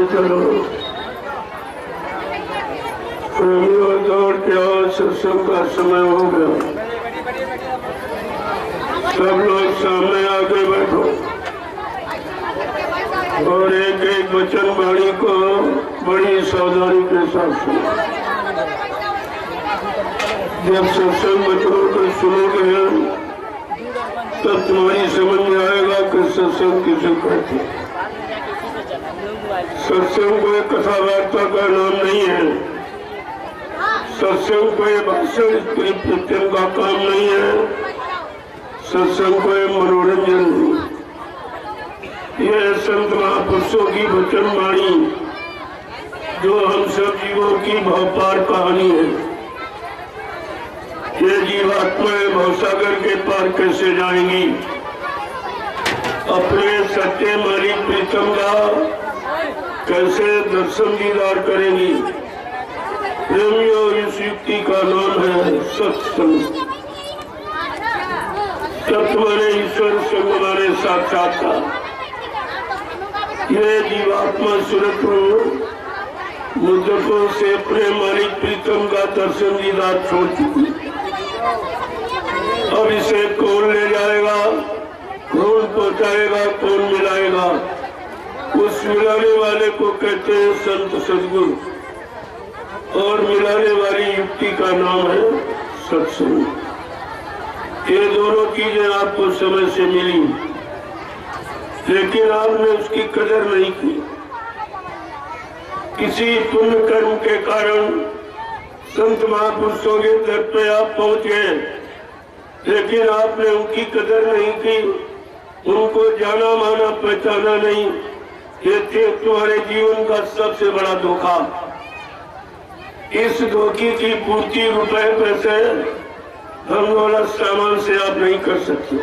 चलो प्रेमियों, दौड़ के आओ, सत्संग का समय हो गया। सब लोग सामने आके बैठो और एक एक वचन वाणी को बड़ी सावधानी के साथ सुनो। जब सत्संग वचनों को सुनोगे तब तुम्हारी समझ में आएगा कि सत्संग किसे कहते हैं। सत्संग कोई कथा वार्ता का नाम नहीं है। सत्संग कोई भाषण कोई प्रवचन का काम नहीं है। सत्संग कोई मनोरंजन नहीं। यह संत महापुरुषों की वचन वाणी जो हम सब जीवों की भवपार कहानी है। ये जीवात्माएं भवसागर के पार कैसे जाएंगी, अपने सत्य मालिक प्रीतम का कैसे दर्शन दीदार करेंगी। प्रेमियों, इस युक्ति का नाम है सत्संग। तब तुम्हारे ईश्वर से हमारे साक्षात्कार। ये जीवात्मा सूरत मुद्दतों से प्रेम मालिक प्रीतम का दर्शन दीदार छोड़ चुकी। अब इसे कौन ले जाएगा, कौन पहुंचाएगा, कौन मिलाएगा? उस मिलाने वाले को कहते हैं संत सद्गुरु, और मिलाने वाली युक्ति का नाम है सत्संग। ये दोनों चीजें आपको समय से मिली, लेकिन आपने उसकी कदर नहीं की। किसी पुण्य कर्म के कारण संत महापुरुषों के दर पे आप पहुंच गए, लेकिन आपने उनकी कदर नहीं की, उनको जाना माना पहचाना नहीं। ये थे तुम्हारे जीवन का सबसे बड़ा धोखा। इस धोखे की पूर्ति रुपए पैसे हम वाला सामान से आप नहीं कर सकते,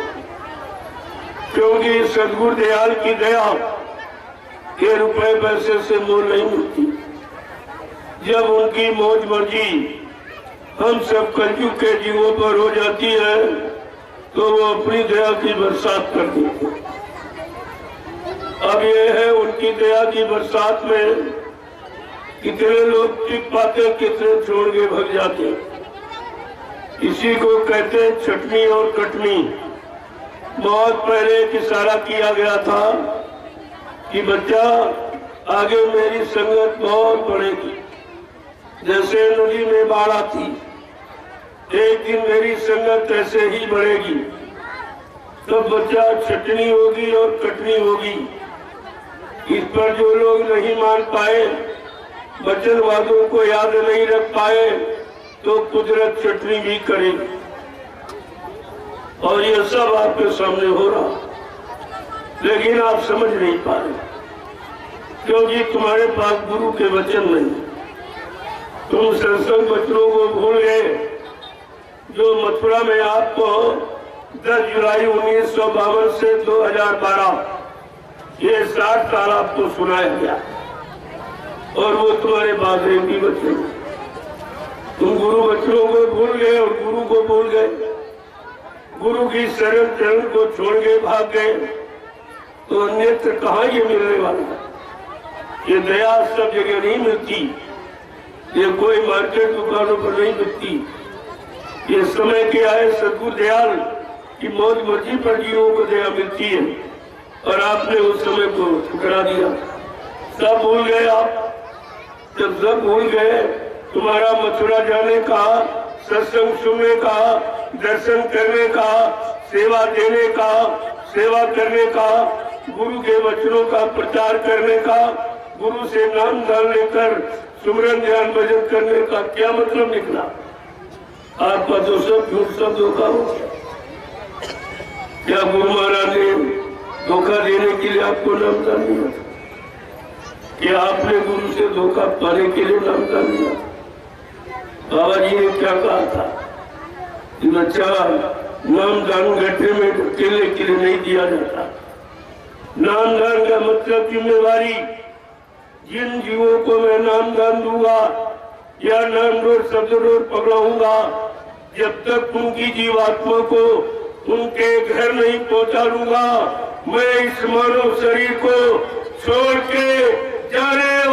क्योंकि सदगुरु दयाल की दया के रुपए पैसे से मोल नहीं मिलती। जब उनकी मौज मर्जी हम सब कलयुग के जीवों पर हो जाती है तो वो अपनी दया की बरसात कर देते। अब ये है उनकी दया की बरसात में कितने लोग टिक पाते, कितने छोड़ के भग जाते। इसी को कहते हैं छटनी और कटनी। बहुत पहले एक इशारा किया गया था कि बच्चा आगे मेरी संगत बहुत बढ़ेगी, जैसे नदी में बाढ़ आती, एक दिन मेरी संगत ऐसे ही बढ़ेगी। तब बच्चा छटनी होगी और कटनी होगी। इस पर जो लोग नहीं मान पाए, वचन वादों को याद नहीं रख पाए, तो कुदरत चटनी भी करेगी। और ये सब आपके सामने हो रहा, लेकिन आप समझ नहीं पा रहे, क्योंकि तुम्हारे पास गुरु के वचन नहीं। तुम सत्संग वचनों को भूल गए, जो मथुरा में आपको 10 जुलाई 1952 से 2012 ये 60 साल आपको सुनाया गया, और वो तुम्हारे बादरे की वचन। तुम गुरु वचनों को भूल गए और गुरु को भूल गए, गुरु की शरण चरण को छोड़ के भाग गए, तो अन्यत्र कहाँ ये मिलने वाला? ये दया सब जगह नहीं मिलती, ये कोई मार्केट दुकानों पर नहीं मिलती। ये समय क्या है, सद्गुरु दयाल की मौज मर्जी पर जीवों को दया मिलती है, और आपने उस समय को ठुकरा दिया। सब भूल गए आप। जब सब भूल गए, तुम्हारा मथुरा जाने का, सत्संग सुनने का, दर्शन करने का, सेवा देने का, सेवा करने का, गुरु के वचनों का प्रचार करने का, गुरु से नाम दान लेकर सुमरन ध्यान भजन करने का क्या मतलब निकला? आपका तो सब झूठ, सब धोखा हो गया। क्या गुरु महाराज ने धोखा देने के लिए आपको नाम दान दिया? क्या आपने गुरु से धोखा पाने के लिए नाम दान दिया? बाबा जी ने क्या कहा था कि बच्चा, नाम दान गड्ढे में अकेले के लिए नहीं दिया जाता। नाम दान का मतलब जिम्मेवारी। जिन जीवों को मैं नाम दान दूंगा या नाम रोड शब्द रोड पकड़ाऊंगा, जब तक उनकी जीवात्मा को उनके घर नहीं पहुंचा लूंगा, मैं इस मानव शरीर को छोड़ के जाने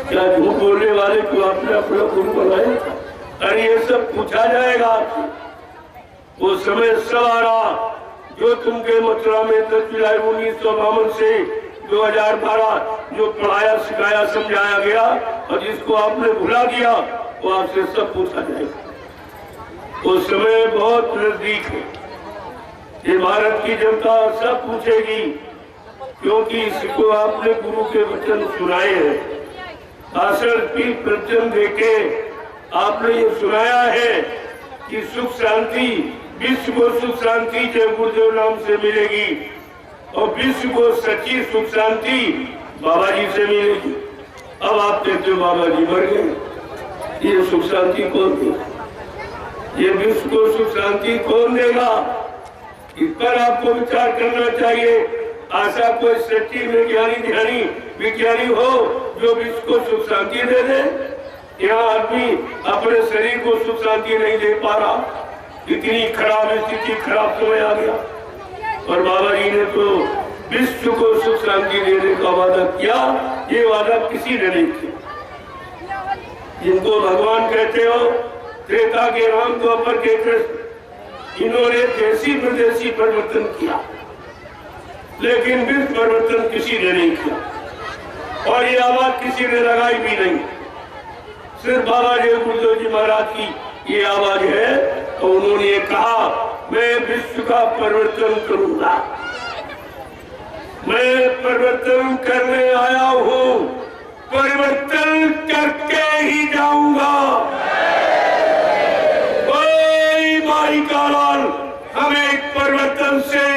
क्या झूठ बोलने वाले को आपने अपना गुरु बनाया? अरे ये सब पूछा जाएगा आपसे। वो समय सब आ रहा जो तुमके मथुरा में 10 जुलाई 1952 से 2012 जो पढ़ाया सिखाया समझाया गया और जिसको आपने भुला दिया वो आपसे सब पूछा जाएगा। वो समय बहुत नजदीक है। ये भारत की जनता सब पूछेगी, क्योंकि इसको आपने गुरु के वचन सुनाए हैं। आसन की प्रवचन देके आपने ये सुनाया है कि सुख शांति, विश्व को सुख शांति जय गुरुदेव नाम से मिलेगी और विश्व को सच्ची सुख शांति बाबा जी से मिलेगी। अब आप कहते हो बाबा जी मर गए, ये सुख शांति कौन देगा? ये विश्व को सुख शांति कौन देगा? इस पर आपको विचार करना चाहिए। आशा कोई सच्ची विज्ञानी विज्ञानी हो जो विश्व को सुख शांति दे दे। यहाँ आदमी अपने शरीर को सुख शांति नहीं दे पा रहा। इतनी खराब स्थिति, खराब समय आ गया और बाबा जी ने तो विश्व को सुख शांति देने का वादा किया। ये वादा किसी ने नहीं किया। जिनको भगवान कहते हो, त्रेता के राम, द्वापर के कृष्ण, इन्होंने देशी विदेशी परिवर्तन किया, लेकिन विश्व परिवर्तन किसी ने नहीं किया और ये आवाज किसी ने लगाई भी नहीं। सिर्फ बाबा जय गुरुदेव जी महाराज की ये आवाज है और उन्होंने कहा मैं विश्व का परिवर्तन करूंगा, मैं परिवर्तन करने आया हूँ, परिवर्तन करके ही जाऊंगा। कोई माई का लाल हमें परिवर्तन से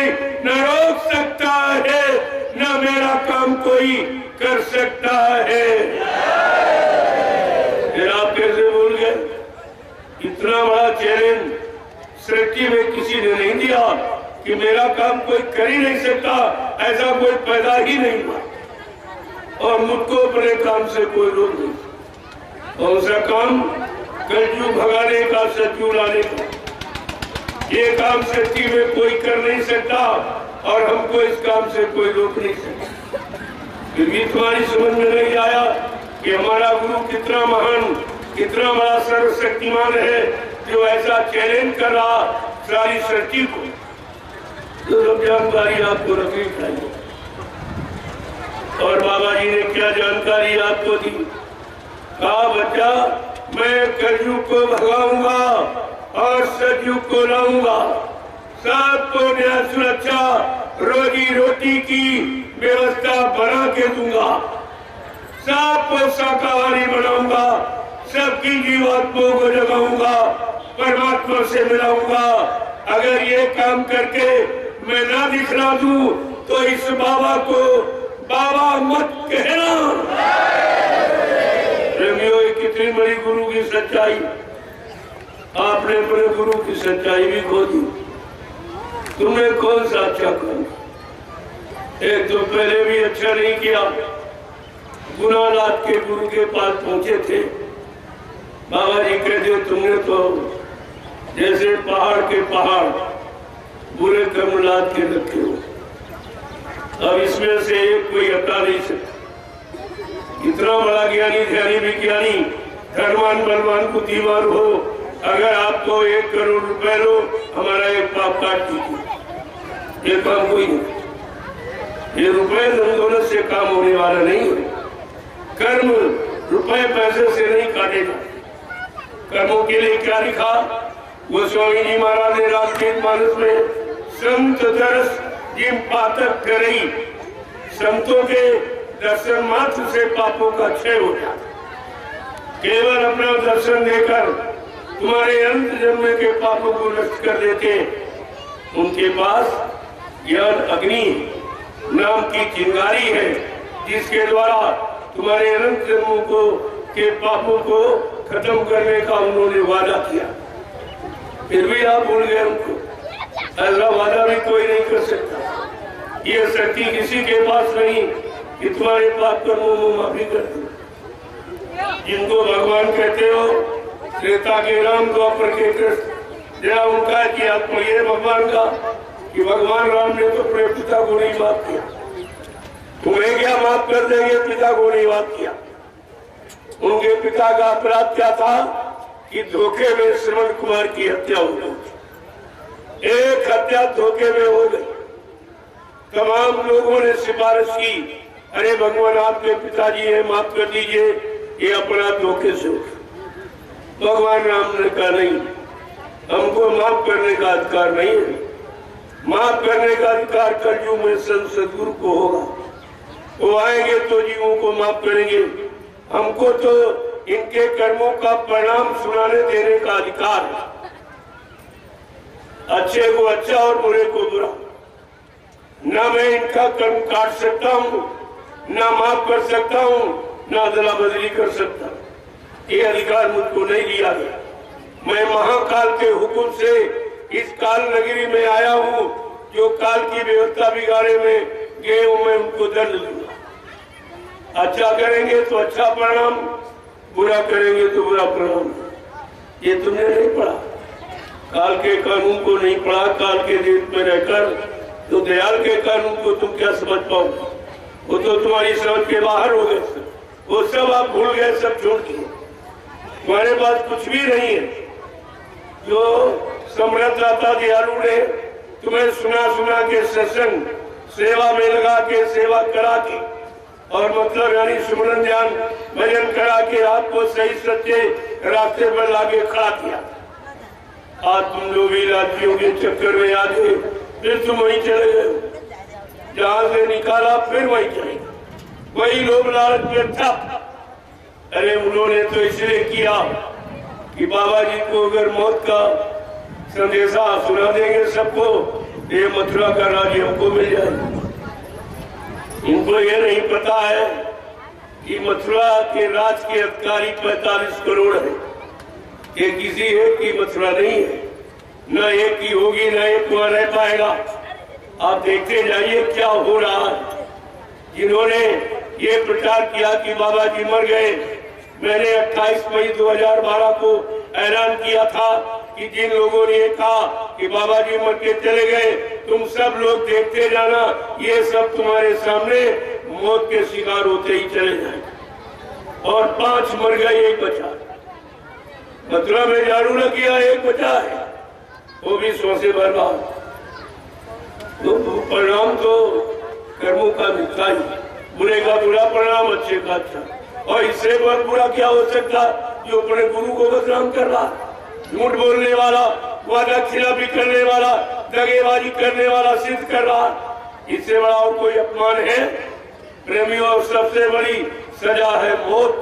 न रोक सकता है, न मेरा काम कोई कर सकता है। फिर आप कैसे भूल गए? इतना बड़ा चैलेंज सृष्टि में किसी ने नहीं दिया कि मेरा काम कोई कर ही नहीं सकता, ऐसा कोई पैदा ही नहीं हुआ और मुझको अपने काम से कोई रोक नहीं। कौन सा काम? कलयुग भगाने का, सतयुग लाने का। ये काम सृष्टि में कोई कर नहीं सकता और हमको इस काम से कोई रोक नहीं सकता। फिर भी तुम्हारी समझ में नहीं आया कि हमारा गुरु कितना महान, कितना बड़ा सर्वशक्तिमान है जो ऐसा चैलेंज कर रहा सारी सृष्टि को। तो सब जानकारी आपको रखनी चाहिए। और बाबा जी ने क्या जानकारी आपको दी? कहा बच्चा मैं कलयुग को भगाऊंगा और सतयुग को लाऊंगा, सबको न्याय सुरक्षा रोजी रोटी की व्यवस्था बना के दूंगा, सबको शाकाहारी बनाऊंगा, सबकी जीवात्माओं को जगाऊंगा, परमात्मा से मिलाऊंगा। अगर ये काम करके मैं ना दिखला दूं तो इस बाबा को बाबा मत कहना। प्रेमियों, कितनी बड़ी गुरु की सच्चाई। आपने अपने गुरु की सच्चाई भी खो दी। तुमने कौन सा अच्छा काम? एक तो पहले भी अच्छा नहीं किया। गुनानाथ के गुरु के पास पहुंचे थे, बाबा जी कहते तुमने तो जैसे पहाड़ के पहाड़ बुरे कर्म लाद के रखे हो, अब इसमें से एक कोई हटा नहीं सकता। इतना बड़ा ज्ञानी, ध्यानी, विज्ञानी, धर्मवान, बलवान, बुद्धिमान हो, अगर आपको 1 करोड़ रुपए लो, हमारा एक पाप काट दीजिए, ये काम कोई नहीं। ये रुपए धन से काम होने वाला नहीं है। कर्म रुपए पैसे से नहीं काटेगा। कर्मों के लिए क्या लिखा? गोस्वामी जी महाराज ने रामचरितमानस में संत दर्श जिम पातक करई, संतों के दर्शन मात्र से पापों का क्षय हो जाता। केवल अपना दर्शन देकर तुम्हारे अंत जन्म के पापों को नष्ट कर देते। उनके पास ज्ञान अग्नि नाम की चिंगारी है, जिसके द्वारा तुम्हारे अनंत जन्मों को के पापों को खत्म करने का उन्होंने वादा किया। फिर भी आप भूल गए उनको। ऐसा वादा भी कोई नहीं कर सकता। ये शक्ति किसी के पास नहीं कि तुम्हारे पाप कर्मों में माफी कर दो। जिनको भगवान कहते हो, त्रेता के राम, द्वापर के कृष्ण, जरा उनका किया पढ़िए भगवान का कि भगवान राम ने तो अपने पिता को नहीं माफ किया, तुम्हें क्या माफ कर देंगे? पिता को नहीं माफ किया, उनके पिता का अपराध क्या था कि धोखे में श्रवण कुमार की हत्या हो गई। एक हत्या धोखे में हो गई। तमाम लोगों ने सिफारिश की, अरे भगवान आपके पिताजी हैं, माफ कर दीजिए, ये अपराध धोखे से हो गया। भगवान राम ने कहा नहीं, हमको माफ करने का अधिकार नहीं है। माफ करने का अधिकार कलयुग में संत सदगुरु को होगा। वो आएंगे तो जीवों को माफ करेंगे। हमको तो इनके कर्मों का परिणाम सुनाने देने का अधिकार है। अच्छे को अच्छा और बुरे को बुरा। ना मैं इनका कर्म काट सकता हूँ, ना माफ कर सकता हूँ, ना अदला बदली कर सकता हूँ। ये अधिकार मुझको नहीं दिया गया। मैं महाकाल के हुक्म से इस काल नगरी में आया हूँ। जो काल की व्यवस्था बिगाड़े में गए हूँ, मैं उनको दंड दूंगा। अच्छा करेंगे तो अच्छा परिणाम, बुरा करेंगे तो बुरा परिणाम। ये तुमने नहीं पढ़ा, काल के कानून को नहीं पढ़ा। काल के देश में रहकर तो दयाल के कानून को तुम क्या समझ पाओगे? वो तो तुम्हारी समझ के बाहर हो गए। वो सब आप भूल गए, सब छोड़ दिए। तुम्हारे पास कुछ भी नहीं है। जो सम्राट दाता दयालु ने तुम्हें सुना के सत्संग सेवा में लगा के, सेवा करा के, और मतलब यानी सुमरन ध्यान भजन करा के आपको सही सच्चे रास्ते पर लाके खड़ा किया। आज तुम लोग भी राज्यों के चक्कर में आके फिर तुम वहीं चले गए। जहां से निकाला फिर वहीं चले, वही लोग लालच में ठप। अरे उन्होंने तो इसलिए किया कि बाबा जी को अगर मौत का संदेशा सुना देंगे सबको, ये मथुरा का राज्य हमको मिल जाएगा। इनको ये नहीं पता है कि मथुरा के राज के अधिकारी 45 करोड़ है। ये किसी एक की मथुरा नहीं है, न एक की होगी, न एक वहां रह पाएगा। आप देखते जाइए क्या हो रहा है। जिन्होंने ये प्रचार किया कि बाबा जी मर गए, मैंने 28 मई 2012 को ऐलान किया था कि जिन लोगों ने कहा कि बाबा जी मर के चले गए, तुम सब लोग देखते जाना, ये सब तुम्हारे सामने मौत के शिकार होते ही चले जाएंगे। और 5 मर गए, 1 बचा। मथुरा में झाड़ू न किया, 1 बचा है, वो भी 100 से बर्बाद। तो परिणाम तो कर्मों का मिलता ही, बुरे का बुरा परिणाम, अच्छे का अच्छा। और इससे बहुत बुरा क्या हो सकता जो अपने गुरु को बदनाम कर रहा, झूठ बोलने वाला, वादा खिलाफी करने वाला, दगेबाजी करने वाला सिद्ध कर रहा। इससे बड़ा और कोई अपमान है? प्रेमियों, और सबसे बड़ी सजा है मौत।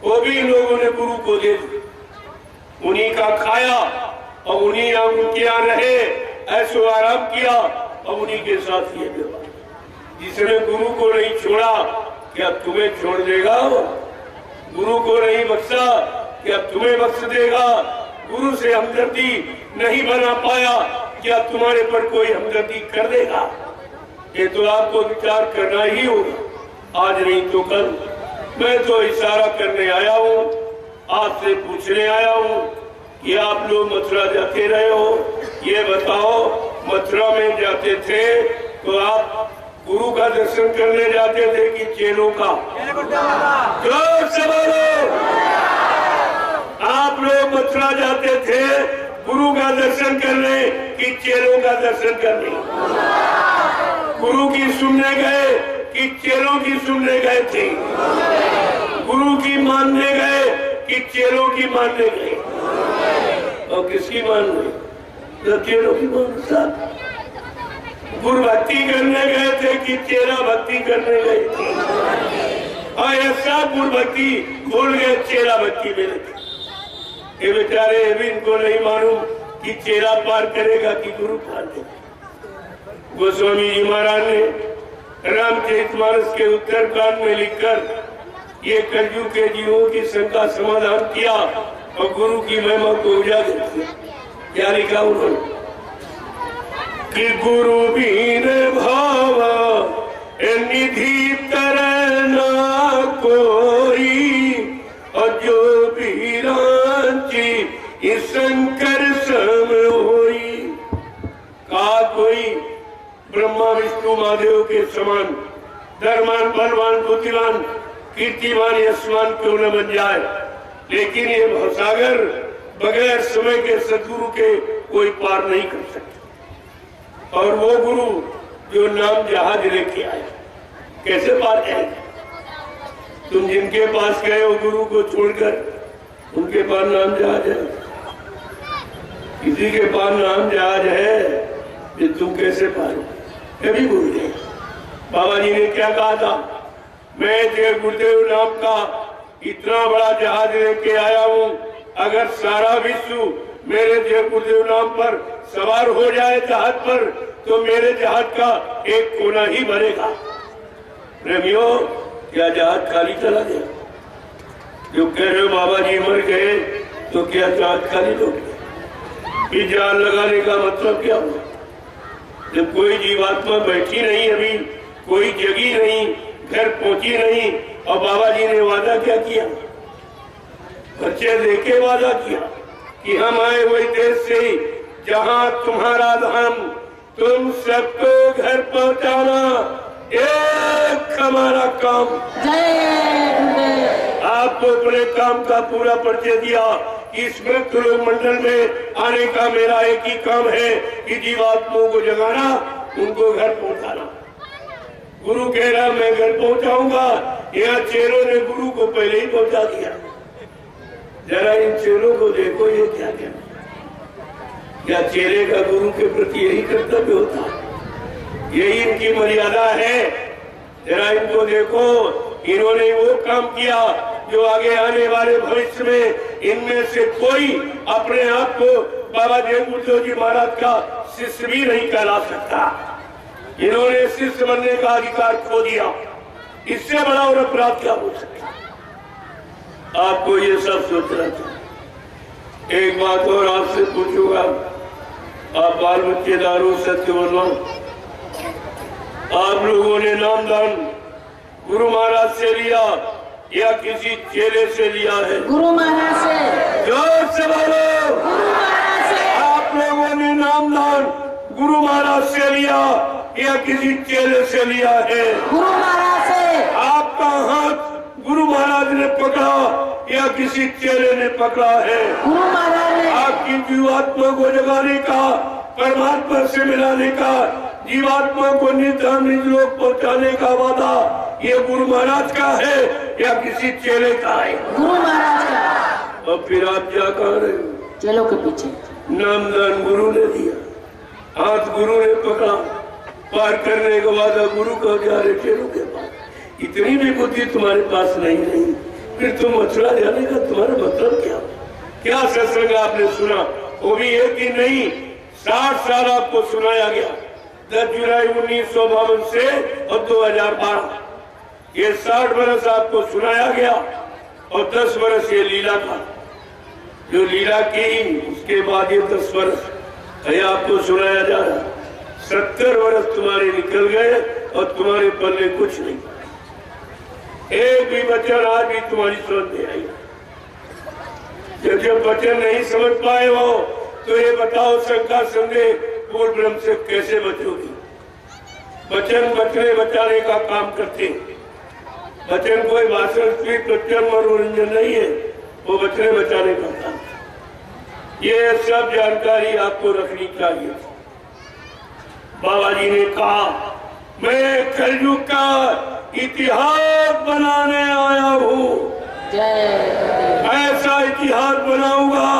वो भी लोगों ने गुरु को दे दी, उन्हीं का खाया और उन्हीं उनके यहाँ रहे, ऐसो आराम किया और उन्हीं के साथ ये व्यवहार। जिसने गुरु को नहीं छोड़ा क्या तुम्हें छोड़ देगा? गुरु को नहीं बख्शा क्या तुम्हें बख्श देगा? गुरु से हमदर्दी नहीं बना पाया क्या तुम्हारे पर कोई हमदर्दी कर देगा? ये तो आपको विचार करना ही होगा, आज नहीं तो कल। मैं तो इशारा करने आया हूँ, आपसे पूछने आया हूँ कि आप लोग मथुरा जाते रहे हो, ये बताओ मथुरा में जाते थे तो आप गुरु का दर्शन करने जाते थे कि चेलों का? जोर से बोलो। आप लोग मथुरा जाते थे गुरु का दर्शन करने कि चेलों का दर्शन करने? गुरु की सुनने गए कि चेलों की सुनने गए थे? गुरु की मानने गए कि चेलों की मानने गए? और किसकी मान गए? तो चेलों की मान। साहब गुरु भक्ति करने गए थे कि चेला भक्ति करने गए थे? और ये सब गुरु भक्ति भूल गए, चेला भक्ति में लगे। ये बेचारे भी इनको नहीं मालूम कि चेला पार करेगा कि गुरु पार करेगा। गोस्वामी जी महाराज ने रामचरितमानस के उत्तरकांड में लिखकर ये कलयुग के जीवों की शंका समाधान किया और गुरु की महिमा को उजागर किया। क्या लिखा उन्होंने कि गुरु बीन भाव निधि तरह ना कोई, और जो भी रांची इस शंकर सम होई। कहा कोई ब्रह्मा विष्णु महादेव के समान धर्मान बलवान बुद्धिमान कीर्तिमान यशमान क्यों न बन जाए, लेकिन ये भवसागर बगैर समय के सदगुरु के कोई पार नहीं कर सकता। और वो गुरु जो नाम जहाज लेके आए कैसे पार करेंगे? तुम जिनके पास गए हो गुरु को छोड़कर, उनके पास नाम जहाज है? किसी के पास नाम जहाज है कि तुम कैसे पारो? कभी भूल गए। बाबा जी ने क्या कहा था? मैं जय गुरुदेव नाम का इतना बड़ा जहाज लेके आया हूँ, अगर सारा विश्व मेरे जय गुरुदेव नाम पर सवार हो जाए जहाज पर, तो मेरे जहाज का एक कोना ही भरेगा। प्रेमियों, क्या जहाज खाली चला गया? जो कह रहे हो बाबा जी मर गए, तो क्या जहाज खाली हो गया? जान लगाने का मतलब क्या हुआ? जब कोई जीवात्मा बैठी नहीं, अभी कोई जगी नहीं, घर पहुंची नहीं, और बाबा जी ने वादा क्या किया? बच्चे देके वादा किया कि हम आए हुए देश से जहां तुम्हारा धाम, तुम सबको घर पहुंचाना एक हमारा काम। आपको अपने काम का पूरा परिचय दिया। इस मृत लोक मंडल में आने का मेरा एक ही काम है कि जीवात्माओं को जगाना, उनको घर पहुंचाना। गुरु कह रहा मैं घर पहुंचाऊंगा, यहाँ चेलों ने गुरु को पहले ही पहुंचा दिया। जरा इन चेलों को देखो, ये क्या क्या क्या चेले का गुरु के प्रति यही कर्तव्य होता है, यही इनकी मर्यादा है। जरा इनको देखो, इन्होंने वो काम किया जो आगे आने वाले भविष्य में इनमें से कोई अपने आप को बाबा जय गुरुदेव जी महाराज का शिष्य भी नहीं कहला सकता। इन्होंने शिष्य बनने का अधिकार खो दिया। इससे बड़ा और अपराध क्या हो सकता? आपको ये सब सोचना चाहिए। एक बात और आपसे पूछूंगा, आप बाल बच्चेदारों सत्य बोलो, आप लोगों ने नामदान गुरु महाराज से लिया या किसी चेले से लिया है? गुरु महाराज से। जोर से बोलो। गुरु महाराज से। आप लोगों ने नामदान गुरु महाराज से लिया या किसी चेले से लिया है? गुरु महाराज से। आपका हाथ गुरु महाराज ने पकड़ा या किसी चेले ने पकड़ा है? गुरु महाराज ने। आपकी जीवात्मा को जगाने का, परमात्मा से मिलाने का, जीवात्मा को निज लोक पहुंचाने का वादा ये गुरु महाराज का है या किसी चेले का है? गुरु महाराज का। और फिर आप क्या कह रहे हो? चेलों के पीछे। नामदान गुरु ने दिया, हाथ गुरु ने पकड़ा, पार करने का वादा गुरु का जा रहे चेलों के पास। इतनी भी बुद्धि तुम्हारे पास नहीं, फिर तुम मथुरा जाने का तुम्हारा मतलब क्या? क्या सत्संग आपने सुना? वो भी एक ही नहीं, 60 साल आपको सुनाया गया। 10 जुलाई 1952 से और 2012, ये 60 बरस आपको सुनाया गया और 10 बरस ये लीला था। जो लीला की उसके बाद ये 10 बरस ये आपको सुनाया जा रहा। 70 बरस तुम्हारे निकल गए और तुम्हारे पल्ले कुछ नहीं। एक भी वचन आज भी तुम्हारी समझ नहीं आई। जब वचन नहीं समझ पाए हो तो ये बताओ शंका संदेह पूर्ण ब्रह्म से कैसे बचोगी? वचन बचने बचाने का काम करते हैं। वचन कोई भाषण स्पीच वचन मनोरंजन नहीं है, वो बचने बचाने का काम। ये सब जानकारी आपको रखनी चाहिए। बाबा जी ने कहा मैं कलयुग का इतिहास बनाने आया हूँ। ऐसा इतिहास बनाऊंगा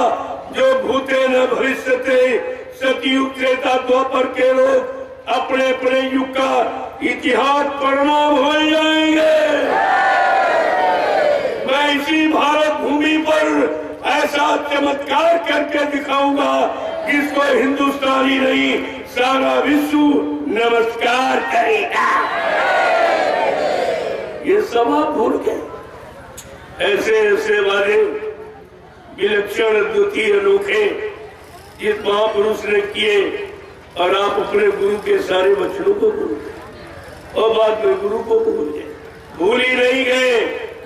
जो भूते न भविष्यते, सतयुग त्रेता द्वापर के लोग अपने अपने युग का इतिहास पढ़ना भूल जाएंगे। मैं इसी भारत भूमि पर ऐसा चमत्कार करके दिखाऊंगा जिसको हिंदुस्तानी नहीं सारा विश्व नमस्कार करेगा। ये सब आप भूल गए। ऐसे ऐसे वादे विलक्षण अद्वितीय अनोखे जिस महापुरुष ने किए और आप अपने गुरु के सारे वचनों को भूल गए और बाद में गुरु को भूल गए। भूल ही नहीं गए,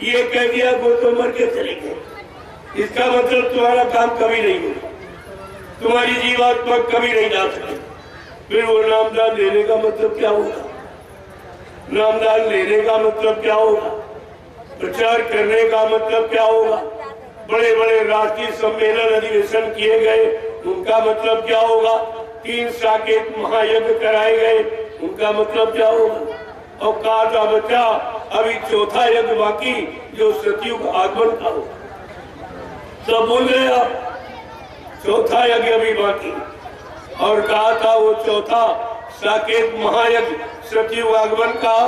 ये कह दिया वो तो मर के चले गए। इसका मतलब तुम्हारा काम कभी नहीं होगा, तुम्हारी जीवात्मा कभी नहीं जा सके। फिर वो नामदान लेने का मतलब क्या होगा? नामदान लेने का मतलब क्या होगा? प्रचार करने का मतलब क्या होगा? बड़े बड़े राष्ट्रीय सम्मेलन अधिवेशन किए गए, उनका मतलब क्या होगा? 3 साकेत महायज्ञ कराए गए, उनका मतलब क्या होगा? और कहा था बच्चा अभी चौथा यज्ञ बाकी, जो सतयुग आगमन का हो। सब भूल गए आप? चौथा यज्ञ अभी बाकी, और कहा था वो चौथा साकेत महायज्ञ सतयुग आगमन का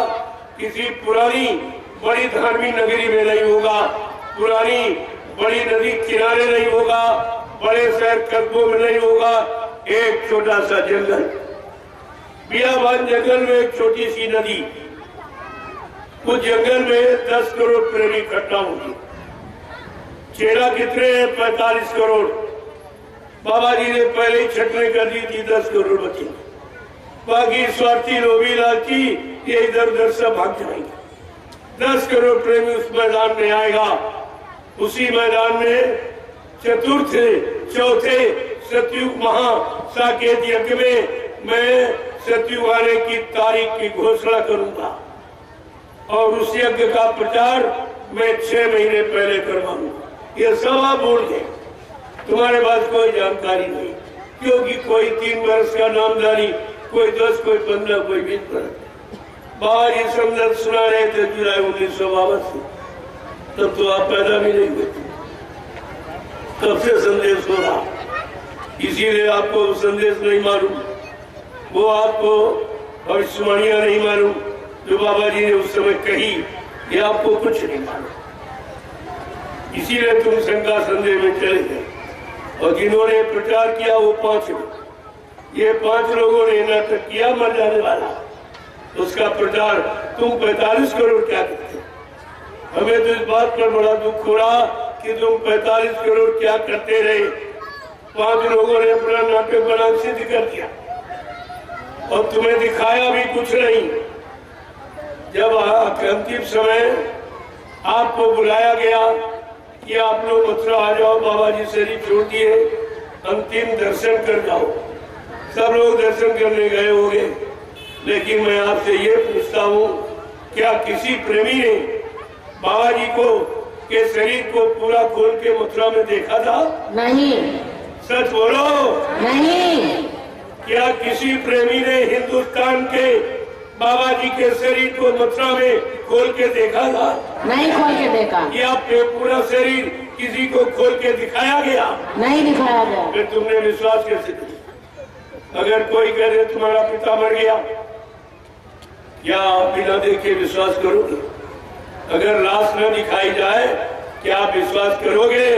किसी पुरानी बड़ी धार्मिक नगरी में नहीं होगा, पुरानी बड़ी नदी किनारे नहीं होगा, बड़े शहर कस्बों में नहीं होगा। एक छोटा सा जंगल, बियाबान जंगल में एक छोटी सी नदी, उस जंगल में 10 करोड़ प्रेमी इकट्ठा होंगे। चेहरा कितने हैं? 45 करोड़। बाबा जी ने पहले ही छटने कर दी थी 10 करोड़ बची। बाकी स्वार्थी लोभी लालची ये इधर उधर सब भाग जाएंगे। 10 करोड़ प्रेमी उस मैदान में आएगा। उसी मैदान में चौथे सतयुग महासाकेत यज्ञ में मैं सतयुग आने की तारीख की घोषणा करूंगा, और उस यज्ञ का प्रचार मैं 6 महीने पहले करवाऊंगा। ये सब आप भूल गए, तुम्हारे पास कोई जानकारी नहीं, क्योंकि कोई 3 वर्ष का नामदारी, कोई 10, कोई 15, कोई 20 वर्ष। बाबा जी संदर्भ सुना रहे थे जुलाई 1952 से, तब तो आप पैदा भी नहीं हुए। तब से संदेश हो रहा, इसीलिए आपको संदेश नहीं मालूम, वो आपको भविष्यवाणियां नहीं मालूम जो बाबा जी ने उस समय कही, ये आपको कुछ नहीं मालूम। इसीलिए तुम शंका संदेह में चले गए। और जिन्होंने प्रचार किया वो 5 लोग, ये 5 लोगों ने नाटक किया मर जाने वाला, उसका प्रचार तुम 45 करोड़ क्या करते? हमें तो इस बात पर बड़ा दुख हो रहा कि तुम 45 करोड़ क्या करते रहे। 5 लोगों ने अपना नाटक बना सिद्ध कर दिया, और तुम्हें दिखाया भी कुछ नहीं। जब अंतिम समय आपको बुलाया गया कि आप लोग मथुरा आ जाओ, बाबा जी शरीर छोड़ दिए, अंतिम दर्शन कर जाओ। सब लोग दर्शन करने गए होंगे, लेकिन मैं आपसे ये पूछता हूँ, क्या किसी प्रेमी ने बाबा जी को के शरीर को पूरा खोल के मथुरा में देखा था? नहीं। सच बोलो। नहीं। क्या किसी प्रेमी ने हिंदुस्तान के बाबा जी के शरीर को मथुरा में खोल के देखा था? नहीं खोल के देखा। या पूरा शरीर किसी को खोल के दिखाया गया? नहीं दिखाया गया। फिर तुमने विश्वास कैसे किया? अगर कोई कह दे तुम्हारा पिता मर गया, क्या बिना देखे विश्वास करोगे? अगर लाश न दिखाई जाए क्या आप विश्वास करोगे?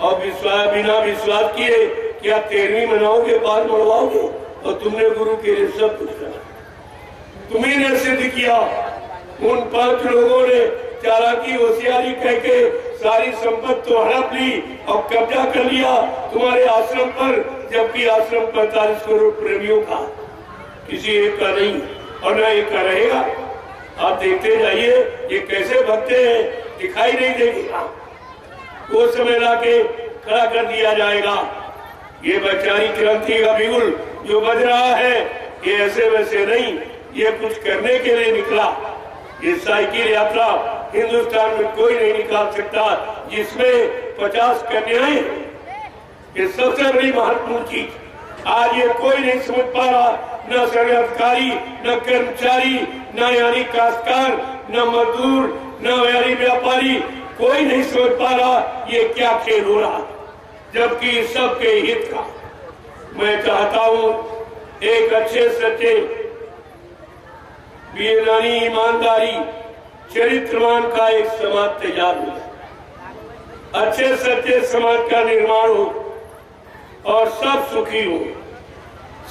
और बिना विश्वास किए क्या 13वीं मनाओगे, बाल मरवाओगे? और तुमने गुरु के लिए सब कुछ करा, तुम्ही ने सिद्ध किया। उन 5 लोगों ने चालाकी होशियारी कह के सारी संपत्ति तो हड़प ली और कब्जा कर लिया तुम्हारे आश्रम पर, जबकि आश्रम 45 करोड़ प्रेमियों का, किसी एक का नहीं, और न एक का रहेगा। आप देखते जाइए ये कैसे भगते हैं, दिखाई नहीं देगा। वो समय लाके खड़ा कर दिया जाएगा। ये वैचारिक क्रांति का बिगुल जो बज रहा है, ये ऐसे वैसे नहीं, ये कुछ करने के लिए निकला। ये साइकिल यात्रा हिंदुस्तान में कोई नहीं निकाल सकता जिसमें 50 कन्याएं, ये सबसे बड़ी महत्वपूर्ण चीज। आज ये कोई नहीं समझ पा रहा, न सरकारी, न कर्मचारी, न यानी काश्तकार, न मजदूर, न यानी व्यापारी, कोई नहीं समझ पा रहा ये क्या खेल हो रहा, जबकि सबके हित का। मैं चाहता हूं एक अच्छे सच्चे वीरानी ईमानदारी चरित्रवान का एक समाज तैयार हो, अच्छे सच्चे समाज का निर्माण हो और सब सुखी हो,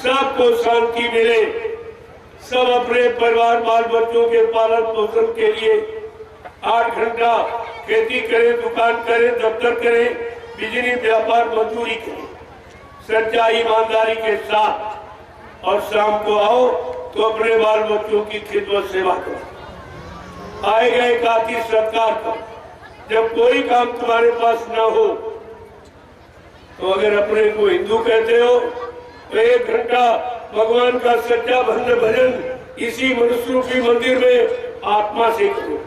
सबको शांति मिले, सब अपने परिवार बाल बच्चों के पालन पोषण के लिए 8 घंटा खेती करें, दुकान करें, दफ्तर करें, बिजली व्यापार मजदूरी करें सच्चाई ईमानदारी के साथ, और शाम को आओ तो अपने बाल बच्चों की खिदमत सेवा करो। आएगा एक आती सरकार का, जब कोई काम तुम्हारे पास ना हो तो अगर अपने को हिंदू कहते हो तो 1 घंटा भगवान का सच्चा भजन इसी मनुष्य रूपी मंदिर में आत्मा से करो।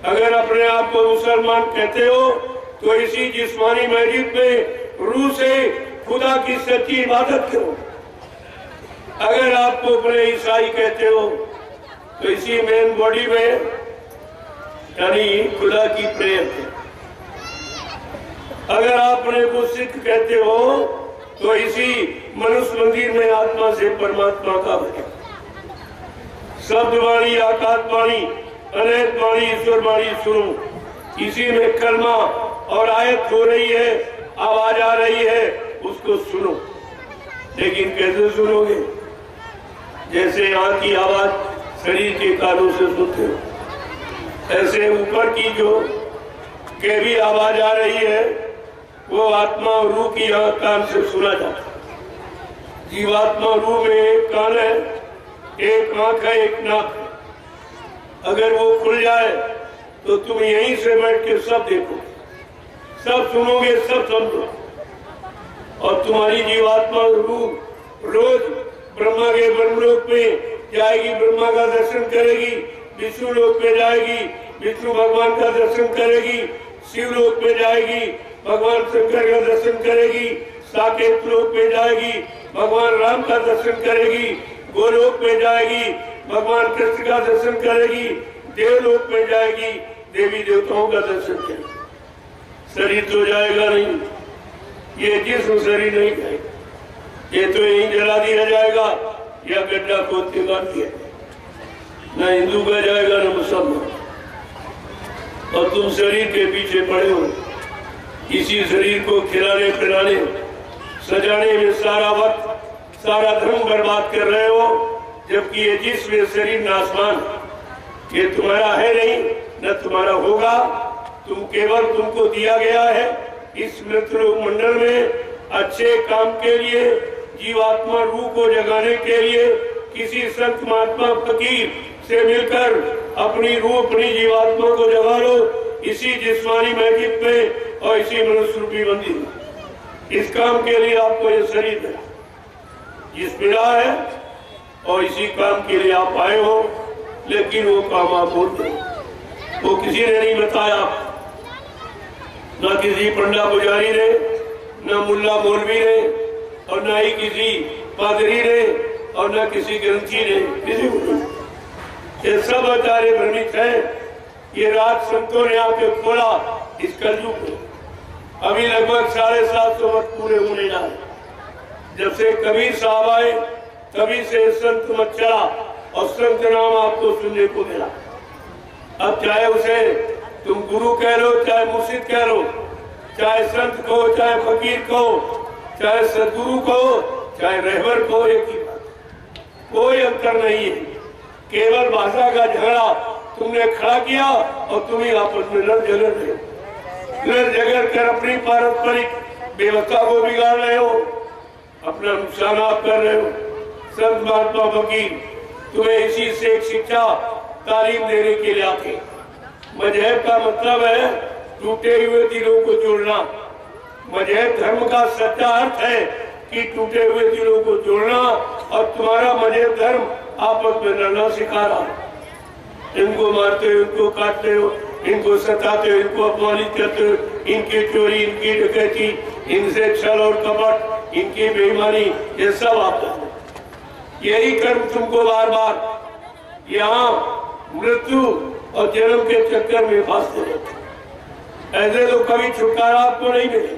अगर अपने आप को मुसलमान कहते हो तो इसी जिस्मानी मस्जिद में रूह से खुदा की सच्ची इबादत करो। अगर आपको अपने ईसाई कहते हो तो इसी मेन बॉडी में यानी खुदा की प्रेयर है। अगर आप अपने को सिख कहते हो तो इसी मनुष्य मंदिर में आत्मा से परमात्मा का भजन, शब्द वाणी, आकाश वाणी, अनंत वाणी, ईश्वर वाणी सुनो। इसी में कलमा और आयत हो रही है, आवाज आ रही है, उसको सुनो। लेकिन कैसे सुनोगे? जैसे यहाँ की आवाज शरीर के कानों से सुनते हो, ऐसे ऊपर की जो कैवी आवाज आ रही है वो आत्मा और रूह की यहाँ कान से सुना जाता है। जीवात्मा रूह में एक कान है, एक आंख है, एक नाक है। अगर वो खुल जाए तो तुम यहीं से बैठ के सब देखो, सब सुनोगे, सब समझो। और तुम्हारी जीवात्मा रूह रोज ब्रह्मा के ब्रह्मलोक में जाएगी, ब्रह्मा का दर्शन करेगी, विष्णु लोक में जाएगी, विष्णु भगवान का दर्शन करेगी, शिव लोक में जाएगी, भगवान शंकर का दर्शन करेगी, साकेत लोक में जाएगी, भगवान राम का दर्शन करेगी, गोलोक में जाएगी, भगवान कृष्ण का दर्शन करेगी, देवलोक में जाएगी, देवी देवताओं का दर्शन करेगी। शरीर तो जाएगा नहीं, ये जिस्म शरीर नहीं जाएगा, ये तो यहीं जला दिया जाएगा या गड्ढा खोद के काट दिया। न हिंदू का जाएगा न मुसलमान। और तुम शरीर के पीछे पड़े हो, इसी शरीर को खिलाने पिलाने सजाने में सारा वक्त सारा धर्म बर्बाद कर रहे हो, जबकि ये जिस्म शरीर नासमान, ये तुम्हारा है नहीं, न तुम्हारा होगा। तुम केवल तुमको दिया गया है इस मृत्यु मंडल में अच्छे काम के लिए, जीवात्मा रूह को जगाने के लिए। किसी संत महात्मा फकीर से मिलकर अपनी रूह, अपनी जीवात्मा को जगा लो इसी जिस्मानी महजिद में और इसी मनुष्य रूपी मंदिर में। इस काम के लिए आपको ये शरीर है, जिस मिला है, और इसी काम के लिए आप आए हो। लेकिन वो काम आप बोलते हो, वो किसी ने नहीं बताया, न किसी पंडा पुजारी ने, न मुल्ला मौलवी ने, और न ही किसी पादरी ने, और न किसी ग्रंथी ने, किसी को नहीं। ये सब आचार्य भ्रमित है। ये रात संतों ने आके खोला इस कलयुग में। अभी लगभग 750 वर्ष पूरे होने जा रहे। जब से कबीर साहब आए तभी से संत मत चला, और संत नाम आपको सुनने को मिला। अब चाहे उसे तुम गुरु कह लो, चाहे मुर्शिद कह लो, चाहे संत कहो, चाहे फकीर कहो, चाहे सदगुरु कहो, चाहे रहबर कहो, एक ही बात, कोई अंतर नहीं है। केवल भाषा का झगड़ा तुमने खड़ा किया और तुम ही आपस में लड़ झगड़ रहे हो। लड़ झगड़ कर अपनी पारस्परिक व्यवस्था को बिगाड़ रहे हो, अपना नुकसान आप कर रहे हो। संत महात्मा फकीर तुम्हें इसी से एक शिक्षा तालीम देने के लिए आते। मजहब का मतलब है टूटे हुए दिलों को जोड़ना। मजहब धर्म का सच्चा अर्थ है कि टूटे हुए दिलों को जोड़ना, और तुम्हारा मजहब धर्म आपस में लड़ना सिखा रहा है। इनको मारते हो, इनको काटते हो, इनको सताते हो, इनको अपमानित करते हो, इनकी चोरी, इनकी डकैती, इनसे छल और कपट, इनकी बेईमानी, ये सब आप करते। यही कर्म तुमको बार बार यहाँ मृत्यु और जन्म के चक्कर में फंसते रहते। ऐसे तो कभी छुटकारा आपको नहीं मिले।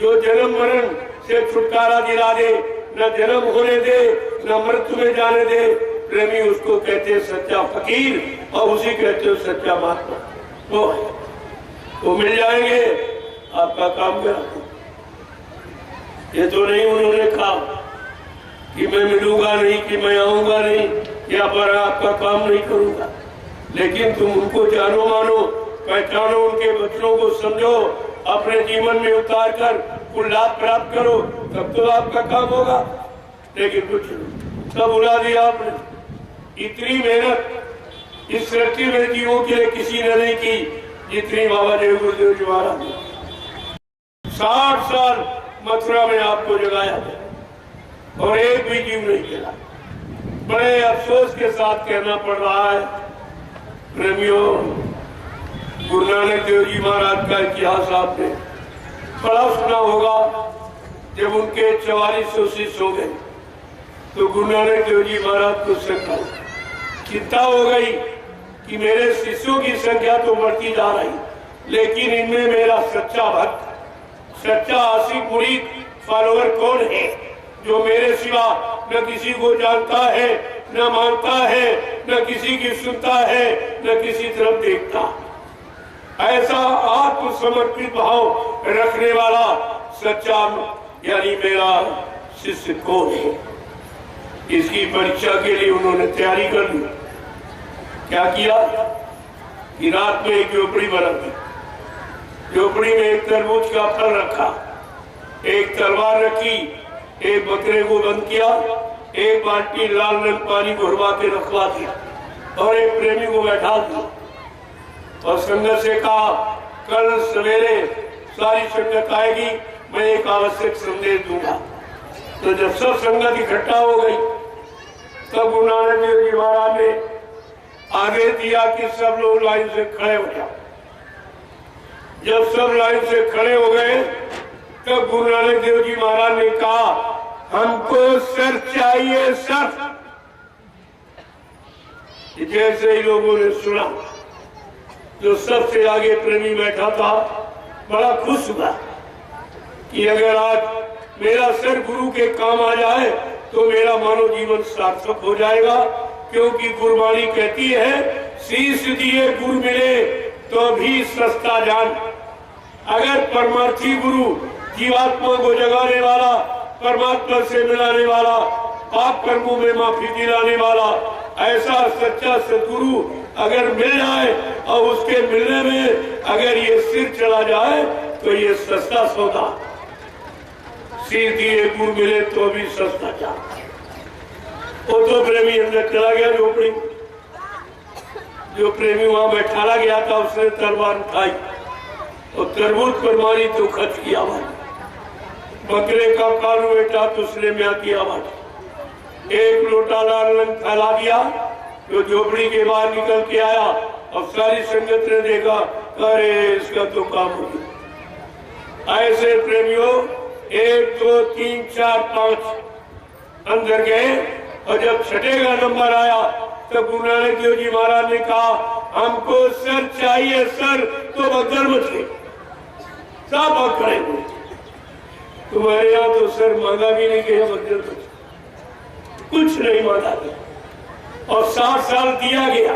जो जन्म मरण से छुटकारा दिला दे, न जन्म होने दे, न मृत्यु में जाने दे, प्रेमी उसको कहते हैं सच्चा फकीर, और उसी कहते हो सच्चा महात्मा। वो मिल जाएंगे, आपका काम करा। ये तो नहीं उन्होंने कहा कि मैं मिलूंगा नहीं, कि मैं आऊंगा नहीं, या पर आपका काम नहीं करूंगा। लेकिन तुम उनको जानो, मानो, पहचानो, उनके बच्चों को समझो, अपने जीवन में उतार कर कुल लाभ प्राप्त करो, तब तो आपका काम होगा। लेकिन कुछ सब उड़ा दिया आपने। इतनी मेहनत इस सृष्टि में जीवों के लिए किसी ने नहीं की जितनी बाबा देव गुरुदेव जी महाराज ने। 60 साल मथुरा में आपको जगाया और एक भी जीव नहीं गिरा। बड़े अफसोस के साथ कहना पड़ रहा है प्रेमियों, गुरु नानक देव जी महाराज का इतिहास आपने बड़ा सुना होगा। जब उनके 4400 शिष्य हो गए तो गुरु नानक देव जी महाराज को चिंता हो गई कि मेरे शिष्यों की संख्या तो बढ़ती जा रही, लेकिन इनमें मेरा सच्चा भक्त, सच्चा आशिक मुरीद फॉलोअर कौन है जो मेरे सिवा न किसी को जानता है, न मानता है, न किसी की सुनता है, न किसी तरफ देखता। ऐसा आत्मसमर्पित भाव रखने वाला सच्चा यानी मेरा शिष्य कौन है। इसकी परीक्षा के लिए उन्होंने तैयारी कर ली। क्या किया कि रात में एक झोपड़ी बना दी। झोपड़ी में एक तरबूज का फल रखा, एक तलवार रखी, एक बकरे को बंद किया, एक बाल्टी लाल रंग पानी घुरवा के रखवा दिया और एक प्रेमी को बैठा दिया और संगत से कहा कल सवेरे सारी संगत आएगी, मैं एक आवश्यक संदेश दूंगा। तो जब सब संगत इकट्ठा हो गई तब गुरु नानक देव जी महाराज ने आदेश दिया कि सब लोग लाइन से खड़े हो जाओ। जब सब लाइन से खड़े हो गए तब गुरु नानक देव जी महाराज ने कहा हमको सर चाहिए सर। जैसे ही लोगों ने सुना, जो सबसे आगे प्रेमी बैठा था बड़ा खुश हुआ कि अगर आज मेरा सर गुरु के काम आ जाए तो मेरा मानव जीवन सार्थक हो जाएगा, क्योंकि गुरबाणी कहती है शीश दिए गुरु मिले तो भी सस्ता जान। अगर परमार्थी गुरु जीवात्मा को जगाने वाला, परमात्मा से मिलाने वाला, पाप कर्मों में माफी दिलाने वाला ऐसा सच्चा सदगुरु अगर मिल जाए और उसके मिलने में अगर ये सिर चला जाए तो ये सस्ता सौदा। सिर दिए गुरु मिले तो भी सस्ता जा। वो तो प्रेमी अंदर चला गया झोपड़ी। जो प्रेमी वहां बैठाला गया था उसने तलवार उठाई और तरबूज पर मारी तो खच की आवाज, बकरे का कान बेटा तो उसने म्या की आवाज। एक लोटा लाल रंग फैला दिया, जो झोपड़ी के बाहर निकल के आया और सारी संगत ने देखा अरे इसका तो काम हो गया। ऐसे प्रेमियों 1 2 3 4 5 अंदर गए और जब छठे का नंबर आया तब गुरु नानक देव जी महाराज ने कहा हमको सर चाहिए सर। तो भगदड़ मच गई, सब भाग खड़े हुए। तुम्हारे यहाँ तो सर मांगा भी नहीं गया, भगदड़ मच कुछ नहीं मांगा गया और 60 साल दिया गया,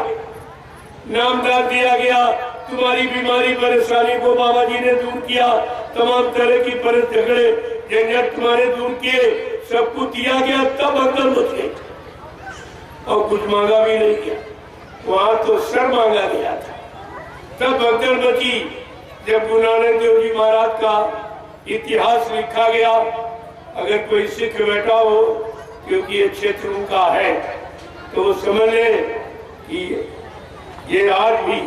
नामदान दिया गया। तुम्हारी बीमारी परेशानी को बाबा जी ने दूर किया, तमाम तरह की झगड़े झंझट तुम्हारे दूर किए, सब कुछ दिया गया, तब अंदर मच गए और कुछ मांगा भी नहीं गया। वहां तो सर मांगा गया था, तब भगदड़ मची। जब गुरु नानक देव जी महाराज का इतिहास लिखा गया, अगर कोई सिख बैठा हो क्योंकि ये क्षेत्र उनका है तो वो समझ ले कि ये आज भी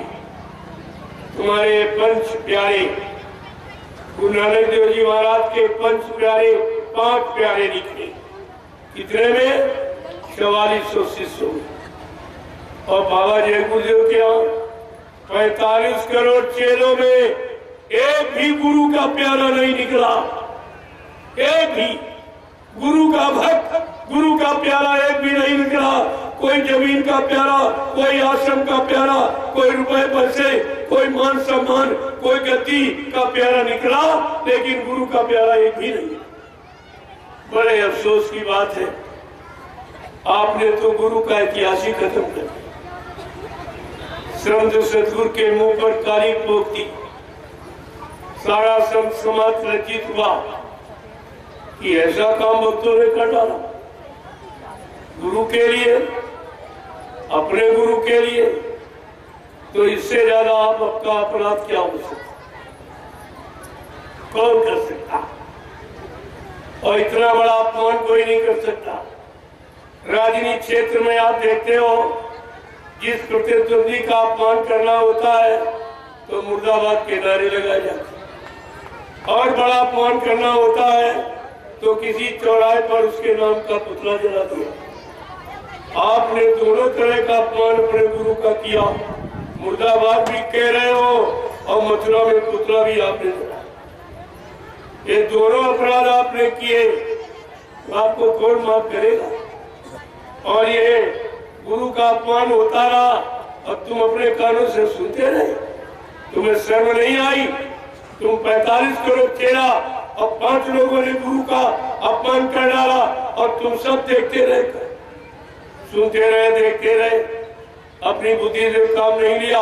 तुम्हारे पंच प्यारे गुरु नानक देव जी महाराज के पंच प्यारे 5 प्यारे निकले। कितने में 4400 शिष्यों में। और बाबा जय गुरुदेव के यहाँ 45 करोड़ चेलों में एक भी गुरु का प्यारा नहीं निकला। एक भी गुरु का भक्त, गुरु का प्यारा एक भी नहीं निकला। कोई जमीन का प्यारा, कोई आश्रम का प्यारा, कोई रुपए पैसे, कोई मान सम्मान, कोई गति का प्यारा निकला, लेकिन गुरु का प्यारा एक भी नहीं। बड़े अफसोस की बात है, आपने तो गुरु का इतिहास ही खत्म कर दिया। संत सतगुरु के मुंह पर काली पोक दी, सारा संत समाज लज्जित हुआ कि ऐसा काम भक्तों ने कर डाला। गुरु के लिए, अपने गुरु के लिए, तो इससे ज्यादा आप आपका अपराध क्या हो सकता, कौन कर सकता? और इतना बड़ा अपमान कोई नहीं कर सकता। राजनीति क्षेत्र में आप देखते हो, जिस प्रतिद्वंदी का अपमान करना होता है तो मुर्दाबाद के नारे लगाए जाते हैं, और बड़ा अपमान करना होता है तो किसी चौराहे पर उसके नाम का पुतला जला दिया। आपने दोनों तरह का अपमान अपने गुरु का किया। मुर्दाबाद भी कह रहे हो और मथुरा में पुतला भी आपने जलाया। ये दोनों अपराध आपने किए, तो आपको कौन माफ करेगा? और ये गुरु का अपमान होता रहा और तुम अपने कानों से सुनते रहे। तुम्हें शर्म नहीं आई? तुम 45 करोड़ चेला और 5 लोगों ने गुरु का अपमान कर डाला और तुम सब देखते रहे, सुनते रहे, देखते रहे, अपनी बुद्धि से काम नहीं लिया।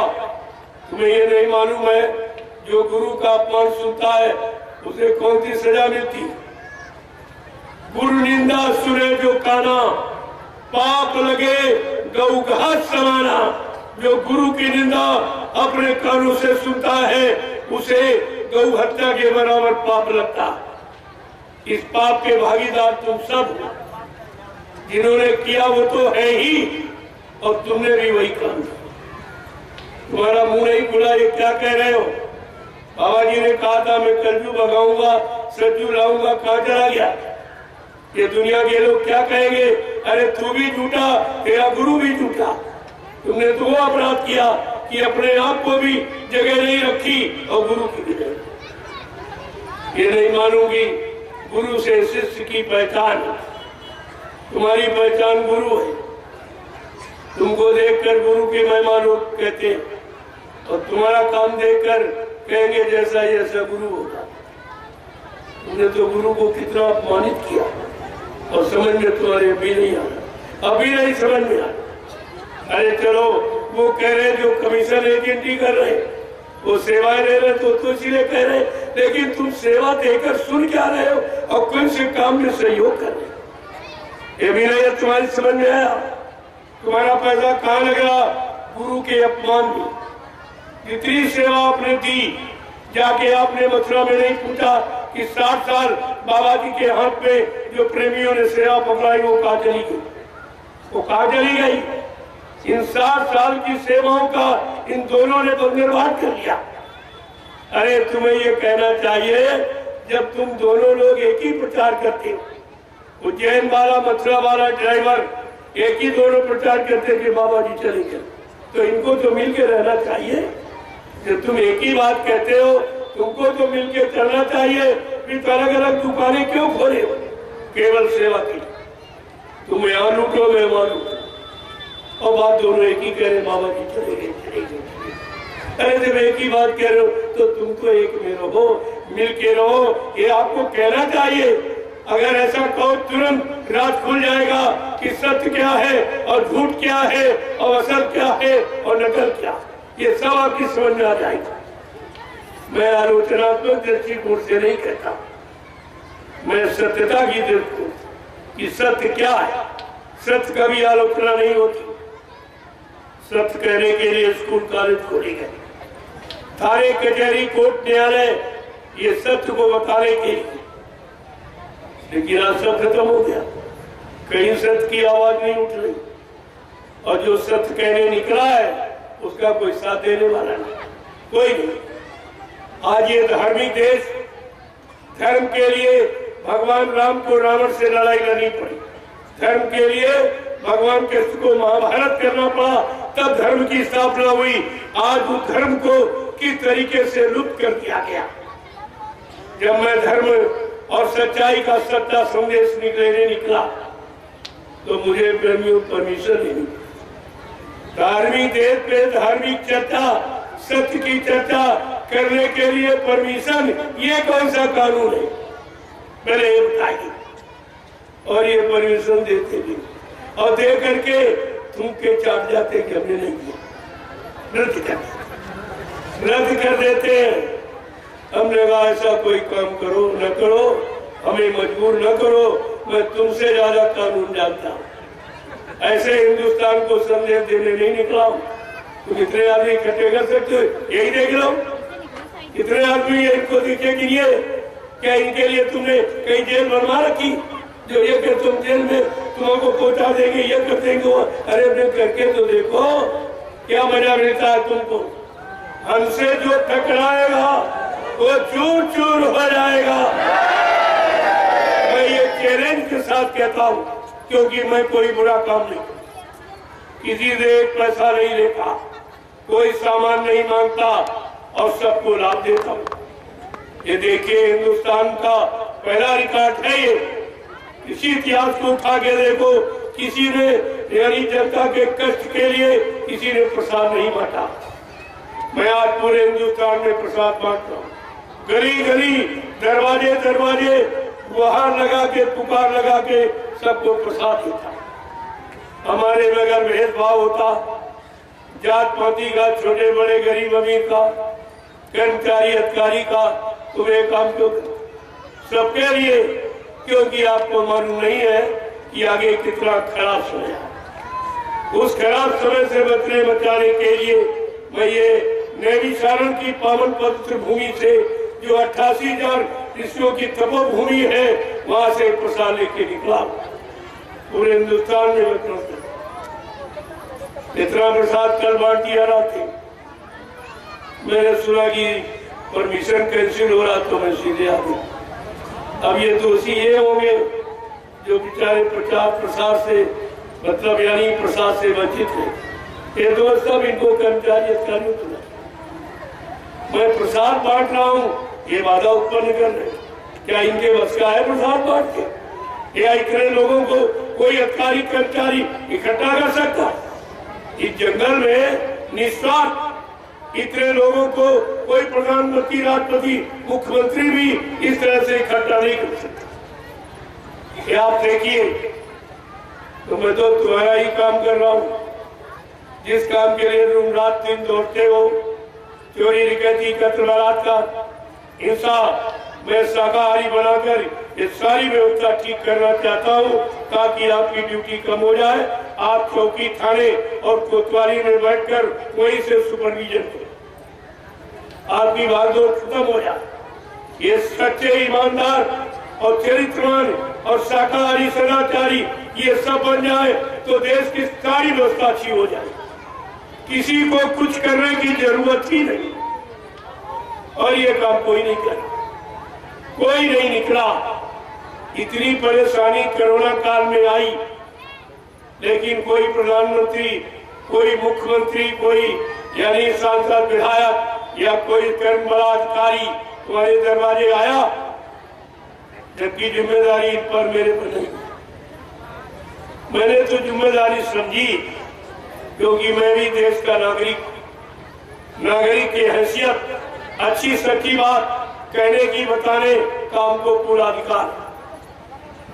तुम्हें ये नहीं मालूम है जो गुरु का अपमान सुनता है उसे कौन सी सजा मिलती? गुरु निंदा सुने जो काना, पाप लगे गौ घास समाना। जो गुरु की निंदा अपने कानों से सुनता है उसे गौ हत्या के बराबर पाप लगता। इस पाप के भागीदार तुम सब, जिन्होंने किया वो तो है ही और तुमने भी वही काम किया। तुम्हारा मुंह नहीं खुला, ये क्या कह रहे हो? बाबा जी ने कहा था मैं कलजू भगाऊंगा, सज्जू लाऊंगा, कहां चला गया? ये दुनिया के लोग क्या कहेंगे? अरे तू भी झूठा, तेरा गुरु भी झूठा। तुमने तो वो अपराध किया कि अपने आप को भी जगह नहीं रखी और गुरु की भी नहीं। ये नहीं मानूंगी। गुरु से शिष्य की पहचान, तुम्हारी पहचान गुरु है। तुमको देखकर गुरु की महिमा लोग कहते हैं और तुम्हारा काम देखकर कहेंगे जैसा जैसा गुरु होगा। तुमने तो गुरु को कितना अपमानित किया और समझ में तुम्हारे अभी नहीं आ रहा, अभी नहीं समझ में आ रहा। अरे चलो, वो कह रहे जो कमीशन एजेंटी कर रहे, वो सेवाएं दे रहे तो इसीलिए कह रहे, लेकिन तुम सेवा देकर सुन क्या रहे हो और कौन से काम में सहयोग कर रहे हो, ये भी नहीं है तुम्हारी समझ में आया। तुम्हारा पैसा कहाँ लग रहा? गुरु के अपमान में। जितनी सेवा आपने दी, जाके आपने मथुरा में नहीं पूछा कि 60 साल बाबा जी के हाथ में जो प्रेमियों ने सेवा पकड़ाई वो कहाँ चली गई? वो कहाँ चली गई? इन 60 साल की सेवाओं का इन दोनों ने तो निर्वाह कर लिया। अरे तुम्हें ये कहना चाहिए, जब तुम दोनों लोग एक ही प्रचार करते हो, उज्जैन वाला मथुरा वाला ड्राइवर एक ही दोनों प्रचार करते कि बाबा जी चले गए, तो इनको तो मिलके रहना चाहिए। जब तुम एक ही बात कहते हो, तुमको तो मिलके चलना चाहिए। फिर अलग अलग दुकानें क्यों खोले हो केवल सेवा की? तुम यहाँ लूटो, मैं वहां लूटो, और बात दोनों एक ही कह रहे, बाबा जी चले गए, चले गए। अरे जब एक ही बात कह रहे हो तो तुम तो एक में रहो, मिल के रहो, ये आपको कहना चाहिए। अगर ऐसा कहो तुरंत राज खुल जाएगा कि सत्य क्या है और झूठ क्या है और असल क्या है और नकल क्या, ये सब आपकी समझ में आ जाएगा। मैं आलोचनात्मक दृष्टिकोण से नहीं कहता, मैं सत्यता की दृष्टिकोण कि सत्य क्या है। सत्य का भी आलोचना नहीं होती। सत्य कहने के लिए स्कूल कॉलेज खोले गए, थाने कचहरी कोर्ट न्यायालय, ये सत्य को बताने के लिए। लेकिन आज सब खत्म हो गया, कहीं सत्य की आवाज नहीं उठ रही, और जो सत्य कहने निकला है उसका कोई साथ देने वाला नहीं, कोई नहीं। आज ये धार्मिक देश, धर्म के लिए भगवान राम को रावण से लड़ाई लड़नी पड़ी, धर्म के लिए भगवान कृष्ण को महाभारत करना पड़ा, तब धर्म की स्थापना हुई। आज उस धर्म को किस तरीके से लुप्त कर दिया गया। जब मैं धर्म और सच्चाई का सच्चा संदेश लेने निकला तो मुझे प्रेमियों परमिशन नहीं मिली। धार्मिक देश पे धार्मिक चर्चा, सत्य की चर्चा करने के लिए परमिशन, ये कौन सा कानून है? पहले ये बताइए। और ये परमिशन देते भी और दे करके तुम के चाट जाते कि हमने नहीं किया, रद्द कर देते हैं। हमने कहा ऐसा कोई काम करो न करो, हमें मजबूर न करो, मैं तुमसे ज्यादा कानून जानता हूँ। ऐसे हिंदुस्तान को संदेश देने नहीं निकला हूँ। तुम कितने आदमी इकट्ठे कर सकते हो? यही देख लो, कितने आदमी इनको दिखे कि ये क्या इनके लिए तुमने कहीं जेल बनवा रखी जो ये कि तुम जेल में तुमको पहुंचा देंगे, ये कर देंगे। अरे अपने करके तो देखो क्या मजा मिलता है तुमको। हमसे जो टकराएगा वो चूर चूर हो जाएगा। मैं ये चैलेंज के साथ कहता हूँ, क्योंकि मैं कोई बुरा काम नहीं, किसी से एक पैसा नहीं लेता, कोई सामान नहीं मांगता और सबको लाभ देता हूँ। ये देखिए हिंदुस्तान का पहला रिकॉर्ड है ये। किसी इतिहास को उठा के देखो, किसी ने यानी जनता के कष्ट के लिए किसी ने प्रसाद नहीं बांटा। मैं आज पूरे हिंदुस्तान में प्रसाद बांट रहा हूँ। गली गली दरवाजे दरवाजे वहां लगा के पुकार लगा के सबको प्रसाद देता। हमारे में अगर भेदभाव होता जात पाति का, छोटे बड़े गरीब अमीर का, कर्मचारी अधिकारी का, तो वे काम क्यों सबके लिए? क्योंकि आपको मालूम नहीं है कि आगे कितना खराब समय है। उस खराब समय से बचाने के लिए मैं ये नैमिषारण्य की पावन पवित्र भूमि से जो 88,000 ऋषियों की तपोभूमि है वहां से प्रसाद लेके निकला। पूरे हिंदुस्तान में बचना इतना प्रसाद कल बांट दिया थे। मैंने सुना कि परमिशन कैंसिल हो रहा तो मैं सीधे आ गया। अब ये दोषी ये होंगे जो बेचारे प्रचार प्रसार से मतलब यानी प्रसाद से वंचित है। ये दोस्त सब इनको कर्मचारी अधिकारियों को मैं प्रसाद बांट रहा हूँ, ये बाधा उत्पन्न कर रहे। क्या इनके बस का है प्रसाद बांट के? या इतने लोगों को कोई अधिकारी कर्मचारी इकट्ठा कर सकता? इस जंगल में निस्वार्थ इतने लोगों को कोई प्रधानमंत्री, राष्ट्रपति, मुख्यमंत्री भी इस तरह से इकट्ठा नहीं कर सकता। क्या आप देखिए, तो मैं तो तुम्हारा ही काम कर रहा हूँ। जिस काम के लिए तुम रात दिन दौड़ते हो, चोरी डकैती कत्ल बलात्कार हिंसा, मैं शाकाहारी बनाकर ये सारी व्यवस्था ठीक करना चाहता हूँ ताकि आपकी ड्यूटी कम हो जाए। आप चौकी, थाने और कोतवाली में बैठकर वहीं से सुपरविजन करें, आपकी भागदौड़ खत्म हो जाए। ये सच्चे ईमानदार और चरित्रवान और शाकाहारी सदाचारी ये सब बन जाए तो देश की सारी व्यवस्था अच्छी हो जाए। किसी को कुछ करने की जरूरत ही नहीं। और ये काम कोई नहीं कर, कोई नहीं निकला। इतनी परेशानी कोरोना काल में आई, लेकिन कोई प्रधानमंत्री, कोई मुख्यमंत्री, कोई यानी सांसद, विधायक या कोई कर्म बड़ा अधिकारी तुम्हारे दरवाजे आया, जबकि जिम्मेदारी इन पर मेरे पर नहीं। मैंने तो जिम्मेदारी समझी क्योंकि मैं भी देश का नागरिक की हैसियत अच्छी सच्ची बात कहने की, बताने का हमको पूरा अधिकार,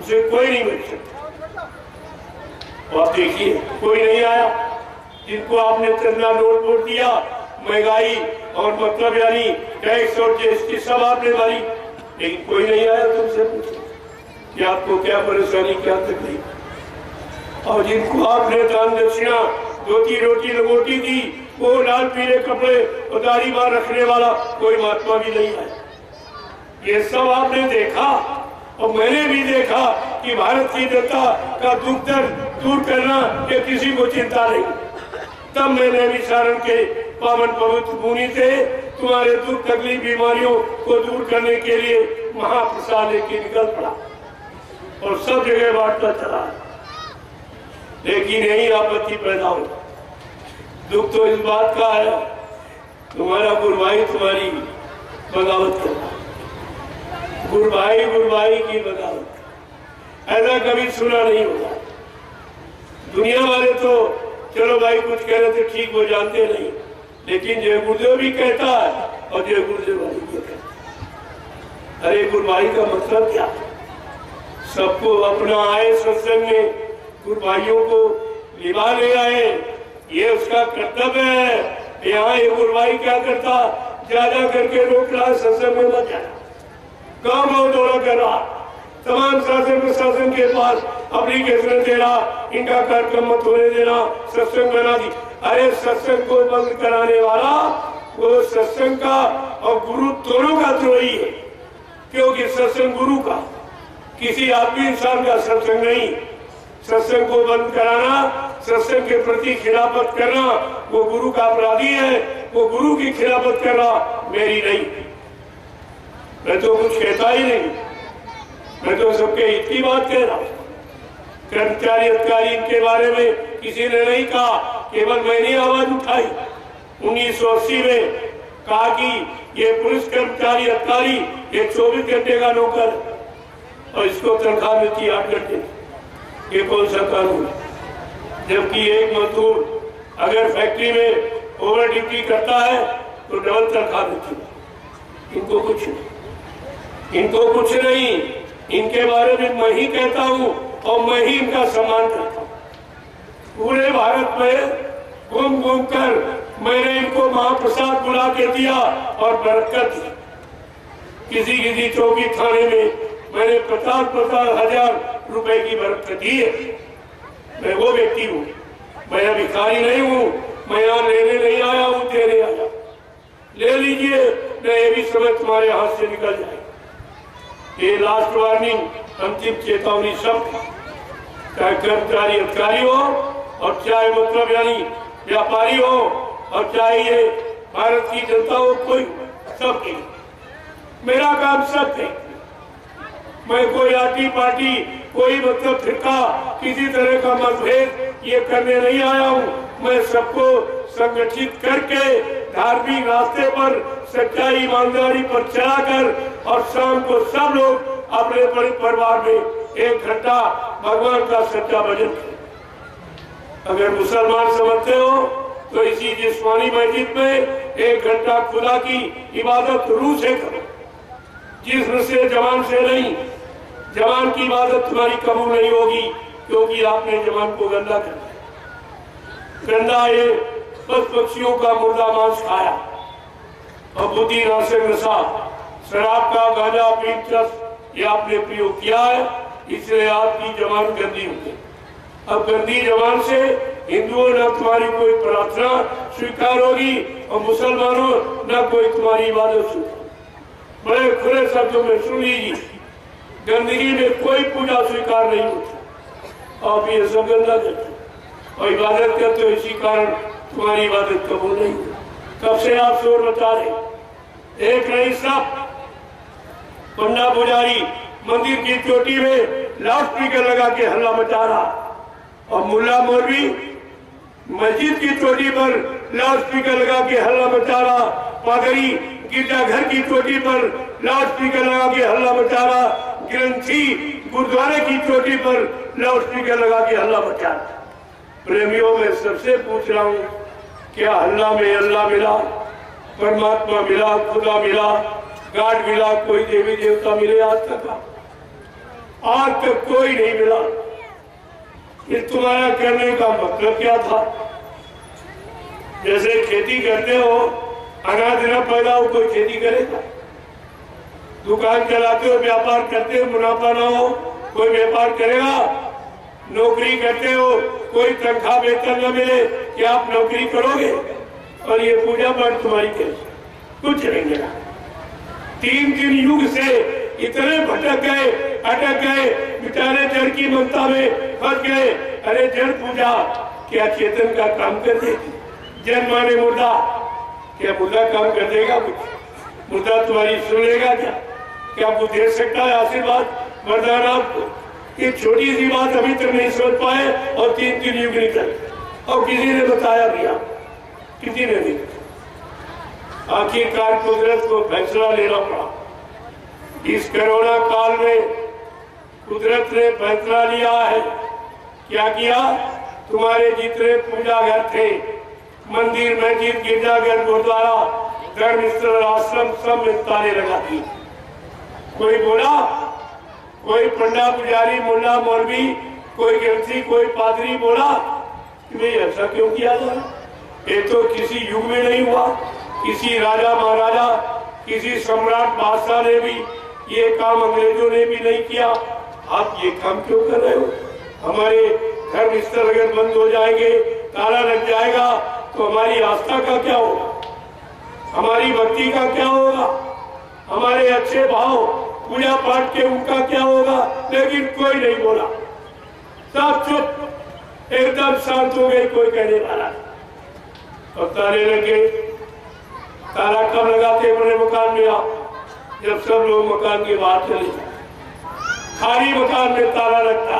उसे कोई नहीं मिल सकता। और देखिए कोई नहीं आया। जिनको आपने चंदा नोट वोट दिया, महंगाई और मतलब यानी टैक्स और जीएसटी सब आपने भरी, लेकिन कोई नहीं आया तुमसे पूछे कि आपको क्या परेशानी, क्या तकलीफ। और जिनको आपने दान दक्षिणा, धोती रोटी लंगोटी दी, वो लाल पीले कपड़े और दाढ़ी बार रखने वाला कोई महात्मा भी नहीं है। ये सब आपने देखा और मैंने भी देखा कि भारत की जनता का दुख दर्द दूर करना ये किसी को चिंता नहीं। तब मैंने विचारण के पावन पवित्र भूमि से तुम्हारे दुख तकलीफ बीमारियों को दूर करने के लिए महाप्रसाद लेके निकल पड़ा और सब जगह बांटता चला। लेकिन यही आपत्ति पैदा हो। दुख तो इस बात का है तुम्हारा गुरभाई तुम्हारी बगावत करना, गुरभाई की बगावत, ऐसा कभी सुना नहीं होगा। दुनिया वाले तो चलो भाई कुछ कह रहे थे ठीक, वो जानते नहीं, लेकिन जय गुरुदेव भी कहता है और जय गुरुदेव वाली भी कहता है। अरे गुरभाई का मतलब क्या? सबको अपना आए सत्संग में गुरभाइयों को निभा ले आए, ये उसका कर्तव्य है। यहाँ ये गुरभाई क्या करता, ज्यादा करके रोक रहा सत्संग में मत जाना, गाँव दौरा कर रहा, तमाम शासन प्रशासन के पास एप्लीकेशन दे रहा, इनका कार्यक्रम मत होने देना, सत्संग बना दी। अरे सत्संग को बंद कराने वाला वो सत्संग का और गुरु दोनों का द्रोही है, क्योंकि सत्संग गुरु का, किसी आदमी इंसान का सत्संग नहीं। सत्संग को बंद कराना, सत्संग के प्रति खिलाफत करना वो गुरु का अपराधी है, वो गुरु की खिलाफत करना मेरी नहीं। मैं तो कुछ कहता ही नहीं, मैं तो सबके हित की बात कह रहा हूँ। कर्मचारी अधिकारी इनके बारे में किसी ने नहीं कहा, केवल मैंने आवाज उठाई। 1980 में कहा कि ये पुलिस कर्मचारी अधिकारी ये 24 घंटे का नौकर और इसको तनख्वाह मिलती है 8 घंटे। ये कौन सा कानून है? जबकि एक मजदूर अगर फैक्ट्री में ओवर ड्यूटी करता है तो डबल तनख्वाह मिलती है। इनको कुछ नहीं, इनको कुछ नहीं। इनके बारे में मैं ही कहता हूँ और मैं ही इनका सम्मान करता हूँ। पूरे भारत में घूम घूम कर मैंने इनको महाप्रसाद बुला के दिया और बरकत दी। किसी किसी चौकी थाने में मैंने 50-50 हजार रुपए की बरकत दी है। मैं वो व्यक्ति हूँ, मैं भिखारी नहीं हूँ। मैं यहाँ लेने नहीं आया हूँ, देने आया। ले लीजिए, मैं ये भी समय तुम्हारे हाथ से निकल जाए। ये लास्ट वार्निंग, अंतिम चेतावनी सब, चाहे कर्मचारी अधिकारी हो और चाहे मतलब यानी व्यापारी हो और चाहे ये भारत की जनता हो, कोई सबके मेरा काम सब है। मैं कोई आटी पार्टी कोई मतलब फिरका किसी तरह का मतभेद ये करने नहीं आया हूँ। मैं सबको संगठित करके धार्मिक रास्ते पर सच्चाई ईमानदारी पर चलाकर और शाम को सब लोग अपने परिवार में 1 घंटा भगवान का सच्चा भजन करें। अगर मुसलमान समझते हो तो इसी जिस्मानी मस्जिद में 1 घंटा खुदा की इबादत रूह से करो, जिस्म से जवान से नहीं। जवान की इबादत तुम्हारी कबूल नहीं होगी क्योंकि आपने जवान को गंदा कर दिया। गंदा ये बस पक्षियों का मुर्दा मांस खाया और बुद्धि नाशक नशा शराब का गांजा पीट ये आपने प्रयोग किया है, इसलिए आपकी जवान गंदी होगी। अब गंदी जवान से हिंदुओं न तुम्हारी कोई प्रार्थना स्वीकार होगी और मुसलमानों न कोई तुम्हारी इबादत स्वीकार। बड़े खुले शब्दों में सुन लीजिए, गंदगी में कोई पूजा स्वीकार नहीं होती। आप ये सब गंदा करते और इबादत करते हो, इसी कारण तुम्हारी इबादत कबूल नहीं हुई। कब से आप शोर मचा रहे? एक नहीं सब पन्ना पुजारी मंदिर की चोटी में लाउड स्पीकर लगा के हल्ला मचा रहा और मुल्ला मौलवी मस्जिद की चोटी पर लाउड स्पीकर लगा के हल्ला मचा रहा। पादरी गिरजाघर की चोटी पर लाउड स्पीकर लगा के हल्ला मचा रहा। ग्रंथी गुरुद्वारे की चोटी पर लाउड स्पीकर लगा के हल्ला मचा रहा। प्रेमियों में सबसे पूछ रहा हूँ, क्या हल्ला में अल्लाह मिला, परमात्मा मिला, खुदा मिला, गाड मिला, कोई देवी देवता मिले? आज तक कोई नहीं मिला। ये तुम्हारा करने का मतलब क्या था? जैसे खेती करते हो, अनाज न पैदा हो कोई खेती करेगा? दुकान चलाते हो, व्यापार करते हो, मुनाफा ना हो कोई व्यापार करेगा? नौकरी करते हो, कोई तनख्वाह वेतन न मिले कि आप नौकरी करोगे? और ये पूजा पाठ तुम्हारी कैसे? कुछ नहीं मिला। 3 युग से इतने भटक गए, अटक गए, बेचारे जड़ की ममता में फंस गए। अरे जड़ पूजा क्या चेतन का काम कर देगी? जड़ माने मुर्दा, क्या मुर्दा काम कर देगा? कुछ मुर्दा तुम्हारी सुन लेगा क्या? क्या वो दे सकता है आशीर्वाद वरदान आपको? ये छोटी सी बात अभी तक नहीं समझ पाए और 3 युग निकल और किसी ने बताया भी, आप किसी ने नहीं। आखिरकार कुदरत को फैसला लेना पड़ा। इस कोरोना काल में कुदरत ने फैसला लिया है। क्या किया? तुम्हारे जितने पूजा घर थे, मंदिर मस्जिद गिरजाघर गुरुद्वारा धर्मस्थल आश्रम सब में ताले लगा दिए। कोई बोला, कोई पंडा पुजारी मुल्ला मौलवी कोई ग्रंथी कोई पादरी बोला कि भाई ऐसा क्यों किया जाए? ये तो किसी युग में नहीं हुआ, किसी राजा महाराजा किसी सम्राट बादशाह ने भी ये काम, अंग्रेजों ने भी नहीं किया। आप ये काम क्यों कर रहे हो? हमारे धर्म स्थल अगर बंद हो जाएंगे, ताला लग जाएगा तो हमारी आस्था का क्या होगा? हमारी भक्ति का क्या होगा? हमारे अच्छे भाव पूजा पाठ के उनका क्या होगा? लेकिन कोई नहीं बोला, सब चुप, एकदम शांत हो गए, कोई कहने वाला। और ताले लगे। ताला कब लगाते अपने मकान में आप? जब सब लोग मकान के बाहर चले जाए। खाली मकान में ताला लगता।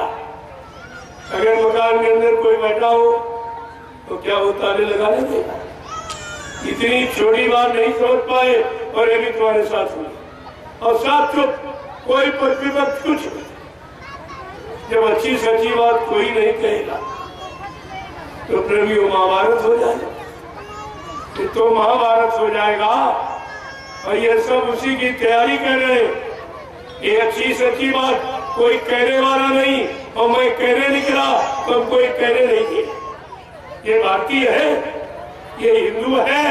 अगर मकान के अंदर कोई बैठा हो तो क्या वो ताले लगा लेंगे? इतनी छोटी बात नहीं समझ पाए और ये भी तुम्हारे साथ हुई और साथ चुप, कोई प्रतिपक्ष कुछ नहीं। जब अच्छी सच्ची बात कोई नहीं कहेगा तो प्रेमियों महाभारत हो जाएगा, तो महाभारत हो जाएगा। और ये सब उसी की तैयारी कर रहे हैं। ये अच्छी सच्ची बात कोई कहने वाला नहीं और मैं कहने निकला तो कोई कहने नहीं किया। ये भारतीय है, ये हिंदू है,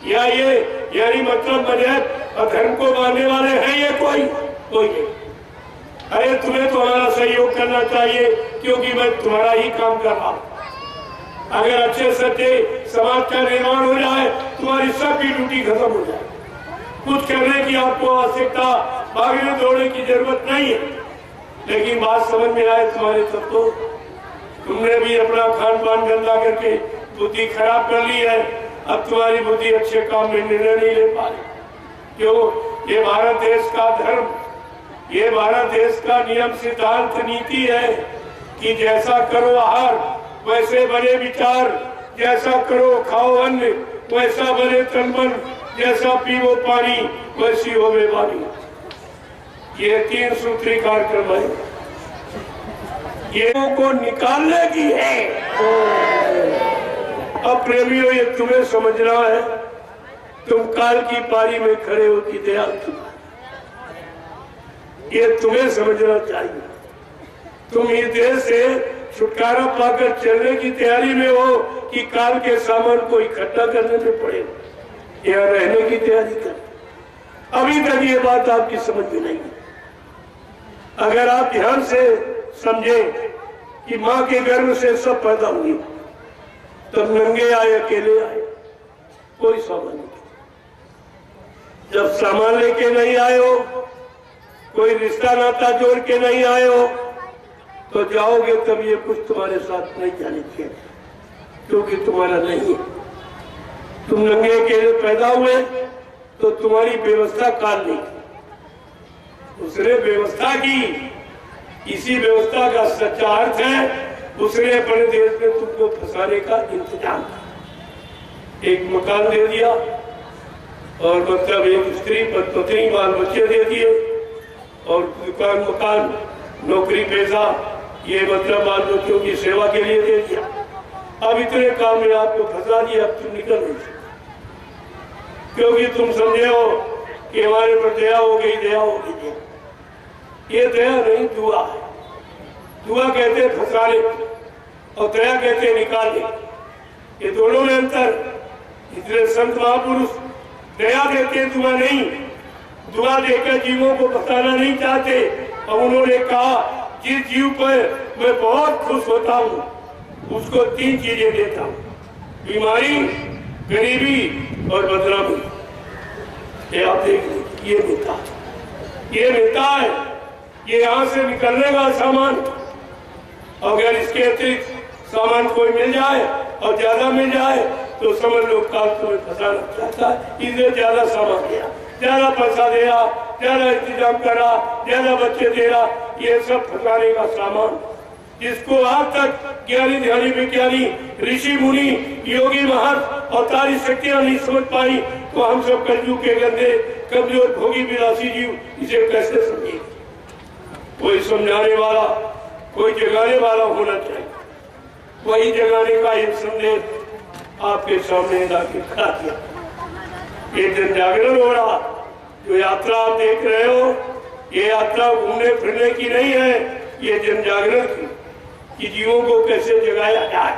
या ये यानी मतलब मजहब और धर्म को मानने वाले हैं ये कोई नहीं। अरे तुम्हें तो हमारा सहयोग करना चाहिए क्योंकि मैं तुम्हारा ही काम कर रहा हूं। अगर अच्छे सच्चे समाज का निर्माण हो जाए तुम्हारी सबकी ड्यूटी खत्म हो जाए। कुछ करने की आपको आवश्यकता, भागने दौड़ने की जरूरत नहीं है। लेकिन बात समझ में आए तुम्हारे तब तो तुमने भी अपना खान पान गंदा करके बुद्धि खराब कर ली है। अब तुम्हारी बुद्धि अच्छे काम में निर्णय नहीं ले पा रही। क्यों? ये भारत देश का धर्म, ये भारत देश का नियम सिद्धांत नीति है कि जैसा करो आहार वैसे बने विचार, जैसा करो खाओ अन्न वैसा बने तन मन, जैसा पीवो पानी वैसी हो वाणी। ये 3 सूत्री कार्यक्रम है, ये को निकालने की है। अब प्रेमियों ये तुम्हें समझना है, तुम काल की पारी में खड़े होती दयाल की, ये तुम्हें समझना चाहिए। तुम इस देश से छुटकारा पाकर चलने की तैयारी में हो कि काल के सामान को इकट्ठा करने में पड़ेगा या रहने की तैयारी कर। अभी तक ये बात आपकी समझ में नहीं है। अगर आप ध्यान से समझें कि माँ के गर्भ से सब पैदा हुई, तब नंगे आए, अकेले आए, कोई सामान नहीं। जब सामान लेके नहीं आए हो, कोई रिश्ता नाता जोड़ के नहीं आए हो, तो जाओगे तब ये कुछ तुम्हारे साथ नहीं जाने चाहिए क्योंकि तुम्हारा नहीं है। तुम नंगे अकेले पैदा हुए तो तुम्हारी व्यवस्था काल नहीं की, उसने व्यवस्था की। इसी व्यवस्था का सच्चा अर्थ है उसने अपने देश में तुमको फंसाने का इंतजाम किया। एक मकान दे दिया और मतलब एक स्त्री पत्नी बाल बच्चे दे दिए और दुकान मकान नौकरी पेशा ये मतलब बाल बच्चों की सेवा के लिए दे दिया। अब इतने काम में आपको फंसा दिया, अब तुम निकल नहीं सकते क्योंकि तुम समझे हो कि हमारे पर दया हो गई, दया हो गई। ये दया नहीं, दुआ है। दुआ कहते फंसा ले और दया कहते निकाल ले, ये दोनों में अंतर। इसलिए संत महापुरुष दया देते, दुआ नहीं। दुआ देकर जीवों को बताना नहीं चाहते और उन्होंने कहा जिस जीव पर मैं बहुत खुश होता हूँ उसको 3 चीजें देता हूँ, बीमारी, गरीबी और बदनामी। ये आप देख लीजिए, ये नेता है, ये यहाँ से निकलने का सामान। अगर इसके अतिरिक्त सामान कोई मिल जाए और ज्यादा मिल जाए तो समझ लो काल तुम्हें फंसाना चाहता है, इसलिए ज्यादा सामान दिया, ज्यादा पैसा दे रहा, ज्यादा इंतजाम कर रहा, ज्यादा बच्चे दे रहा। ये सब फंसाने का सामान जिसको आज तक ज्ञानी ध्यानी विज्ञानी ऋषि मुनि योगी महर्ष और तारी शक्तियां नहीं समझ पाई, तो हम सब कलयुग के गंदे कमजोर भोगी विलासी जीव इसे कैसे समझे? कोई समझाने वाला, कोई जगाने वाला होना चाहिए। वही जगाने का एक संदेश आपके सामने लाके खड़ा किया। ये जन जागरण हो रहा, जो यात्रा आप देख रहे हो, ये यात्रा घूमने फिरने की नहीं है, ये जन जागरण की कि जीवों को कैसे जगाया जाए,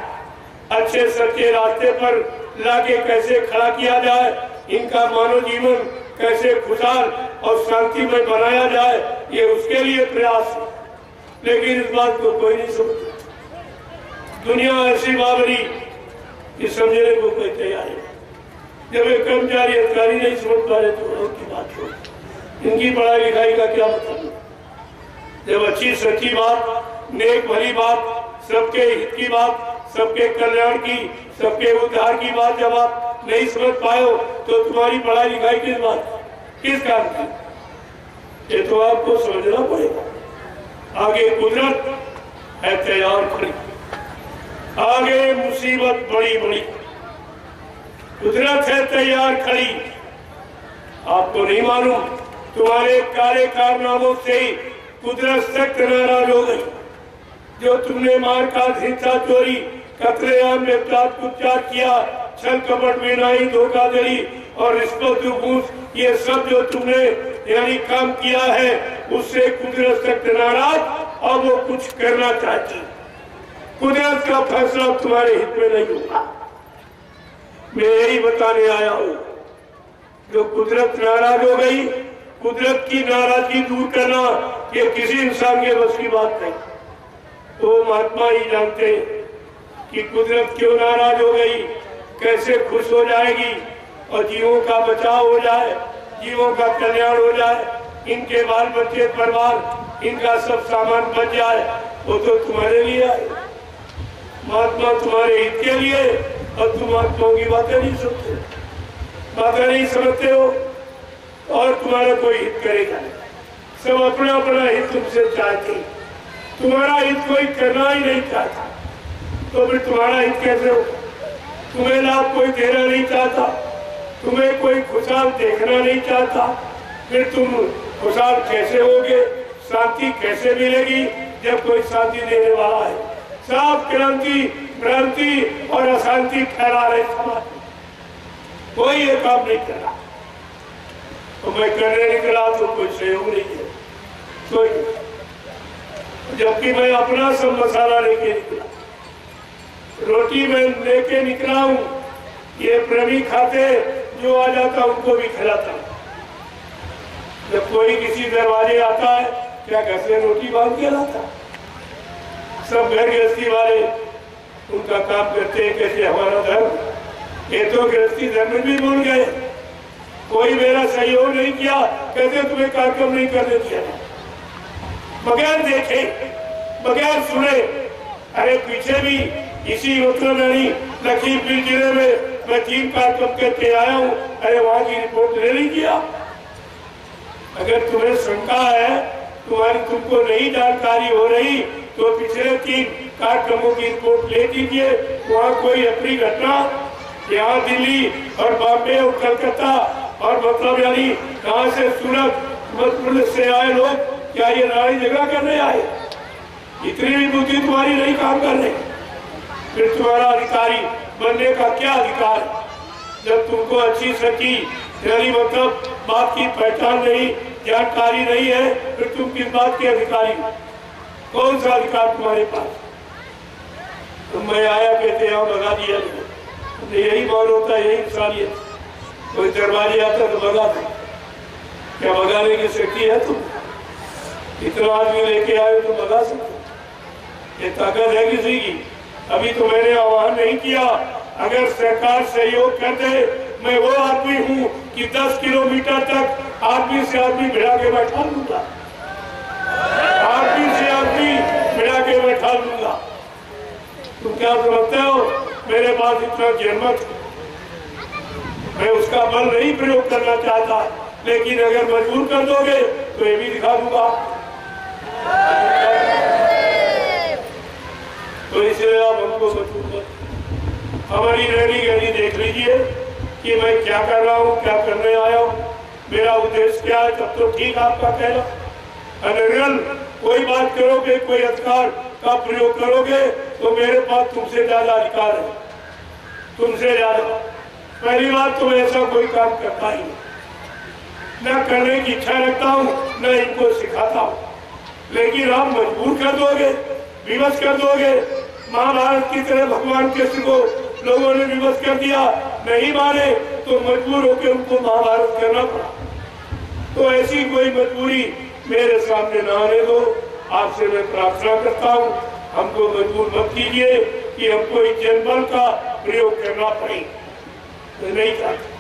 अच्छे सच्चे रास्ते पर लाके कैसे खड़ा किया जाए, इनका मानव जीवन कैसे खुशहाल और शांति में बनाया जाए, ये उसके लिए प्रयास है। लेकिन इस बात को कोई नहीं समझता। दुनिया ऐसी बाबरी कि समझने को कोई तैयार है। जब एक कर्मचारी अधिकारी नहीं समझ पा रहे तो उनकी बात हो, इनकी पढ़ाई लिखाई का क्या मतलब? जब अच्छी सच्ची बात, नेक भली बात, सबके हित की बात, सबके कल्याण की, सबके उद्धार की बात जब आप नहीं समझ पाए हो तो तुम्हारी पढ़ाई लिखाई किस बात, किस काम की? ये तो आपको समझना पड़ेगा। आगे कुदरत है तैयार खड़ी, आगे मुसीबत बड़ी बड़ी। कुदरत है तैयार खड़ी। आपको नहीं मालूम, तुम्हारे काले कारनामों से ही कुदरत सख्त नाराज हो गई। जो तुमने मार का हिस्सा चोरी, कतलेआम में कुचार किया, छल कपट बेनाई, धोखाधड़ी और रिश्वत घूस, ये सब जो तुमने यानी काम किया है, उससे कुदरत सख्त नाराज और वो कुछ करना चाहती। कुदरत का फैसला तुम्हारे हित में नहीं होगा। मैं यही बताने आया हूँ, जो कुदरत नाराज हो गई, कुदरत की नाराजगी दूर करना ये किसी इंसान के बस की बात नहीं। तो महात्मा ही जानते हैं कि कुदरत क्यों नाराज हो गई, कैसे खुश हो जाएगी और जीवों का बचाव हो जाए, जीवों का कल्याण हो जाए, इनके बाल बच्चे परिवार, इनका सब सामान बच जाए। वो तो तुम्हारे लिए आए, महात्मा तुम्हारे हित के लिए, और तुम महात्माओं की बातें नहीं सुनते, बातें नहीं समझते हो और तुम्हारा कोई हित करेगा नहीं। सब अपना अपना हित तुमसे चाहते, तुम्हारा हित कोई करना ही नहीं चाहता, तो फिर तुम्हारा हित कैसे हो? तुम्हें लाभ कोई देना नहीं चाहता, तुम्हें कोई खुशहाल देखना नहीं चाहता, फिर तुम खुशहाल कैसे होगे? शांति कैसे मिलेगी जब कोई शांति देने वाला है? सब क्रांति, भ्रांति और अशांति फैला रहे समाज, कोई ये काम नहीं कर रहा। तो मैं करने निकला तो कोई सहयोग नहीं है, कोई, जबकि मैं अपना सब मसाला लेके निकला, रोटी मैं लेके निकला हूँ, ये प्रेमी खाते जो आ जाता उनको भी खिलाता हूँ। जब कोई किसी दरवाजे आता है, क्या घर से रोटी बांध के लाता? सब घर गृहस्थी वाले उनका काम करते हैं, कैसे हमारा धर्म, ये तो गृहस्थी धर्म भी भूल गए। कोई मेरा सहयोग नहीं किया, कहते तुम्हें कार्यक्रम नहीं करने दिया, बगैर देखे बगैर सुने। अरे पीछे भी इसी मतलब नहीं, लखीमपुर जिले में मैं 3 कार्यक्रम करके आया हूँ, अरे वहां की रिपोर्ट ले लीजिए। अगर तुम्हें शंका है, तुमको नहीं जानकारी हो रही, तो पिछले 3 कार्यक्रमों की रिपोर्ट ले दीजिए। वहाँ कोई अपनी घटना, यहाँ दिल्ली और बॉम्बे और कलकत्ता और मतलब यानी कहाँ से सूरत मध्य से आए लोग, क्या ये लड़ाई झगड़ा करने आए? इतनी भी बुद्धि तुम्हारी नहीं काम कर रही, फिर तुम्हारा अधिकारी बनने का क्या अधिकार? जब तुमको अच्छी सच्ची यानी मतलब बात की पहचान नहीं, जानकारी नहीं है, फिर तुम किस बात के अधिकारी? कौन सा अधिकार तुम्हारे पास? तो मैं आया कहते यहाँ भगा दिया, यही मान होता है, यही इंसानियत। कोई दरवाजे आता तो भगा दे, क्या भगाने की शक्ति है? तुम इतना आदमी लेके आए तो भगा सकते? ये ताकत है किसी की? अभी तो मैंने आह्वान नहीं किया, अगर सरकार सहयोग कर दे, मैं वो आदमी हूँ कि 10 किलोमीटर तक आदमी से आदमी भिड़ा के बैठा लूंगा, आदमी से आदमी भिड़ा के बैठा लूंगा। तुम क्या समझते हो मेरे पास इतना जहमत? मैं उसका बल नहीं प्रयोग करना चाहता, लेकिन अगर मजबूर कर दोगे तो ये भी दिखा दूंगा। तो इसलिए आप हमको मजबूर कर, हमारी रहनी गहनी देख लीजिए कि मैं क्या कर रहा हूँ, क्या करने आया हूँ, मेरा उद्देश्य क्या है, तब तो ठीक आपका कहना। अगर कोई बात करोगे, कोई अधिकार का प्रयोग करोगे, तो मेरे पास तुमसे ज्यादा अधिकार है, तुमसे ज्यादा। पहली बात तो मैं ऐसा कोई काम करता ही न करने की इच्छा रखता हूँ, न इनको सिखाता हूँ, लेकिन आप मजबूर कर दोगे, विवश कर दोगे। महाभारत की तरह भगवान कृष्ण को लोगों ने विवश कर दिया, नहीं माने तो मजबूर होकर उनको महाभारत करना पड़ा। तो ऐसी कोई मजबूरी मेरे सामने न आने दो। आपसे मैं प्रार्थना करता हूँ, हमको मजबूर मत कीजिए कि हमको इस जनबल का प्रयोग करना पड़े। तो नहीं चाहते,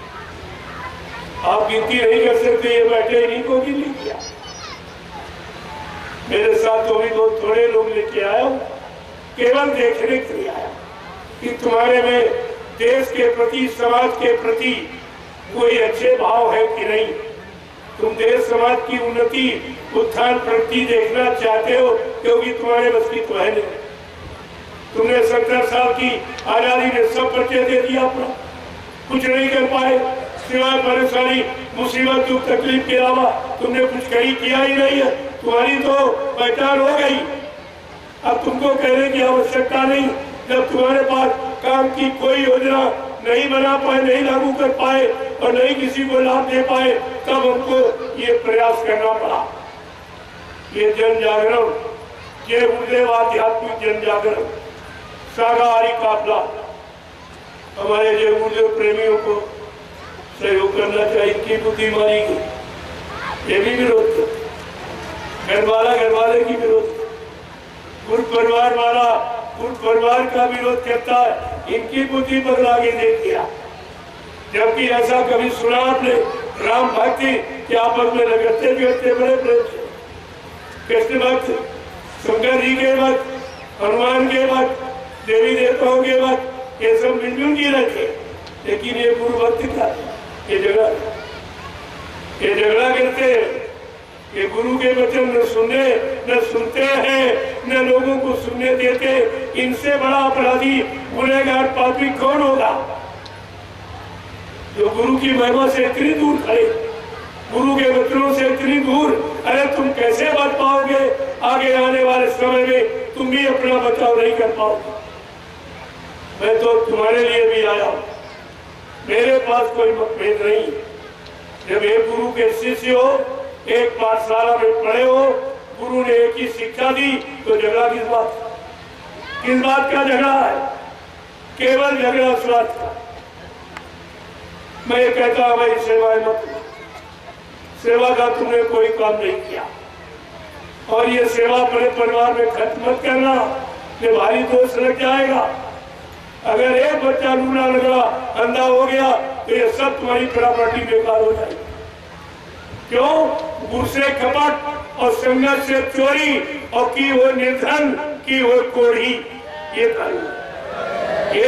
आप गिनती नहीं कर सकते, ये बैठे इन्हीं को गिन लीजिए। मेरे साथ तो भी बहुत थोड़े लोग लेके आया हूँ, केवल देखने के लिए आया कि तुम्हारे में देश के प्रति, समाज के प्रति कोई अच्छे भाव है कि नहीं। तुम देश समाज की उन्नति, उत्थान, प्रगति देखना चाहते हो, क्योंकि तुम्हारे बस की तो है नहीं। तुमने 70 साल की आजादी में सब परिचय दे दिया अपना, कुछ नहीं कर पाए, सिवाय परेशानी मुसीबत दुख तकलीफ के अलावा तुमने कुछ कहीं किया ही नहीं है। तुम्हारी तो पहचान हो गई, अब तुमको कहने की आवश्यकता नहीं। जब तुम्हारे पास काम की कोई योजना नहीं बना पाए, नहीं लागू कर पाए और नहीं किसी को लाभ दे पाए, तब हमको ये प्रयास करना पड़ा। ये जन जागरण, ये गुरुदेव आध्यात्मिक जन जागरण, शाकाहारी काफिला, हमारे जय गुरुदेव प्रेमियों को सहयोग करना चाहिए। इनकी बुद्धिमानी की ये भी विरोध कर, घर वाले की विरोध, गुरु परिवार वाला गुरु परिवार का विरोध करता है। इनकी बुद्धि पर आगे देख दिया, जबकि ऐसा कभी सुना आपने? राम भक्ति के आपस में लगते बिगड़ते बड़े प्रेम से, कृष्ण भक्त शंकर जी के वक्त, हनुमान के वक्त, देवी देवताओं के वक्त, ये सब मिलजुल जी रहे थे। लेकिन ये गुरु भक्ति का ये झगड़ा करते हैं। ये गुरु के वचन न सुनते हैं, न लोगों को सुनने देते। इनसे बड़ा अपराधी गुनहगार पापी कौन होगा, जो गुरु की महिमा से इतनी दूर खड़े, गुरु के वचनों से इतनी दूर। अरे तुम कैसे बच पाओगे? आगे आने वाले समय में तुम भी अपना बचाव नहीं कर पाओगे। मैं तो तुम्हारे लिए भी आया हूं, मेरे पास कोई मतभेद नहीं। जब एक गुरु के शिष्य हो, एक पाठशाला में पढ़े हो, गुरु ने एक ही शिक्षा दी, तो झगड़ा किस बात का झगड़ा है? केवल झगड़ा स्वार्थ का। मैं ये कहता हूं भाई, सेवाएं मत, सेवा का तुमने कोई काम नहीं किया, और ये सेवा अपने परिवार में खर्च मत करना, ये भारी दोष लग जाएगा। अगर एक बच्चा लूना लगा, अंधा हो गया, तो ये सब तुम्हारी प्रॉपर्टी बेकार हो जाएगी। क्यों? गुरु से कपट और संगत से चोरी, और की वो निर्धन, की वो कोढ़ी, ये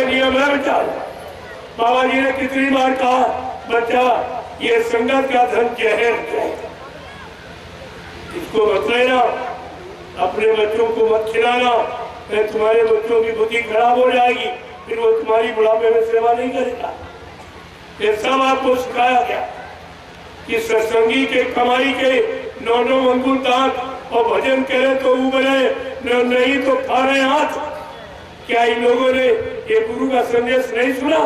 नियम है बच्चा। बाबा जी ने कितनी बार कहा, बच्चा ये संगत का धन जहर है, इसको मत लेना, अपने बच्चों को मत खिलाना, फिर तुम्हारे बच्चों की बुद्धि खराब हो जाएगी, फिर वो तुम्हारी बुढ़ापे में सेवा नहीं करेगा। ये सब आपको सिखाया गया कि सत्संगी के कमाई के 9 अंगुल दांत, और भजन करे तो उबले, नहीं तो फाड़े हाथ। क्या इन लोगों ने ये गुरु का संदेश नहीं सुना?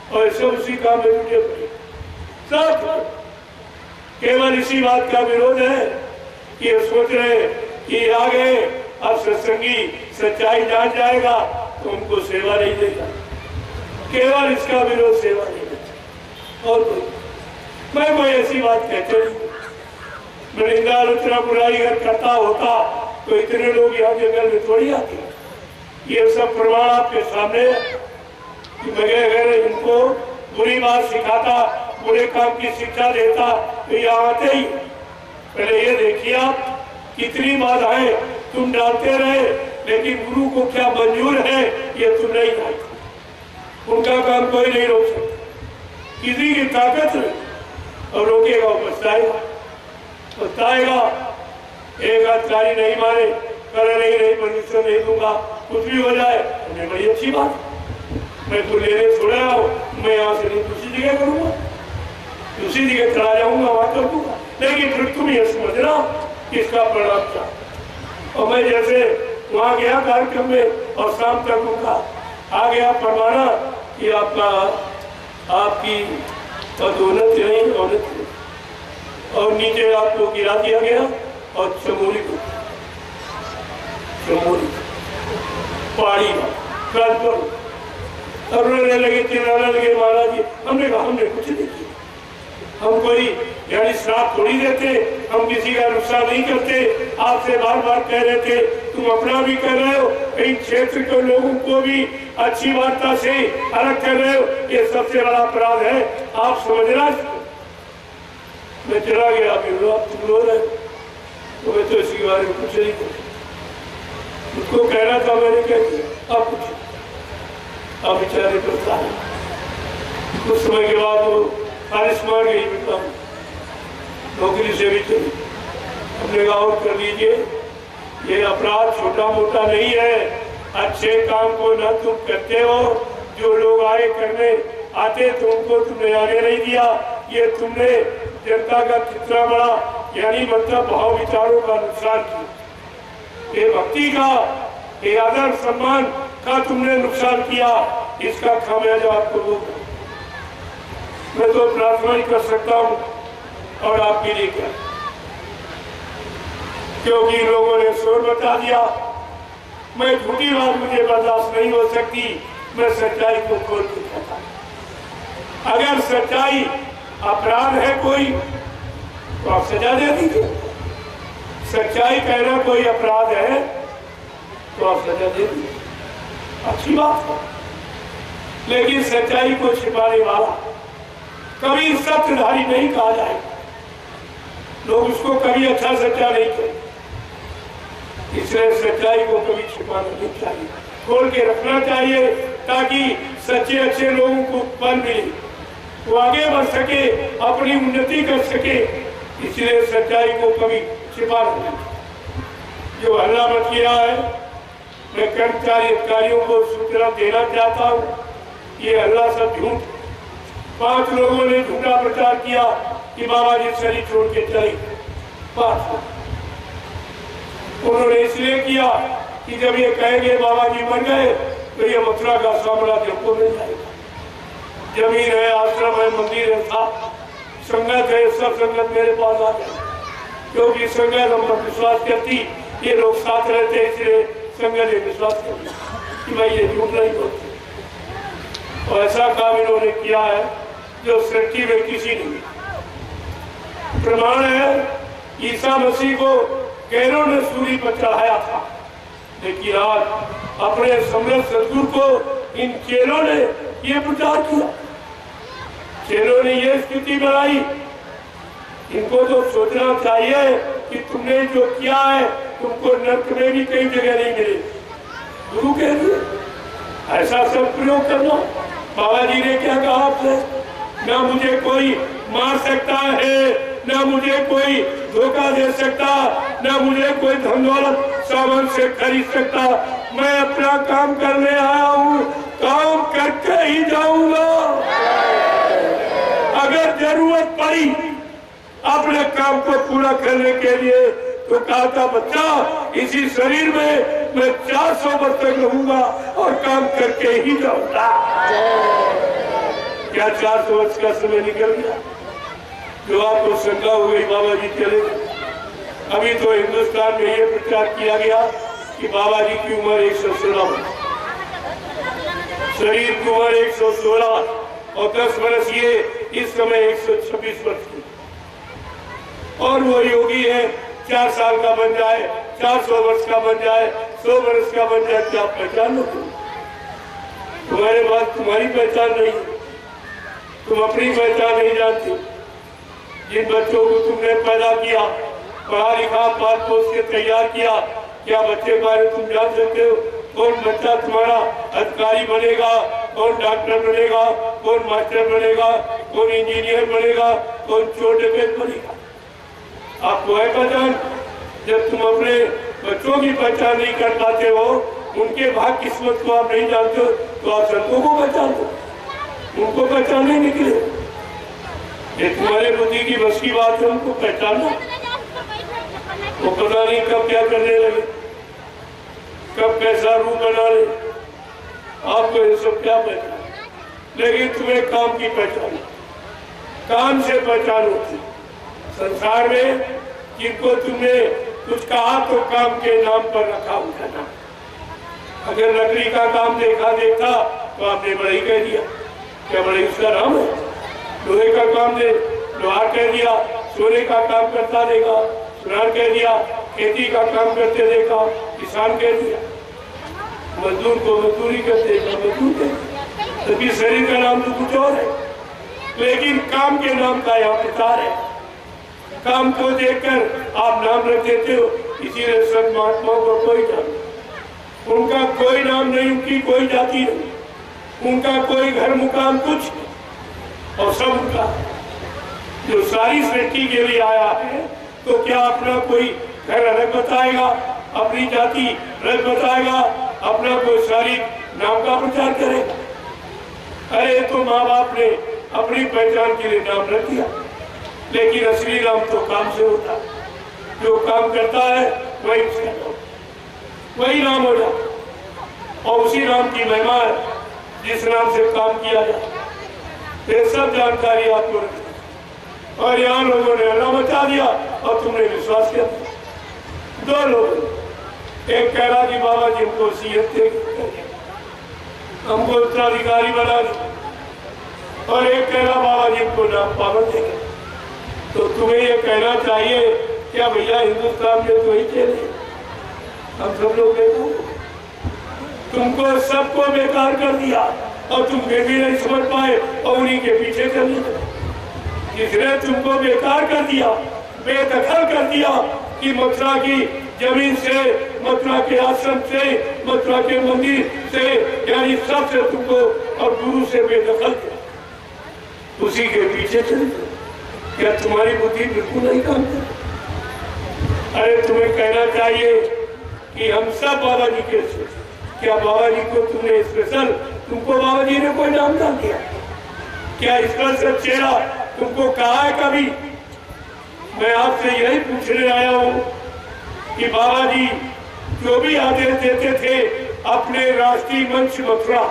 और सब उसी काम में जुटे पड़े। सब केवल इसी बात का विरोध है कि ये सोच रहे कि आ गए, अब सत्संगी सच्चाई जान जाएगा तो उनको सेवा नहीं देगा। केवल इसका विरोध, सेवा नहीं देता। और मैं कोई ऐसी बात कहते नहीं, मैं निंदा आलोचना बुराई अगर करता होता तो इतने लोग यहाँ जंगल में थोड़ी आते। ये सब प्रमाण आपके सामने है कि मैं अगर इनको बुरी बात सिखाता, बुरे काम की शिक्षा देता, तो यहाँ आते ही। पहले ये देखिए आप, कितनी बाधाएं तुम डालते रहे, लेकिन गुरु को क्या मंजूर है ये तुम नहीं जानते। उनका काम कोई नहीं रोक सकता, किसी की ताकत नहीं, और रोकेगा वो बताएगा। एक अधिकारी नहीं माने, करे नहीं परमिशन नहीं दूंगा, कुछ भी हो जाए, उन्हें बड़ी अच्छी बात, मैं तो लेने छोड़ा हूँ, मैं यहाँ से नहीं दूसरी जगह करूंगा, दूसरी जगह चला जाऊंगा, वहां कर दूंगा। लेकिन फिर तुम ये समझना इसका परिणाम क्या। और मैं जैसे वहां गया कार्यक्रम में और शाम तक उनका आ गया परवाना कि आपकी पदोन्नति नहीं, औन्नति, और नीचे आपको गिरा दिया गया और चमोली पहाड़ी पर और रोने लगे, चिल्लाने लगे, महाराज जी। हमने कहा हमने कुछ नहीं किया, हम कोई यानी श्राप थोड़ी देते, हम किसी का गुस्सा नहीं करते। आपसे बार बार कह रहे थे तुम अपना भी कर रहे हो, इन क्षेत्र के लोगों को भी अच्छी वार्ता से अलग कर रहे हो, ये सबसे बड़ा अपराध है, आप समझना। मैं चला गया, आप तुम रो रहे, तो मैं तो इसके बारे में कुछ नहीं कर, उसको कहना था, मैंने कह दिया, आप कुछ आप बेचारे करता है। कुछ समय के बाद वो खारिश मार गई, नौकरी से भी चली। हमने कहा और कर लीजिए, ये अपराध छोटा मोटा नहीं है, अच्छे काम को न तुम करते हो, जो लोग आए करने आते तो उनको तुमने आगे नहीं दिया। ये तुमने जनता का कितना बड़ा यानी मतलब भाव विचारों का नुकसान किया। ये भक्ति का, ये आदर सम्मान का तुमने नुकसान किया। इसका खामियाजा आपको होगा। मैं तो प्रार्थना ही कर सकता हूँ और आपके लिए क्या, क्योंकि लोगों ने शोर बता दिया। मैं झूठी बात मुझे बर्दाश्त नहीं हो सकती। मैं सच्चाई को खोल के कहता हूं। अगर सच्चाई अपराध है कोई तो आप सजा दे दीजिए। सच्चाई कहना कोई अपराध है तो आप सजा दे दीजिए, अच्छी बात है। लेकिन सच्चाई को छिपाने वाला कभी सत्यधारी नहीं कहा जाएगा। लोग उसको कभी अच्छा सच्चा नहीं कहेंगे। इसलिए सच्चाई को कभी छिपाना नहीं चाहिए, खोल के रखना चाहिए ताकि सच्चे अच्छे लोगों को बल मिले, वो आगे बढ़ सके, अपनी उन्नति कर सके। इसलिए सच्चाई को कभी छिपाना नहीं। जो हल्ला मच गया है, मैं कर्मचारी अधिकारियों को सूचना देना चाहता हूँ, ये हल्ला सब झूठ। 5 लोगों ने झूठा प्रचार किया कि बाबा जी शरीर छोड़ के चले। 5 उन्होंने इसलिए किया कि जब ये कहेंगे बाबा जी मर गए तो ये मथुरा का साम्राज्य हमको मिल जाएगा। जमीन है, आश्रम है, मंदिर है, था संगत है, सब संगत मेरे पास आ गए, क्योंकि संगत हम पर विश्वास करती। ये लोग साथ रहते, इसलिए संगत ये विश्वास करती कि भाई ये झूठ नहीं होती। और ऐसा काम इन्होंने किया है जो सृष्टि में किसी ने। प्रमाण है, ईसा मसीह को गैरों ने सूली पर चढ़ाया था, लेकिन आज अपने समृद्ध सदगुरु को इन चेलों ने ये प्रचार किया। चेलों ने ये स्थिति बनाई। इनको तो सोचना चाहिए कि तुमने जो किया है तुमको नर्क में भी कई जगह नहीं मिले। गुरु कह दिए ऐसा सब प्रयोग करना। बाबा जी ने क्या कहा आपसे, ना मुझे कोई मार सकता है, ना मुझे कोई धोखा दे सकता, ना मुझे कोई धन दौलत सामान से खरीद सकता। मैं अपना काम करने आया हूँ, काम करके ही जाऊंगा। अगर जरूरत पड़ी अपने काम को पूरा करने के लिए तो कहा था बच्चा इसी शरीर में मैं 400 वर्ष तक रहूंगा और काम करके ही जाऊंगा। क्या 400 वर्ष का समय निकल गया? जो आपको शंका हो गई बाबा जी चले गए। अभी तो हिंदुस्तान में ये प्रचार किया गया कि बाबा जी की उम्र 116 वर्ष, शरीर की उम्र 116 और 10 वर्ष ये इस समय 126 वर्ष की। और वो योगी है 4 साल का बन जाए, 400 वर्ष का बन जाए, 100 वर्ष का बन जाए, क्या पहचान लो? तुम्हारे पास तुम्हारी पहचान नहीं, तुम अपनी पहचान नहीं जानते। जिन बच्चों को तुमने पैदा किया, पढ़ा लिखा पाल पोस के तैयार किया, क्या बच्चे बारे तुम जान सकते हो? कौन बच्चा तुम्हारा अधिकारी बनेगा, कौन डॉक्टर बनेगा, कौन मास्टर बनेगा, कौन इंजीनियर बनेगा, कौन चोर डकैत बनेगा? आपको है पहचान? जब तुम अपने बच्चों की पहचान नहीं कर पाते हो, उनके भाग किस्मत को आप नहीं जानते हो, तो आप संतों को पहचान दो, उनको पहचानने निकले। ये तुम्हारे बुद्धि की बस की बात है, उनको पहचानना। वो पता नहीं कब क्या करने लगे, कब कैसा रूप बना ले, आपको ये सब क्या पहचान। लेकिन तुम्हें काम की पहचान, काम से पहचान होती। संसार में जिनको तुमने कुछ कहा तो काम के नाम पर रखा उनका नाम। अगर लकड़ी का काम देखा तो आपने बड़ाई कह दिया, क्या बड़ाई उसका नाम है? लोहे का काम दे, लोहार कह दिया। सोने का काम करता देखा, सुनार कह दिया। खेती का काम करते देखा, किसान कह दिया। मजदूर को मजदूरी करते देखा, मजदूर कह दिया। तभी शरीर का नाम तो कुछ और है, लेकिन काम के नाम का यहाँ प्रचार है। काम को देखकर आप नाम रख देते हो। इसीलिए संत महात्माओं को कोई नाम, उनका कोई नाम नहीं, उनकी कोई जाति नहीं, उनका कोई घर मुकाम कुछ, और सब उनका जो सारी सृष्टि के लिए आया है। तो क्या अपना कोई घर अलग बताएगा, अपनी जाति अलग बताएगा, अपना कोई सारी नाम का प्रचार करेगा? अरे तो माँ बाप ने अपनी पहचान के लिए नाम रख दिया, लेकिन असली नाम तो काम से होता है। जो काम करता है वही उसका नाम, वही नाम हो जाता और उसी नाम की महिमा है जिस नाम से काम किया जाए। ये सब जानकारी आपको रखनी। और यहाँ लोगों ने हल्ला मचा दिया और तुमने विश्वास किया। दो लोग, एक कह रहा कि बाबा जी हमको वसीयत दे हमको उत्तराधिकारी बना दे, और एक कह रहा बाबा जी हमको नाम पावन देंगे। तो तुम्हें ये कहना चाहिए क्या भैया हिंदुस्तान में तो ही चले, हम सब लोग देखो तुमको सबको बेकार कर दिया और तुम फिर भी नहीं समझ पाए और उन्हीं के पीछे चले गए। जिसने तुमको बेकार कर दिया, बेदखल कर दिया कि मथुरा की जमीन से, मथुरा के आश्रम से, मथुरा के मंदिर से, यानी सबसे तुमको और गुरु से बेदखल किया, उसी के पीछे चले गए। क्या तुम्हारी बुद्धि बिल्कुल नहीं काम करती? अरे तुम्हें कहना चाहिए कि हम सब बाबा जी के से, क्या बाबा जी को तुमने स्पेशल, तुमको बाबा जी ने कोई नाम दान दिया? क्या स्पेशल चेहरा तुमको कहा है कभी? मैं आपसे यही पूछने आया हूँ कि बाबा जी जो भी आदेश देते थे अपने राष्ट्रीय मंच मथुरा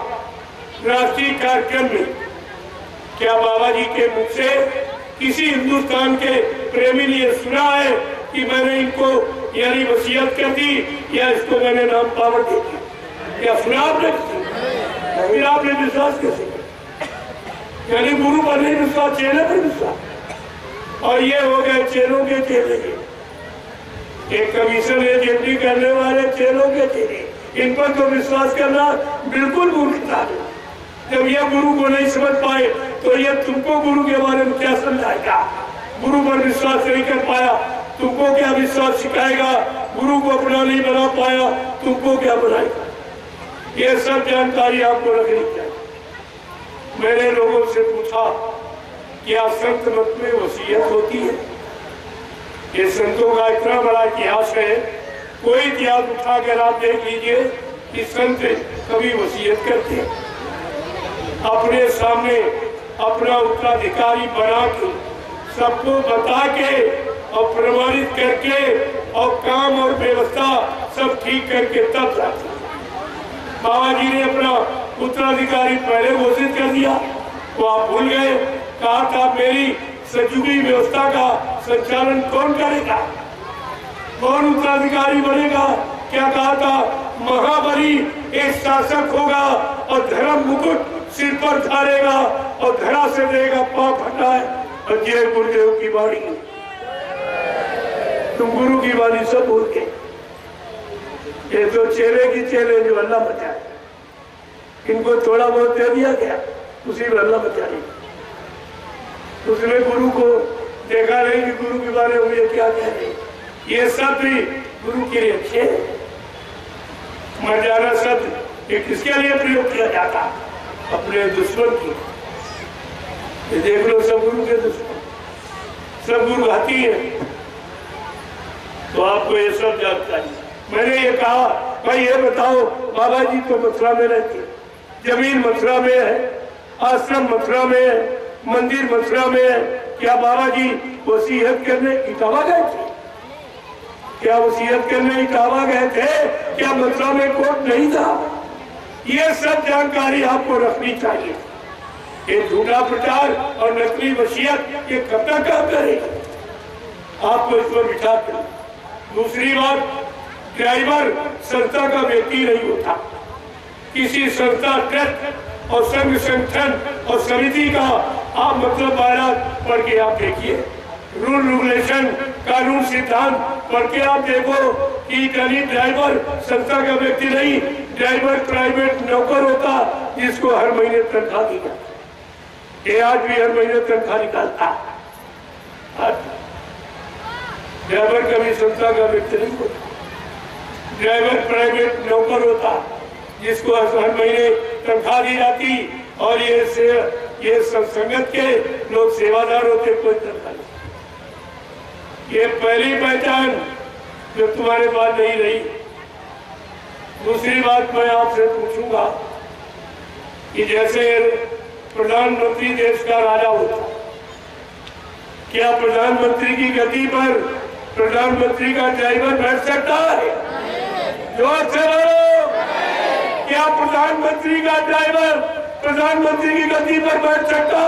राष्ट्रीय कार्यक्रम में, क्या बाबा जी के मुख से किसी हिंदुस्तान के प्रेमी ने सुना है कि मैंने इनको यानी वसीयत कर दी या इसको मैंने नाम पावर दे दिया? क्या सुना आपने? फिर आपने विश्वास कैसे किया? यानी गुरु पर नहीं विश्वास, चेले पर विश्वास। और ये हो गए चेलों के चेले, एक कमीशन एजेंटी करने वाले चेलों के चेले, इन पर तो विश्वास करना बिल्कुल मूर्खता है। जब ये गुरु को नहीं समझ पाए तो ये तुमको गुरु के बारे में क्या समझाएगा? गुरु पर विश्वास नहीं कर पाया, तुमको क्या विश्वास सिखाएगा? गुरु को अपना नहीं बना पाया, तुमको क्या बनाएगा? ये सब जानकारी आपको रखनी चाहिए। मैंने लोगों से पूछा क्या संत मत में वसीयत होती है? ये संतों का इतना बड़ा इतिहास है, कोई इतिहास उठाकर आप देख लीजिए कि संत कभी वसीयत करते हैं। अपने सामने अपना उत्तराधिकारी बना के, सबको बता के और प्रमाणित करके और काम और व्यवस्था सब ठीक करके तब जाते। बाबा जी ने अपना उत्तराधिकारी पहले घोषित कर दिया, वो आप भूल गए। कहा था मेरी सजुगी व्यवस्था का संचालन कौन करेगा, कौन उत्तराधिकारी बनेगा? क्या कहा था? महाबली एक शासक होगा और धर्म मुकुट सिर पर धारेगा और धरा से देगा पाप हटाए। और जय गुरुदेव की वाणी, तुम गुरु की वाणी सब भूल के, ये तो चेले की चेले जो अल्लाह बचाए, इनको थोड़ा बहुत दे दिया गया, उसी में अल्लाह बचाए। उसने गुरु को देखा नहीं कि गुरु के बारे में ये क्या कह रहे। ये सब भी गुरु के लिए अच्छे है। मर्यादा शब्द ये किसके लिए प्रयोग किया जाता? अपने दुश्मन की। ये देख लो, सब गुरु के दुश्मन, सब गुरु घाती है। तो आपको ये सब जानकारी। मैंने ये कहा भाई ये बताओ, बाबा जी तो मथुरा में रहते, जमीन मथुरा में है, आश्रम मथुरा में है, मंदिर मथुरा में है, क्या बाबा जी वसीयत करने इटावा गए थे? क्या वसीयत करने इटावा गए थे? क्या मथुरा में कोर्ट नहीं था? ये सब जानकारी आपको रखनी चाहिए। ये झूठा प्रचार और नकली वसीयत ये कब तक काम करेगा? आपको इस पर विचार करना। दूसरी बात, ड्राइवर संस्था का व्यक्ति नहीं होता। किसी संस्था, ट्रस्ट और संघ संगठन और समिति का आप मतलब बायरात पढ़ के आप देखिए, रूल रेगुलेशन, कानून सिद्धांत पढ़ के आप देखो कि ड्राइवर संस्था का व्यक्ति नहीं, ड्राइवर प्राइवेट नौकर होता जिसको हर महीने तनख्वाह दी जाती। ये आज भी हर महीने तनख्वाह निकालता। ड्राइवर कभी संस्था का व्यक्ति नहीं होता, ड्राइवर प्राइवेट नौकर होता जिसको हर महीने तनख्वाह दी जाती। और ये संगत के लोग सेवादार होते, कोई तनख्वाह नहीं। ये पहली पहचान जो तुम्हारे पास नहीं रही। दूसरी बात मैं आपसे पूछूंगा कि जैसे प्रधानमंत्री देश का राजा होता। क्या प्रधानमंत्री की गद्दी पर प्रधानमंत्री का ड्राइवर बैठ सकता है? जोर से बोलो। क्या प्रधानमंत्री का ड्राइवर प्रधानमंत्री की गद्दी पर बैठ सकता?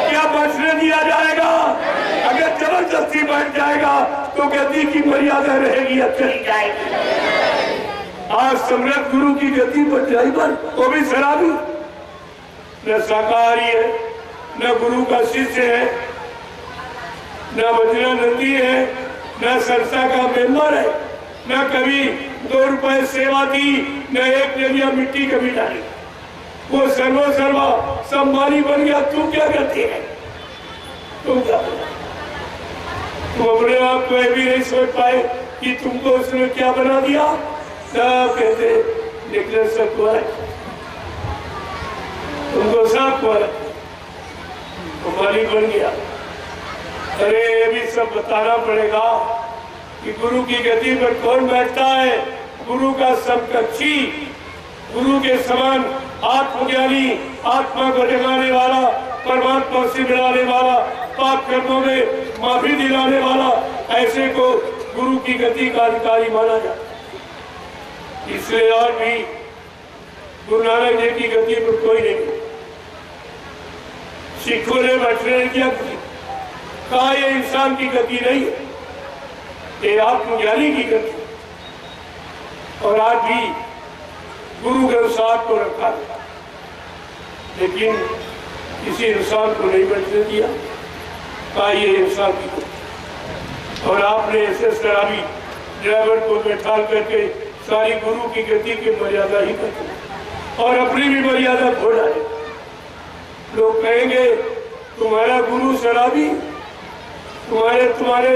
क्या बचने दिया जाएगा? अगर जबरदस्ती बैठ जाएगा तो गद्दी की मर्यादा रहेगी या चली जाएगी? आज सम्राट गुरु की गद्दी पर ड्राइवर वो भी शराबी, न शाकाहारी है, न गुरु का शिष्य है, न वज्रा नंदी है, न संस्था का मेंबर है, न कभी 2 रुपए सेवा दी, न एक जरिया मिट्टी कभी डाली। वो सर्वा सम्मानी बन गया। तू क्या करती है? तुम क्या? तुम अपने आप को भी नहीं सोच पाए कि तुमको उसने क्या बना दिया। सब कहते निकले सब को तुमको सब को मालिक बन गया। अरे ये भी सब बताना पड़ेगा कि गुरु की गद्दी पर कौन बैठता है। गुरु का समकक्षी, गुरु के समान आत्मज्ञानी, आत्मा को जगाने वाला, परमात्मा से मिलाने वाला, पाप कर्मों में माफी दिलाने वाला, ऐसे को गुरु की गद्दी का अधिकारी माना जाता। इसलिए और भी गुरु नानक देव की गद्दी पर कोई नहीं। सिखों ने बैठने किया, कहा ये इंसान की गद्दी नहीं है, ये आत्मज्ञानी की गद्दी। और आज भी गुरु ग्रंथ साहब को रखा, लेकिन किसी इंसान को नहीं बैठने दिया, कहा ये इंसान की गद्दी। और आपने ऐसे शराबी ड्राइवर को बैठा करके सारी गुरु की गद्दी की मर्यादा ही करते और अपनी भी मर्यादा खो डाले। लोग कहेंगे तुम्हारा गुरु शराबी, तुम्हारे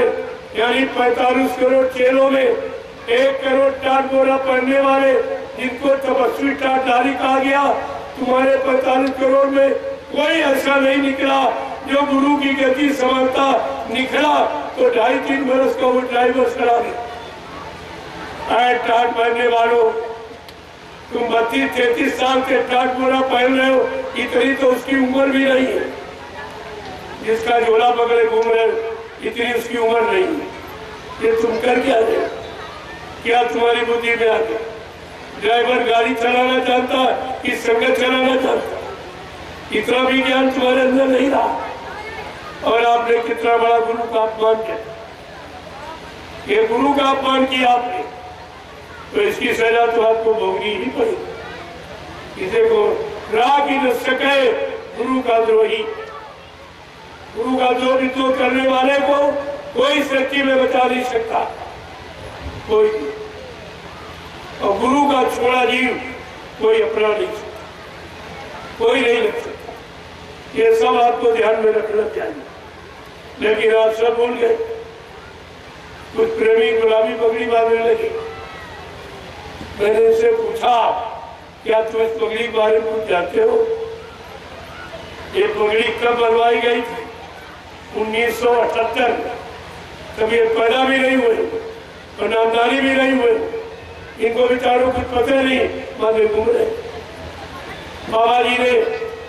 यानी 45 करोड़ चेलों में 1 करोड़ टाट बोरा पहनने वाले, जिनको तपस्वी टाटधारी कहा गया, तुम्हारे 45 करोड़ में कोई ऐसा नहीं निकला जो गुरु की गद्दी संभालता। निकला तो 2.5-3 बरस का वो ड्राइवर शराबी। टाट पहनने वालों, तुम 32-33 साल के टाट बोरा पहन रहे हो, इतनी तो उसकी उम्र भी नहीं है। जिसका झोला पकड़े घूम रहे हो, इतनी उसकी उम्र नहीं है। ये तुम कर क्या रहे हो? क्या तुम्हारी बुद्धि में आ गया? ड्राइवर गाड़ी चलाना जानता कि संगत चलाना जानता? इतना भी ज्ञान तुम्हारे अंदर नहीं रहा। और आपने कितना बड़ा गुरु का अपमान किया। ये गुरु का अपमान किया आपने, तो इसकी सजा तो आपको भोगनी ही पड़ेगी। इसे को राग ही न सके गुरु का द्रोही। गुरु का द्रोह करने वाले को कोई शक्ति में बचा नहीं सकता, कोई। और गुरु का छोड़ा जीव कोई अपना नहीं सकता, कोई नहीं रख सकता। ये सब आपको ध्यान में रखना चाहिए। लेकिन आप सब भूल गए। कुछ प्रेमी गुलाबी पगड़ी बांधने लगे। मैंने इनसे पूछा, क्या तुम इस पगड़ी के बारे में कुछ जानते हो? ये पगड़ी कब बनवाई गई थी? 1978। तब ये पैदा भी नहीं हुए और नामदारी भी नहीं हुए। इनको बेचारों कुछ पता नहीं, बांधे घूम रहे। बाबा जी ने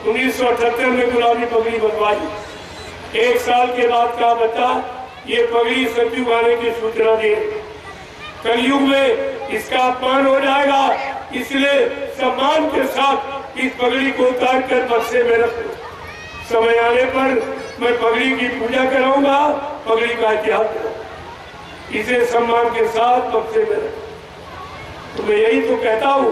1978 में गुलाबी पगड़ी बनवाई। 1 साल के बाद का बच्चा ये पगड़ी सतयुग आने की सूचना दे। कलयुग में इसका अपमान हो जाएगा, इसलिए सम्मान के साथ इस पगड़ी को उतार कर बक्से में रख दो। समय आने पर मैं पगड़ी की पूजा कराऊंगा, पगड़ी का इतिहास कराऊंगा। इसे सम्मान के साथ बक्से में रखो। तो मैं यही तो कहता हूँ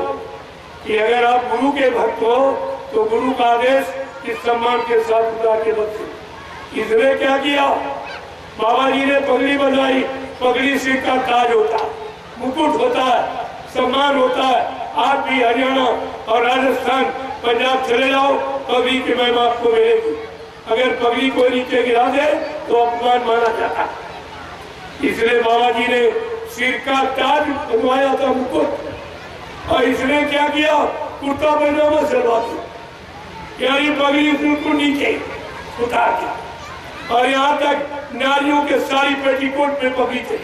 कि अगर आप गुरु के भक्त हो तो गुरु का आदेश इस सम्मान के साथ उतार के बक्से। इसने क्या किया? बाबा जी ने पगड़ी बनाई। पगड़ी सिर का ताज होता है, मुकुट होता है, सम्मान होता है। आप भी हरियाणा और राजस्थान, पंजाब चले जाओ, पगड़ी की महिमा आपको मिलेगी। अगर पगड़ी को नीचे गिरा दे तो अपमान माना जाता है। इसलिए बाबा जी ने सिर का ताज बनवाया था, मुकुट। और इसने क्या किया? कुर्ता पैजामा सिलवा दिया, यानी पगड़ी बिल्कुल नीचे उतार दिया। और यहाँ तक नारियों के सारी पेटीकोट में पगड़ी थी।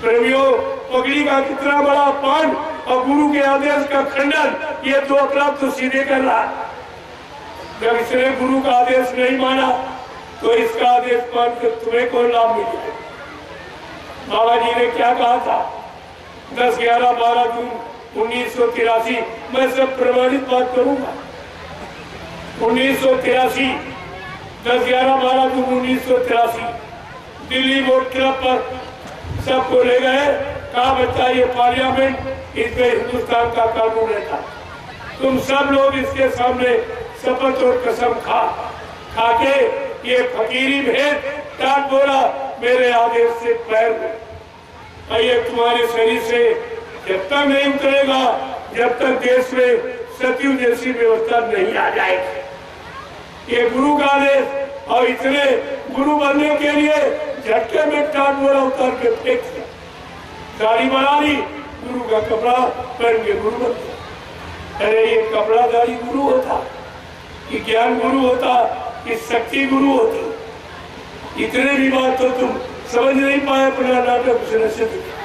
प्रेमियों, पगड़ी का कितना बड़ा अपमान और गुरु के आदेश का खंडन, ये 2 अपराध तो सीधे कर रहा है। जब इसने गुरु का आदेश नहीं माना तो इसका आदेश मानकर तुम्हें कौन लाभ मिलेगा? बाबा जी ने क्या कहा था? 10, 11, 12 जून 1983 मैं सब प्रमाणित बात करूंगा। 1983 10, 11, 12 जून 1983 दिल्ली बोट क्लब पर सबको ले गए, कहा बच्चा ये पार्लियामेंट इसमें हिंदुस्तान का कानून रहता, तुम सब लोग इसके सामने शपथ और कसम खा के ये फकीरी भेद टाट बोला मेरे आदेश से पैर में। ये तुम्हारे शरीर से जब तक नहीं उतरेगा जब तक देश में सतयुग जैसी व्यवस्था नहीं आ जाएगी। ये गुरु का आदेश, और इतने गुरु बनने के लिए झटके में टाट बोला उतार के फेंक दिया, दाढ़ी बना ली, गुरु का कपड़ा पहन के गुरु बन गया। अरे ये कपड़ा दाढ़ी गुरु होता, कि ज्ञान गुरु होता, कि शक्ति गुरु होती? इतने भी बात तो तुम समझ नहीं पाए। अपना नाटक उसने सिद्ध किया,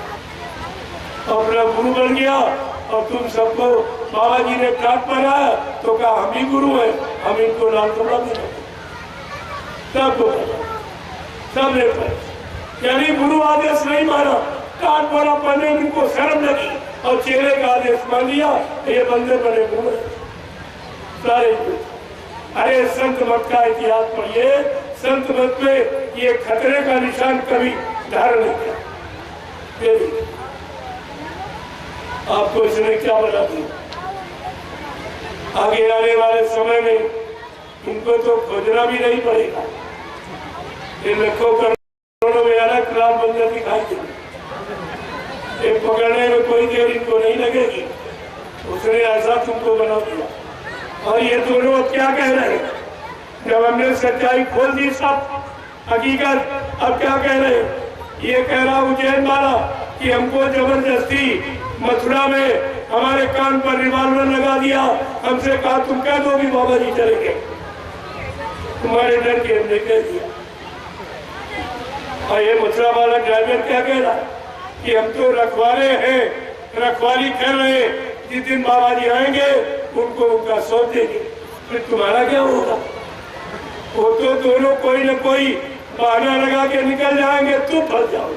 अपना गुरु बन गया और तुम सबको बाबा जी ने टाट बनाया तो कहा हम ही गुरु हैं, हम इनको लाल कपड़ा देना। सबको सबने यानी गुरु आदेश नहीं माना, टाट बना पहने उनको शर्म लगी और चेहरे का आदेश मान लिया, ये बंदे बने गुरु हैं सारे। अरे संत मत का इतिहास पढ़िए, संत मत में ये खतरे का निशान कभी धारण नहीं किया। आपको इसने क्या बता दिया? आगे आने वाले समय में इनको तो खोजना भी नहीं पड़ेगा। इन लाखों करोड़ों में अलग लाल बंदर दिखाई देंगे, एक पकड़ने में कोई देर इनको नहीं लगेगी। उसने ऐसा तुमको बना दिया। और ये दोनों अब क्या कह रहे हैं? जब हमने सच्चाई खोल दी सब हकीकत, अब क्या कह रहे हैं? ये कह रहा उज्जैन वाला कि हमको जबरदस्ती मथुरा में हमारे कान पर रिवॉल्वर लगा दिया, हमसे कहा तुम कह दो कि बाबा जी चले गए, तुम्हारे डर के हमने कह दिया। और ये मथुरा वाला ड्राइवर क्या कह रहा कि हम तो रखवाले हैं, रखवाली कर रहे हैं, जिस दिन बाबा जी आएंगे उनको उनका सौंप देंगे, फिर तुम्हारा क्या होगा? वो तो दोनों कोई न कोई बहाना लगा के निकल जाएंगे, तुम फंस जाओ।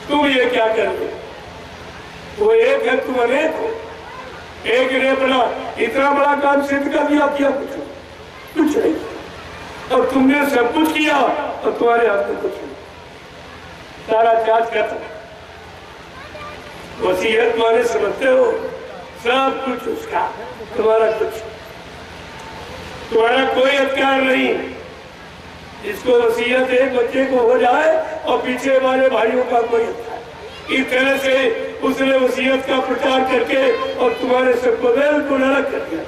तुम ये क्या कर रहे? वो एक है, तुम अनेक हो। एक ने बड़ा इतना बड़ा काम सिद्ध कर दिया, किया कुछ नहीं, और तुमने सब कुछ किया और तुम्हारे हाथ में कुछ नहीं, सारा चार्ज खत्म। वसीयत माने समझते हो? सब कुछ उसका, तुम्हारा कुछ, तुम्हारा कोई अधिकार नहीं। इसको वसीयत एक बच्चे को हो जाए और पीछे वाले भाइयों का कोई अधिकार। इस तरह से उसने वसीयत का प्रचार करके और तुम्हारे सबको बिल्कुल अलग कर दिया।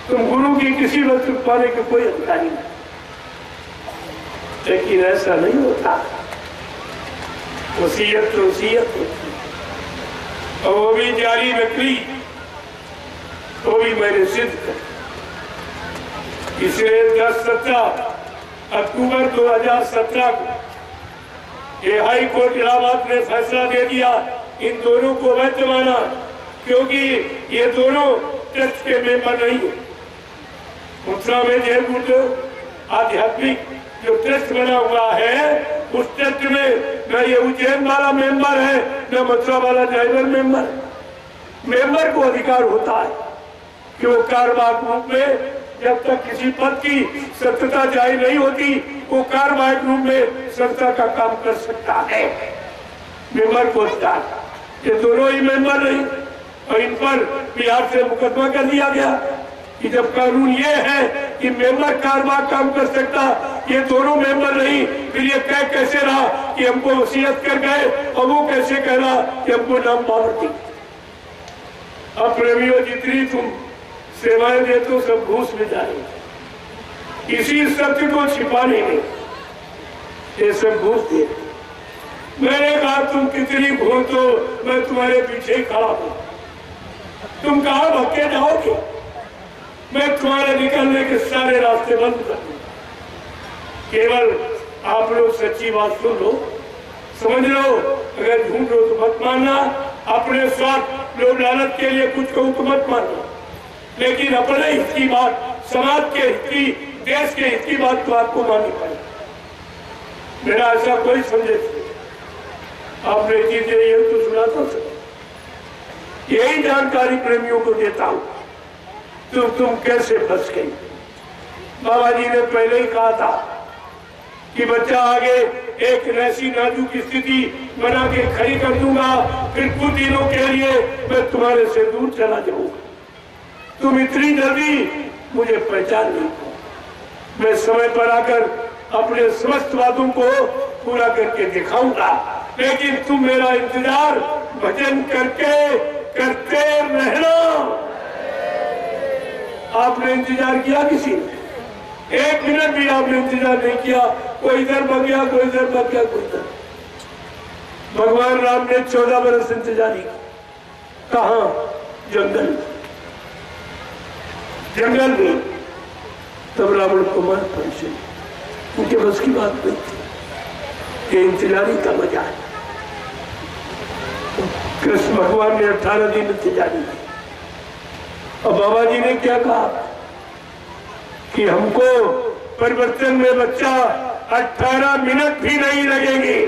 तुम गुरु की किसी वस्तु पाने के कोई अधिकारी नहीं। लेकिन ऐसा नहीं होता, वसीयत तो वसीयत होती, और वो भी जारी नकली, वो भी मैंने सिद्ध कर। इसलिए 10-17 अक्टूबर 2017 को ये हाई कोर्ट इलाहाबाद ने फैसला दे दिया, इन दोनों को वैध माना, क्योंकि ये दोनों ट्रस्ट के मेंबर नहीं है। मथुरा में जैन गुरुदेव आध्यात्मिक जो ट्रस्ट बना हुआ है, उस ट्रस्ट में न ये उज्जैन वाला मेंबर है, न मथुरा वाला ड्राइवर मेंबर को अधिकार होता है कि वो कार्यवाहक रूप में जब तक किसी पद की सत्यता जाहिर नहीं होती, वो कार्यवाहक रूप में सत्ता का काम कर सकता है। मेंबर को अधिकार, ये दोनों ही मेंबर नहीं, और इन पर बिहार से मुकदमा कर दिया गया कि जब कानून ये है कि मेंबर कार्यवाहक काम कर सकता, ये दोनों मेंबर नहीं, फिर ये कह कैसे रहा कि हमको वसीयत कर गए, और वो कैसे कह रहा कि हमको नाम पावर दी। अब प्रेमियों, जितनी तुम सेवाएं देते हो सब घूस में जाएंगे, इसी सत्य को छिपाने में ये सब घूस दे। मैंने कहा तुम कितनी घूस दो, मैं तुम्हारे पीछे खड़ा हूं, तुम कहां भटके जाओगे? मैं तुम्हारे निकलने के सारे रास्ते बंद कर दूंगा। केवल आप लोग सच्ची बात सुन लो, समझ लो। अगर झूठ हो तो मत मानना, अपने स्वार्थ लोभ लालच के लिए कुछ कहूं तो मत मानना। लेकिन अपने हित की बात, समाज के हित की, देश के हित की बात तो आपको माननी पड़ेगी। मेरा ऐसा कोई संदेश नहीं, आपने चीजें ये तो सुना था सर, यही जानकारी प्रेमियों को देता हूं। तुम कैसे फंस गई। बाबा जी ने पहले ही कहा था कि बच्चा आगे एक ऐसी नाजुक स्थिति बना के खड़ी कर दूंगा, फिर कुछ दिनों के लिए मैं तुम्हारे से दूर चला जाऊंगा। तुम इतनी जल्दी मुझे पहचान नहीं पाओ। मैं समय पर आकर अपने समस्त वादों को पूरा करके दिखाऊंगा, लेकिन तुम मेरा इंतजार भजन करके करते रहना। आपने इंतजार किया किसी ने? एक मिनट भी आपने इंतजार नहीं किया। कोई इधर भाग गया, कोई इधर भाग गया, कोई इधर। भगवान राम ने 14 बरस इंतजार किया। कहां? जंगल में। तब रावण को मार पहुंचे, उनके बस की बात नहीं थी। ये इंतजारी का मजा है। कृष्ण भगवान ने 18 दिन इंतजारी की। और बाबा जी ने क्या कहा कि हमको परिवर्तन में बच्चा 18 मिनट भी नहीं लगेंगे।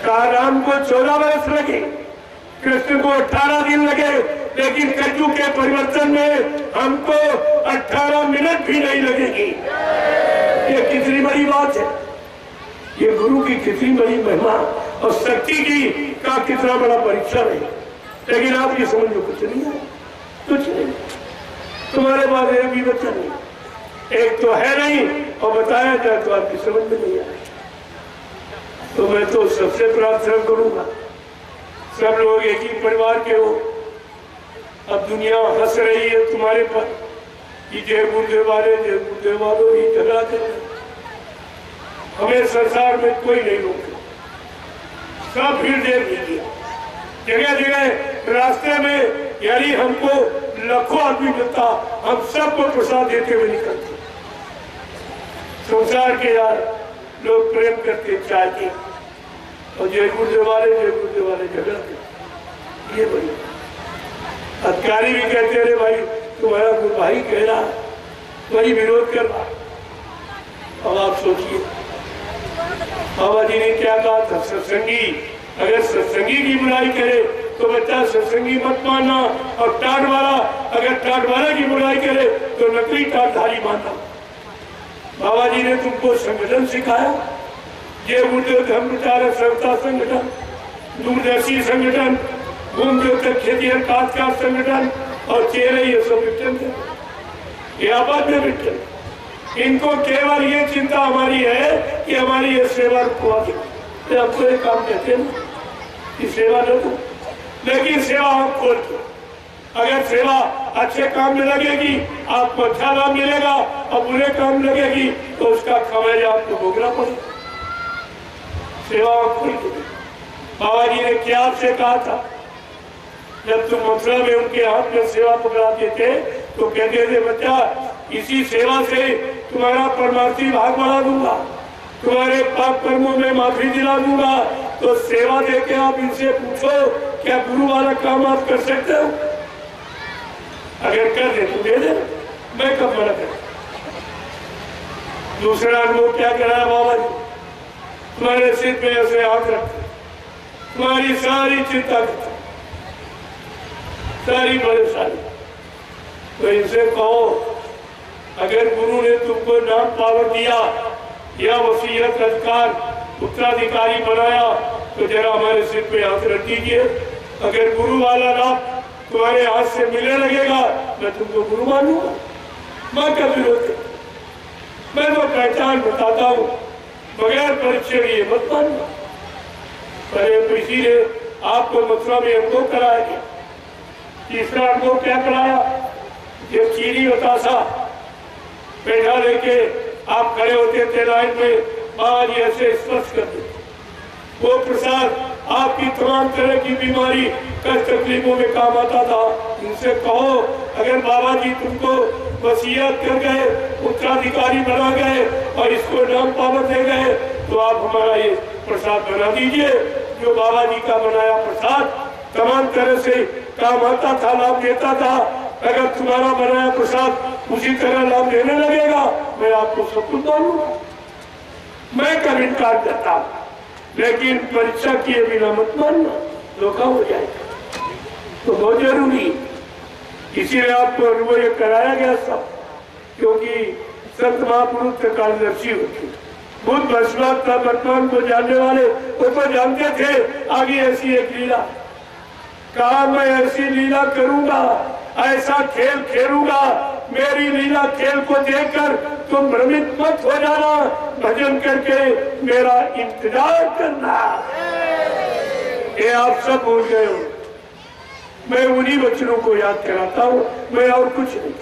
कहा राम को 14 वर्ष लगे, कृष्ण को 18 दिन लगे, लेकिन कलयुग के परिवर्तन में हमको 18 मिनट भी नहीं लगेगी। ये कितनी बड़ी बात है। ये गुरु की कितनी बड़ी महिमा और शक्ति की का कितना बड़ा परीक्षण है। लेकिन आप ये समझ लो कुछ नहीं है, कुछ नहीं। तुम्हारे पास एक भी बच्चा नहीं, एक तो है नहीं, और बताया जाए तो आपकी समझ में नहीं आए। तो मैं तो सबसे प्रार्थना करूंगा, सब लोग एक ही परिवार के हो। अब दुनिया हंस रही है तुम्हारे पर कि जय गुरुदेव वाले, जय गुरुदेव वालों ही झगड़ा कर रहे। हमें संसार में कोई नहीं रोके, सब भीड़ देख लीजिए। जगह जगह रास्ते में यानी हमको लाखों आदमी मिलता, हम सबको प्रसाद देते हुए निकलते। संसार के यार लोग प्रेम करते चाहते, और जय गुरुदेव वाले झगड़ा करते। ये बड़ी अधिकारी भी कहते अरे भाई तुम्हारा गुरु भाई कह रहा, वही विरोध कर रहा। अब आप सोचिए बाबा जी ने क्या कहा था, सत्संगी अगर सत्संगी की बुराई करे तो बच्चा सत्संगी मत मानना, और टाट वाला अगर टाट वाला की बुराई करे तो नकली टाटधारी मानना। बाबा जी ने तुमको संगठन सिखाया, ये गुरुदेव धर्म प्रचारक संस्था संगठन, दूरदर्शी संगठन, भूम देवता खेती का संगठन और चेहरे, ये सब विघटन थे। ये आबाद में विघटन। इनको केवल ये चिंता हमारी है कि हमारी ये सेवा रुकवादी। आपको एक काम कहते हैं कि सेवा न दो, लेकिन सेवा आप खोल दो। अगर सेवा अच्छे काम में लगेगी आपको अच्छा लाभ मिलेगा, और बुरे काम में लगेगी तो उसका खमियाजा आपको भोगना पड़ेगा। सेवा खोल दो। बाबा जी ने क्या आपसे कहा था, जब तुम मथुरा में उनके हाथ में सेवा पकड़ाते थे तो कहते थे बच्चा इसी सेवा से तुम्हारा परमार्थी भाग बढ़ा दूंगा, तुम्हारे पाप कर्मों में माफी दिला दूंगा। तो सेवा देके आप इनसे पूछो क्या गुरु वाला काम आप कर सकते हो? अगर कर दे तो दे दे, मैं कब मना कर। दूसरा अनुभव क्या कराया बाबा जी, तुम्हारे सिर पे ऐसे हाथ रखते, तुम्हारी सारी चिंता करते, सारी परेशानी। तो इनसे कहो अगर गुरु ने तुमको नाम पावर दिया या वसीयत अधिकार उत्तराधिकारी बनाया तो जरा हमारे सिर पे हाथ रख दीजिए। अगर गुरु वाला लाभ तुम्हारे हाथ से मिलने लगेगा मैं तुमको गुरु मानूंगा, मैं क्या विरोध करता। मैं तो पहचान बताता हूँ, बगैर परीक्षण ये मत मानना। पहले इसीलिए आपको मथुरा में अनुभव कराया गया। तीसरा अनुभव क्या कराया, ये चीनी बतासा बैठा लेके आप खड़े होते थे लाइन में, बाबा जी ऐसे स्पर्श करते। वो प्रसाद आपकी तमाम तरह की बीमारी कष्ट तकलीफों में काम आता था। इनसे कहो अगर बाबा जी तुमको वसीयत कर गए, उत्तराधिकारी बना गए और इसको नाम पावर दे गए तो आप हमारा ये प्रसाद बना दीजिए। जो बाबा जी का बनाया प्रसाद तमाम तरह से काम आता था, लाभ देता था। अगर तुम्हारा बनाया प्रसाद उसी तरह लाभ देने लगेगा, मैं आपको सब कुछ मानूंगा। मैं कब इनकार करता हूं, लेकिन परीक्षा किए बिना मत मानना, धोखा हो जाएगा। तो बहुत जरूरी, इसीलिए आपको अनुभव कराया गया सब, क्योंकि संत महापुरुष के कार्यदर्शी होते। बुद्ध भस्मात था, वर्तमान को जानने वाले वो तो जानते थे आगे ऐसी एक लीला। कहा मैं ऐसी लीला करूंगा, ऐसा खेल खेलूंगा, मेरी लीला खेल को देखकर तुम भ्रमित मत हो जाना, भजन करके मेरा इंतजार करना। ये आप सब भूल गए हो, मैं उन्हीं वचनों को याद कराता हूँ, मैं और कुछ नहीं।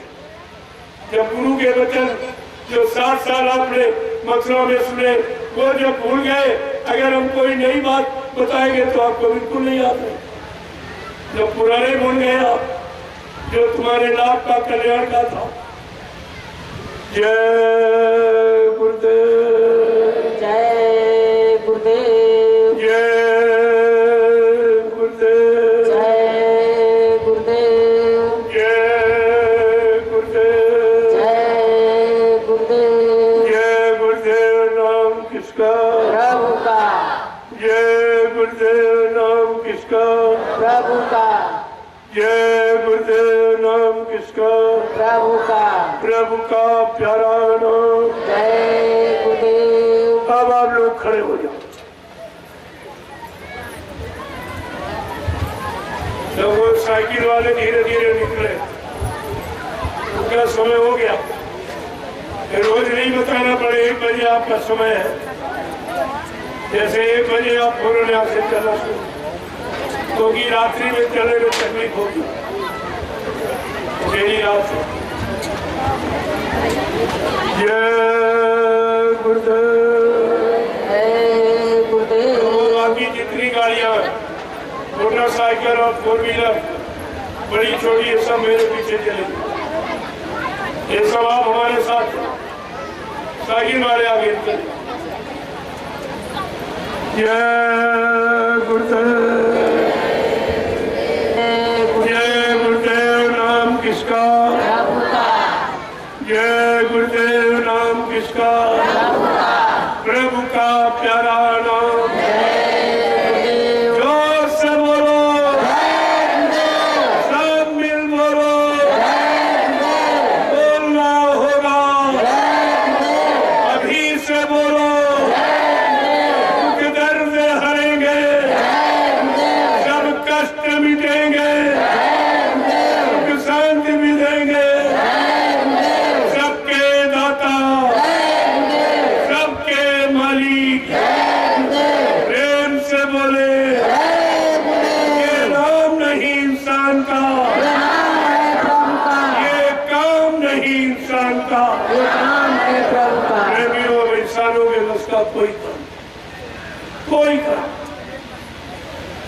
जब गुरु के वचन जो 7 साल आपने मथुरा में सुने, वो जब भूल गए, अगर हम कोई नई बात बताएंगे तो आपको बिल्कुल नहीं याद है। जब पुराने भूल गए आप, जो तुम्हारे लाभ का कल्याण का था। जय गुरुदेव, जय गुरुदेव, जय गुरुदेव, जय गुरुदेव, जय गुरुदेव, जय गुरुदेव। जय गुरुदेव नाम किसका? प्रभु का। जय गुरुदेव नाम किसका? प्रभु का। जय गुरुदेव नाम किसका? प्रभु का। प्रभु का प्यारा नाम। जय गुरुदेव। अब आप लोग खड़े हो जाओ। जब वो साइकिल वाले धीरे धीरे निकले, उनका समय हो गया। रोज नहीं बताना पड़े 1 बजे आपका समय है, जैसे 1 बजे आप फौरन यहाँ से चलना शुरू, क्योंकि रात्रि में चलने में तकलीफ होगी। यही रात है। जय गुरुदेव, जय गुरुदेव। तो बाकी जितनी गाड़ियां, मोटरसाइकिल और 4 व्हीलर, बड़ी छोटी, ये सब मेरे पीछे चलेगी। ये सब आप हमारे साथ, साइकिल वाले आगे चले। जय गुरुदेव, जय गुरुदेव नाम किसका? प्रभु का। जय गुरुदेव नाम किसका? प्रभु का। प्रभु का प्यारा नाम। जय गुरुदेव। जोर से बोलो, जय गुरुदेव। सब मिल बोलो, जय गुरुदेव। बोलना होगा, जय गुरुदेव। अभी से बोलो, दुख दर्द हरेंगे, सब कष्ट मिटेंगे, सुख शांति मिलेंगे, सबके दाता, सबके मालिक, प्रेम से बोले, ये नाम नहीं इंसान का, ये काम नहीं इंसान का। प्रभु का। प्रेमियों और इंसानों के बस का कोई काम।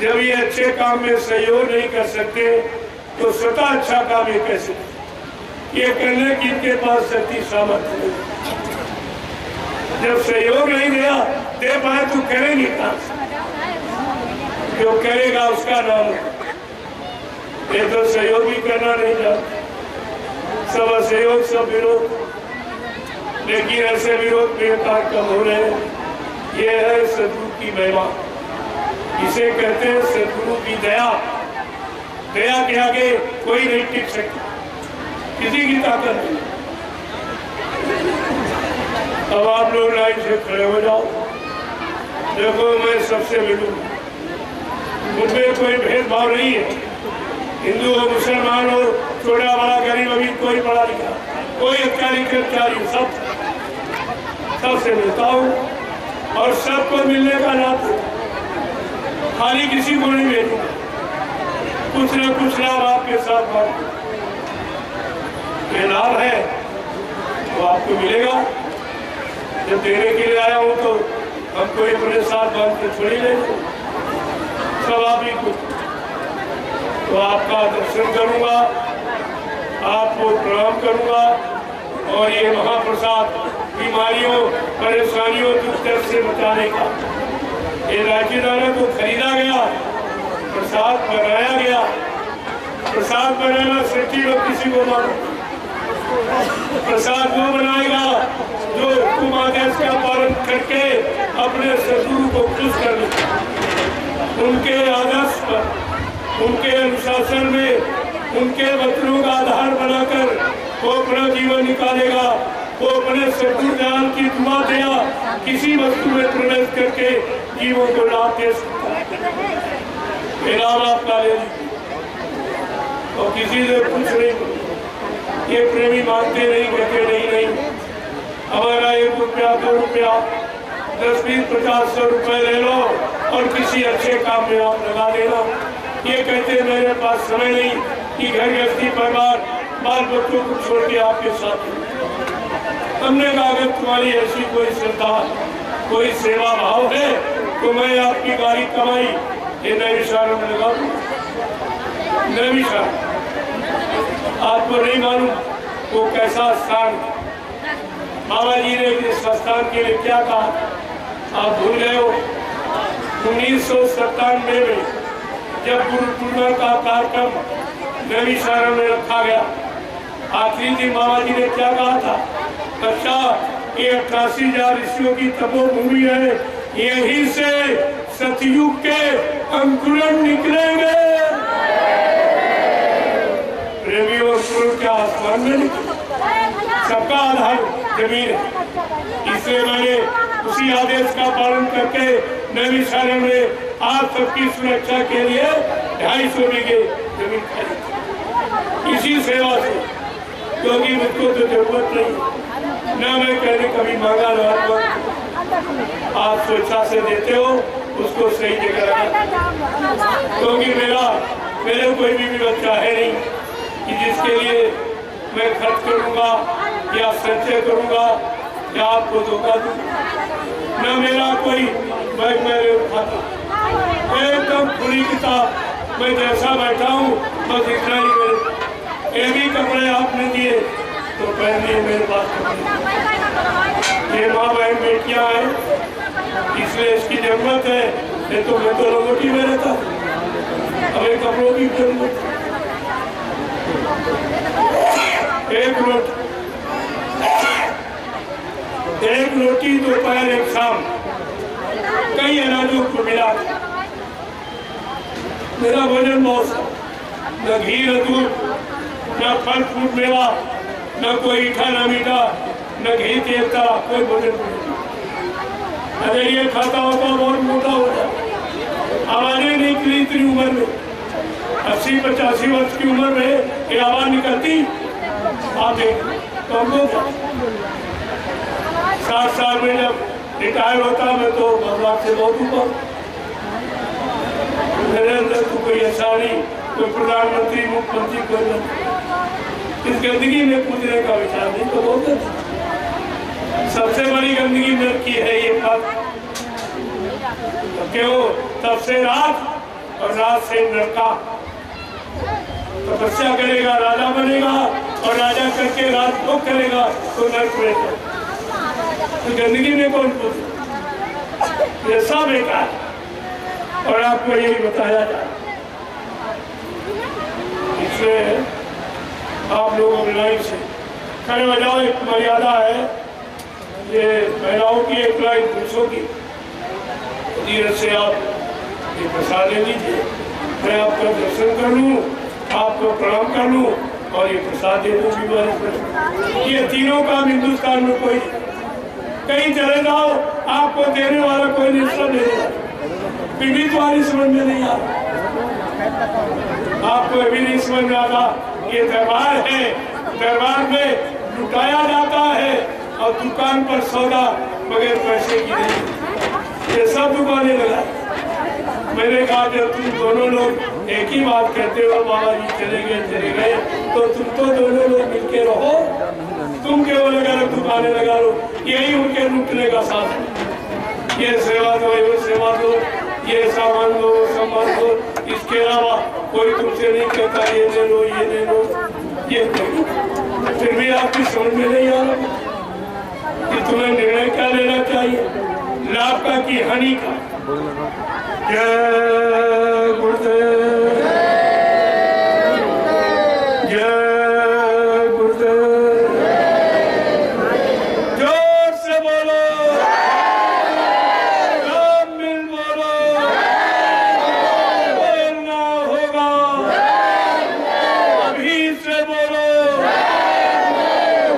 जब ये अच्छे काम में सहयोग नहीं कर सकते, तो स्वतः अच्छा काम ये कैसे? ये करने की इनके पास शक्ति सामर्थ्य नहीं। जब सहयोग नहीं दे पाए तो करेंगे कहां से? जो करेगा उसका नाम है। ये तो सहयोग भी करना नहीं जानते, सब असहयोग, सब विरोध। लेकिन ऐसे विरोध बेकार कम हो रहे हैं। ये है सदगुरु की महिमा, इसे कहते हैं सदगुरु की दया। दया के आगे कोई नहीं टिक सकता, किसी की ताकत नहीं। अब आप लोग लाइन से खड़े हो जाओ। देखो, मैं सबसे मिलूं, मुझमें कोई भेदभाव नहीं है। हिंदू हो, मुसलमान हो, छोटा बड़ा, गरीब अमीर, कोई पढ़ा लिखा, कोई अधिकारी कर्मचारी, सबसे मिलता हूँ और सबको मिलने का लाभ, खाली किसी को नहीं भेजूंगा। कुछ न कुछ लाभ आपके साथ बांटूं। ये लाभ है वो आपको मिलेगा। जब देने के लिए आया हूं तो हम कोई अपने साथ बांध के छोड़ ही लेंगे, सब आप ही कुछ। तो आपका दर्शन करूंगा, आपको प्रणाम करूंगा, और ये महाप्रसाद बीमारियों, परेशानियों, दुख दर्द से बचाने का ये राजीनामा तो खरीदा गया, प्रसाद बनाया गया। प्रसाद बनाना सृष्टि में किसी को मालूम। प्रसाद वो बनाएगा जो हुक्म आदेश का पालन करके अपने सदगुरु को खुश कर ले। उनके आदर्श पर, उनके अनुशासन में, उनके वचनों का आधार बनाकर वो अपना जीवन निकालेगा। वो अपने सदगुरु ज्ञान की दुआ दिया किसी वस्तु में प्रवेश करके जीवों को लाभ दे सकता है। मेरा आपका ले लीजिए और किसी से कुछ नहीं। ये प्रेमी मानते नहीं, कहते नहीं हमारा 1 रुपया 2 रुपया 10 20 50 100 रुपए ले लो और किसी अच्छे काम में आप लगा देना। ये कहते मेरे पास समय नहीं कि घर गृहस्थी परिवार बाल बच्चों को छोड़ के आपके साथ। हमने कहा अगर तुम्हारी ऐसी कोई श्रद्धा, कोई सेवा भाव है तो मैं आपकी गाड़ी कमाई ये नैविशारण में लगा दूँ। नैविशारण आपको नहीं मालूम वो कैसा स्थान। बाबा जी ने इस स्थान के लिए क्या कहा आप भूल गए हो। 1997 में जब गुरु पूर्णिमा का कार्यक्रम नैविशारण में रखा गया, आखिरी दिन बाबा जी ने क्या कहा था? अच्छा ये 88,000 ऋषियों की तपोभूमि है, यहीं से सतयुग के अंकुरण निकलेंगे। प्रेमियों अंकुरण के आसमान में निकले, सबका आधार जमीन है। इसलिए मैंने उसी आदेश का पालन करके नैविशारण में आप सबकी सुरक्षा के लिए 250 बीघे जमीन खरीदी इसी सेवा से, क्योंकि मुझको तो जरूरत नहीं ना मैं कहने कभी मांगा ना। आप स्वेच्छा से देते हो उसको सही जगह रखा, क्योंकि मेरे कोई भी बच्चा है नहीं कि जिसके लिए मैं खर्च करूंगा या संचय करूंगा या आपको धोखा दूं। न मेरा कोई बैग मेरे उठाता, एकदम खुली किताब मैं जैसा बैठा हूँ बस इतना ही। मेरे एक ही कपड़े आपने दिए तो पहन लिए मेरे पास कपड़े। ये माँ बहन बेटियाँ हैं इसलिए इसकी जरूरत है, नहीं तो मैं तो रोटी में रहता, हमें कपड़ों की जरूरत। एक रोटी दोपहर एक शाम कई अनाजों को मिला। मेरा भोजन बहुत, न घी न दूध न फल फ्रूट मेवा, न कोई मीठा न मीठा, न घी तेल का कोई भोजन नहीं। अगर ये खाता होता बहुत मोटा हो जाता। आवाजें निकली इतनी उम्र में, 80-85 वर्ष की उम्र में ये आवाज निकलती। आप देख तो हम लोग 60 साल में जब रिटायर होता मैं तो भगवान से बहुत ऊपर। मेरे अंदर तो कोई ऐसा नहीं, कोई प्रधानमंत्री मुख्यमंत्री कोई नहीं। इस गंदगी में कूदने का विचार नहीं तो बहुत सबसे बड़ी गंदगी नर की है ये बात। क्यों? तब से रात और रात से नरका। तपस्या करेगा राजा बनेगा और राजा करके रात को करेगा तो नर्क में। तो गंदगी में कौन पूछ? ये सब बेकार और आपको यही बताया जाए। इसलिए आप लोगों की लाइन से खड़े हो जाओ। एक मर्यादा है, ये महिलाओं की एक लाइन, पुरुषों की। धीरे से आप ये प्रसाद ले लीजिए, मैं आपका दर्शन कर लूँ, आपको प्रणाम कर लूँ और ये प्रसाद दे दूँ। ये तीनों काम हिंदुस्तान में कोई, कहीं चले जाओ आपको देने वाला कोई नहीं, सब दे देगा। पीड़ित वाली समझ में नहीं आता, आपको अभी नहीं समझ में आता। ये दरबार है, दरबार में लुटाया जाता है और दुकान पर सौदा बगैर पैसे की नहीं। ये सब दुकानें लगा। मैंने कहा जब तुम दोनों लोग एक ही बात कहते हो बाबा जी चले गए तो तुम तो दोनों लोग मिलके रहो। तुम केवल अगर दुकानें लगा लो, यही उनके लुटने का साधन। ये सेवा दो, ये सेवा दो, ये सामान दो, सामान दो, इसके अलावा कोई तुमसे नहीं कहता ये ले लो, ये ले लो, ये तो फिर भी आपकी समझ में नहीं आ रहा कि तुम्हें निर्णय क्या लेना चाहिए, लाभ का कि हानि का। जय गुरु गुरुदेव, जय गुरुदेव। जोर से बोलो, सब मिल बोलो, बोलना होगा, अभी से बोलो,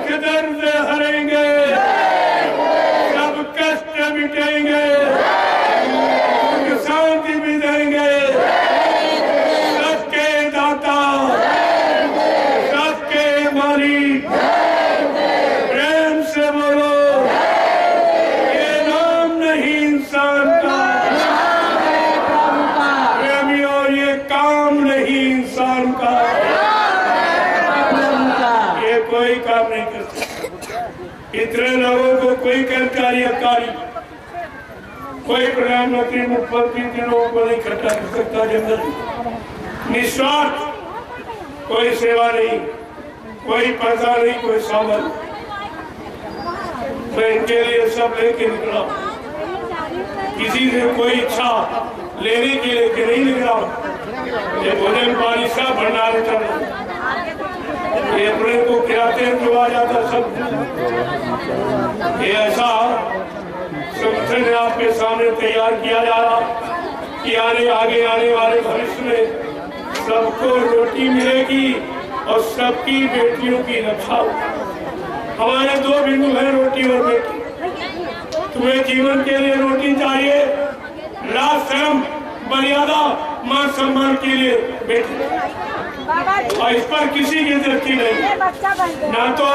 किधर से हरेंगे, सब कष्ट मिटेंगे, शांति भी देंगे, सबके दाता, सबके मालिक, प्रेम से बोलो, ये नाम नहीं इंसान का, प्रेमियों ये काम नहीं इंसान का, ये कोई काम नहीं कर सकता। इतने लोगों को कोई कर्मचारी अधिकारी, कोई प्रधानमंत्री मुख्यमंत्री के लोगों को नहीं इकट्ठा कर सकता। जनरल निस्वार्थ, कोई सेवा नहीं, कोई पैसा नहीं, कोई सामान। मैं इनके लिए सब लेके निकला, किसी से कोई इच्छा लेने के लिए नहीं निकला। ये भोजन पानी सब भंडारे चल रहे, ये अपने को खिलाते हैं जो आ जाता सब। ये ऐसा संगठन आपके सामने तैयार किया जा रहा कि आगे आने वाले भविष्य में सबको रोटी मिलेगी और सबकी बेटियों की रक्षा होगी। हमारे दो बिंदु हैं, रोटी और बेटी। तुम्हें जीवन के लिए रोटी चाहिए, लाज शर्म मर्यादा मान सम्मान के लिए बेटी, और इस पर किसी की दृष्टि नहीं, ना तो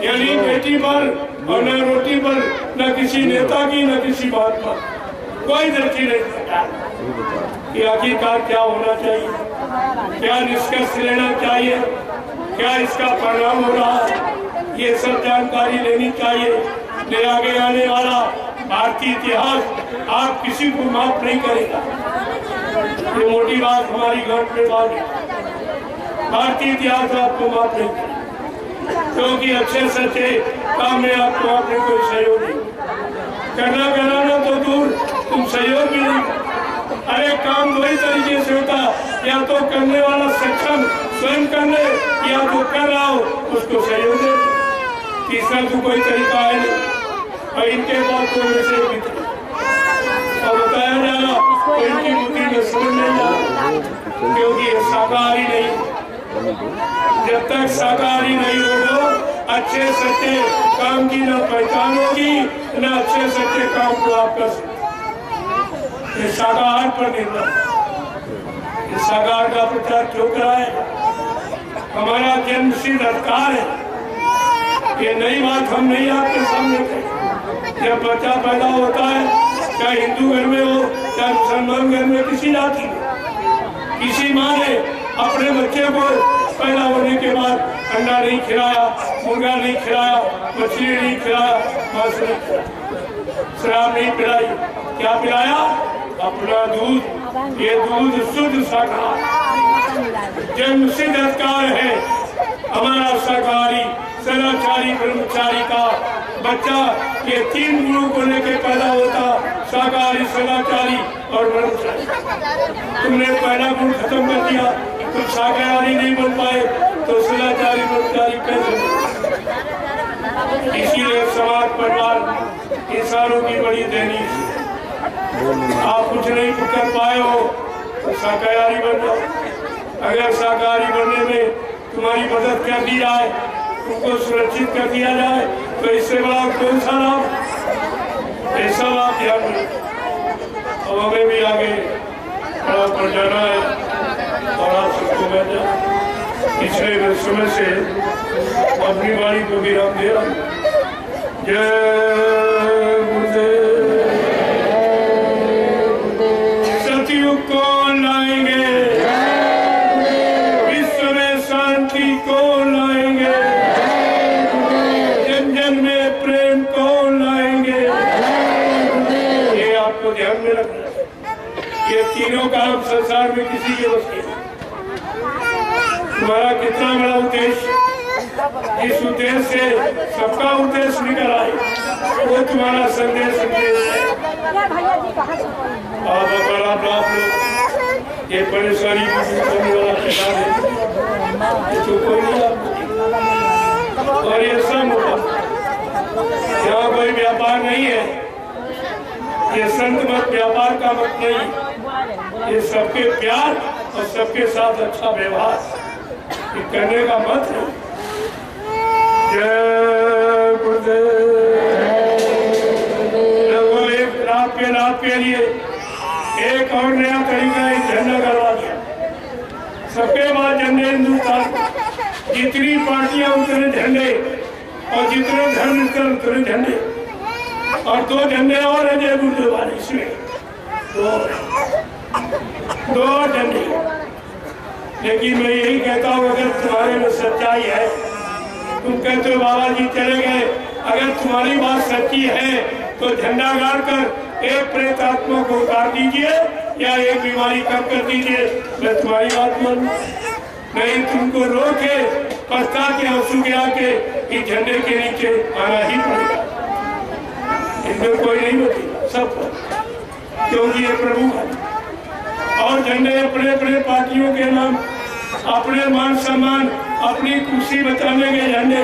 यानी बेटी पर और न रोटी पर, न किसी नेता की, न किसी बात पर कोई दृष्टि नहीं कि आखिरकार क्या होना चाहिए, क्या निष्कर्ष लेना चाहिए, क्या इसका परिणाम हो रहा है, ये सब जानकारी लेनी चाहिए। मेरे आगे आने वाला भारतीय इतिहास आप किसी को माफ नहीं करेगा। ये मोटी बात हमारी घाट में बात है, भारतीय इतिहास आपको माफ नहीं करेगा, क्योंकि अच्छे सच्चे काम में आपको आपने कोई सहयोग नहीं करना, कराना तो दूर, तुम सहयोग भी नहीं। अरे काम दो ही तरीके से होता, या तो करने वाला सक्षम स्वयं कर ले, या तो कर रहा हो उसको सहयोग दे, तीसरा तो कोई तरीका है नहीं। और इनके बाद तो वैसे और बताया जा रहा तो इनकी बुद्धि में समझ नहीं आ रहा, क्योंकि ये शाकाहारी नहीं। जब तक शाकाहारी नहीं होगा, अच्छे सच्चे काम की न पहचान होगी, न अच्छे सच्चे काम को आप कर सकते। ये शाकाहार पर निर्भर, इस शाकाहार का प्रचार क्यों कराए? हमारा जन्मसिद्ध अधिकार है, ये नई बात हम नहीं आपके सामने कहें। जब बच्चा पैदा होता है, चाहे हिंदू घर में हो, चाहे मुसलमान घर में, किसी जाति में, किसी माँ ने अपने बच्चे को पैदा होने के बाद अंडा नहीं खिलाया, मुर्गा नहीं खिलाया, मछली नहीं खिलाया, मांस नहीं खिलाया, शराब नहीं पिलाई, क्या पिलाया? अपना दूध। ये दूध शुद्ध शाकाहार जन्मसिद्ध अधिकार है हमारा। शाकाहारी सदाचारी ब्रह्मचारी का बच्चा ये तीन गुणों को लेकर पैदा होता, शाकाहारी, सदाचारी और ब्रह्मचारी। तुमने पहला गुण खत्म कर दिया, तुम शाकाहारी नहीं बन पाए तो सदाचारी ब्रह्मचारी कैसे? इसीलिए समाज परिवार इंसानों की बड़ी देनी, आप कुछ नहीं कर पाए हो तो शाकाहारी बन जाओ। अगर शाकाहारी बनने में तुम्हारी मदद कर दी जाए, तुमको सुरक्षित कर दिया जाए, तो इससे बड़ा कौन सा लाभ? ऐसा लाभ ध्यान में। अब हमें भी आगे खड़ा कर जाना है और आप सबको मैं पिछले समय से अपनी वाणी को विराम दे रहा हूँ। जय गुरुदेव। सतयुग को लाएंगे, विश्व में शांति को लाएंगे, जन जन में प्रेम को लाएंगे। ये आपको ध्यान में रखना। ये तीनों काम संसार में किसी के बस नहीं। तुम्हारा कितना बड़ा उद्देश्य, इस उद्देश्य से सबका उद्देश्य निकल आए, वो तुम्हारा संदेश है। आप लोग ये परेशानी करने वाला किसान है, तो कोई नहीं आपको। और ये सब यहाँ कोई व्यापार नहीं है, ये संत मत व्यापार का मत नहीं, ये सबके प्यार और सबके साथ अच्छा व्यवहार करने का मत है। जय गुरुदेव। रात के लिए एक और नया तरीका है, झंडा करवा दिया सबके बाद झंडे। हिंदुस्तान जितनी पार्टियां उतरे झंडे और जितने धर्म उतरे झंडे, और 2 झंडे और है जय गुरुदेव वाले, इसमें 2 झंडे। लेकिन मैं यही कहता हूँ, अगर तुम्हारे में सच्चाई है, तुम कहते हो बाबा जी चले गए, अगर तुम्हारी बात सच्ची है तो झंडा गाड़ कर एक प्रेत आत्मा को उतार दीजिए या एक बीमारी कम कर दीजिए, मैं तुम्हारी बात मानूं। नहीं तुमको रोके पछता के आंसू गिरा के इस झंडे के नीचे आना ही पड़ेगा, इसमें कोई नहीं बचेगा सब, क्योंकि ये प्रभु है। और झंडे अपने अपने पार्टियों के नाम, अपने मान सम्मान, अपनी खुशी बचाने के झंडे।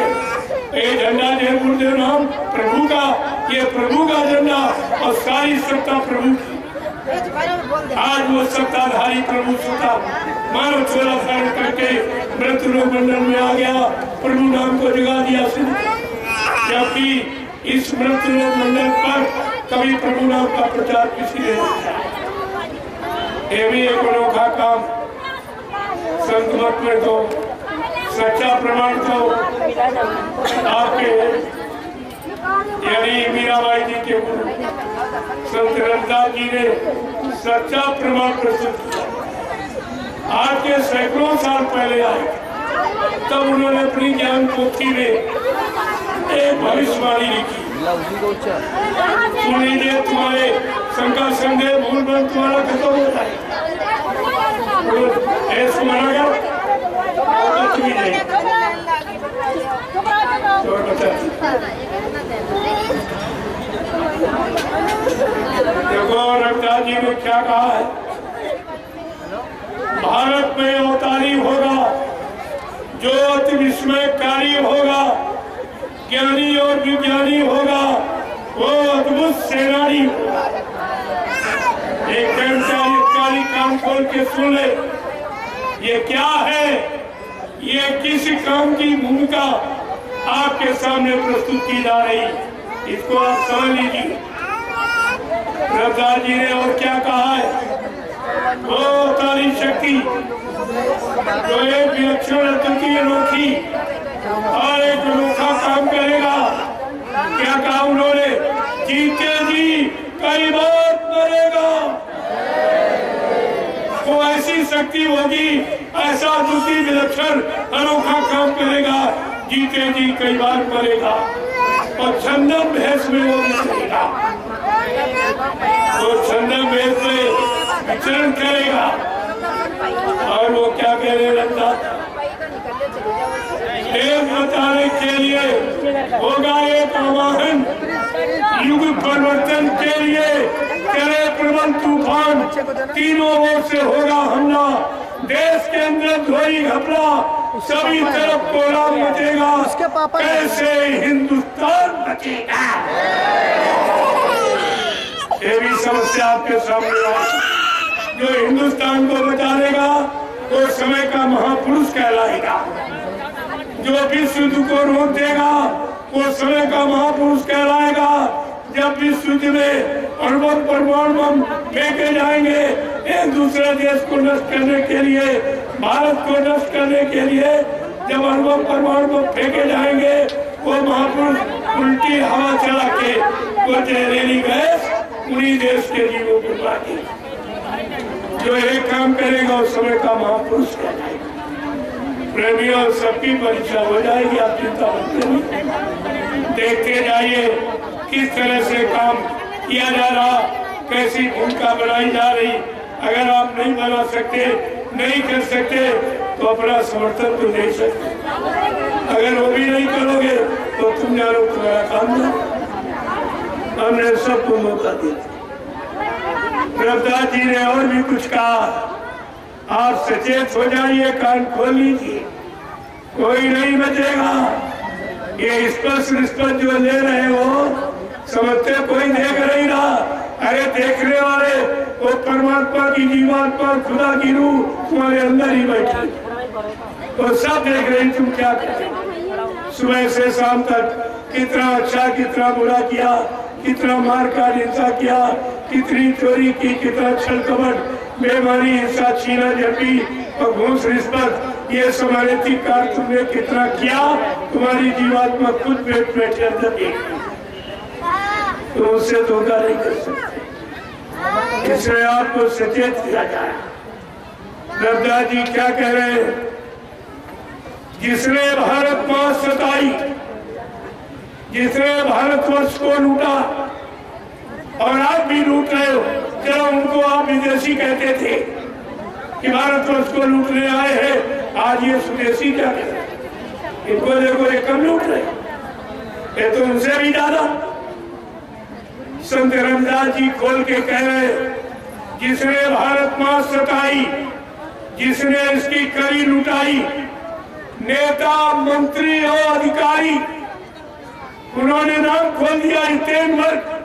ये झंडा जय गुरुदेव नाम प्रभु का, ये प्रभु का झंडा और सारी सत्ता प्रभु की। आज वो सत्ताधारी प्रभु सत्ता मानव चोला धारण करके मृत्यु लोक मंडल में आ गया, प्रभु नाम को जगा दिया सिद्ध। जबकि इस मृत्यु लोक मंडल पर कभी प्रभु नाम का प्रचार किसी ने नहीं किया। ये भी एक अनोखा काम संत मत में तो सच्चा प्रमाण तो आपके यानी मीराबाई जी के गुरु संत रविदास जी ने सच्चा प्रमाण प्रस्तुत किया। आज के सैकड़ों साल पहले आए, तब उन्होंने अपनी ज्ञान पोथी में एक भविष्यवाणी लिखी। सुन लीजिए, तुम्हारे शंका संदेह भूल भ्रम तुम्हारा खत्म हो जाए। देखो रविदास जी ने क्या कहा है, भारत में अवतारी होगा जो अति विस्मयकारी होगा, ज्ञानी और विज्ञानी होगा, वो अद्भुत सेनानी होगा। एक कर्मचारी काम खोल के सुन ले, ये क्या है, ये किस काम की भूमिका आपके सामने प्रस्तुत की जा रही, इसको आप समझ लीजिए। रविदास जी ने और क्या कहा है, वो तारी शक्ति जो एक विलक्षण अद्वितीय अनोखी और एक अनोखा काम करेगा। क्या कहा उन्होंने, जीते जी कई बार मरेगा। वो ऐसी शक्ति होगी, ऐसा अद्वितीय विलक्षण अनोखा काम करेगा, जीते जी कई बार मरेगा और छंदम भेष में वो विचरेगा, वो छंदम भेष में विचरण करेगा। और वो क्या कह रहे लगता, देश बचाने के लिए होगा एक आवाहन, युग परिवर्तन के लिए करे प्रबल तूफान, तीनों ओर से होगा हमला, देश के अंदर धोई घबरा, सभी तरफ कोहराम मचेगा, कैसे हिंदुस्तान बचेगा। ये भी समस्या आपके सामने आई। जो हिंदुस्तान को बचा लेगा वो समय का महापुरुष कहलाएगा, जो विश्व युद्ध को रोक देगा वो समय का महापुरुष कहलाएगा। जब विश्व युद्ध में अणुबम परमाणु बम फेंके जाएंगे एक दूसरे देश को नष्ट करने के लिए, भारत को नष्ट करने के लिए, जब अणुबम परमाणु बम फेंके जाएंगे वो महापुरुष उल्टी हवा चला के वो जहरीली गैस उन्हीं देश के जीवों को मारेगी। जो एक काम करेगा उस समय का महापुरुष कहलाएगा। प्रेमियों, सबकी परीक्षा हो जाएगी, आप चिंता मत करिए। देखते जाइए किस तरह से काम किया जा रहा, कैसी भूमिका बनाई जा रही। अगर आप नहीं बना सकते, नहीं कर सकते तो अपना समर्थन तो दे सकते, अगर वो भी नहीं करोगे तो तुम जानो तुम्हारा काम नहीं। हमने सबको मौका दिया। रविदास जी ने और भी कुछ कहा, आप सचेत हो जाइए, कान खोल लीजिए, कोई नहीं बचेगा। ये स्पष्ट जो ले रहे हो समझते कोई देख नहीं रहा। अरे देखने वाले वो परमात्मा की जीवात्मा खुदा की रूह तुम्हारे अंदर ही बैठी, तो सब देख रहे तुम क्या कर रहे हो। सुबह से शाम तक कितना अच्छा कितना बुरा किया, कितना मार का हिंसा किया, कितनी चोरी की, कितना छल कपट, बेईमानी, हिंसा, छीना झपटी और घूस रिश्वत, ये सब अनैतिक कार्य तुमने कितना किया। तुम्हारी जीवात्मा खुद पेट बैठे अंदर देखती, तो उससे धोखा नहीं कर सकते, इसलिए आपको सचेत किया जाए। नड्डा जी क्या कह रहे हैं? जिसने भारत मां सताई, जिसने भारतवर्ष को लूटा और आप भी लूट रहे हो। जरा उनको आप विदेशी कहते थे कि भारतवर्ष को लूटने आए हैं, आज ये स्वदेशी क्या कहते हैं? इनको देखो ये कम लूट रहे, ये तो उनसे भी ज्यादा। संत रमदास जी खोल के कह रहे, जिसने भारत मां सताई, जिसने इसकी करी लुटाई, नेता मंत्री और अधिकारी, उन्होंने नाम खोल दिया तीन वर्ग,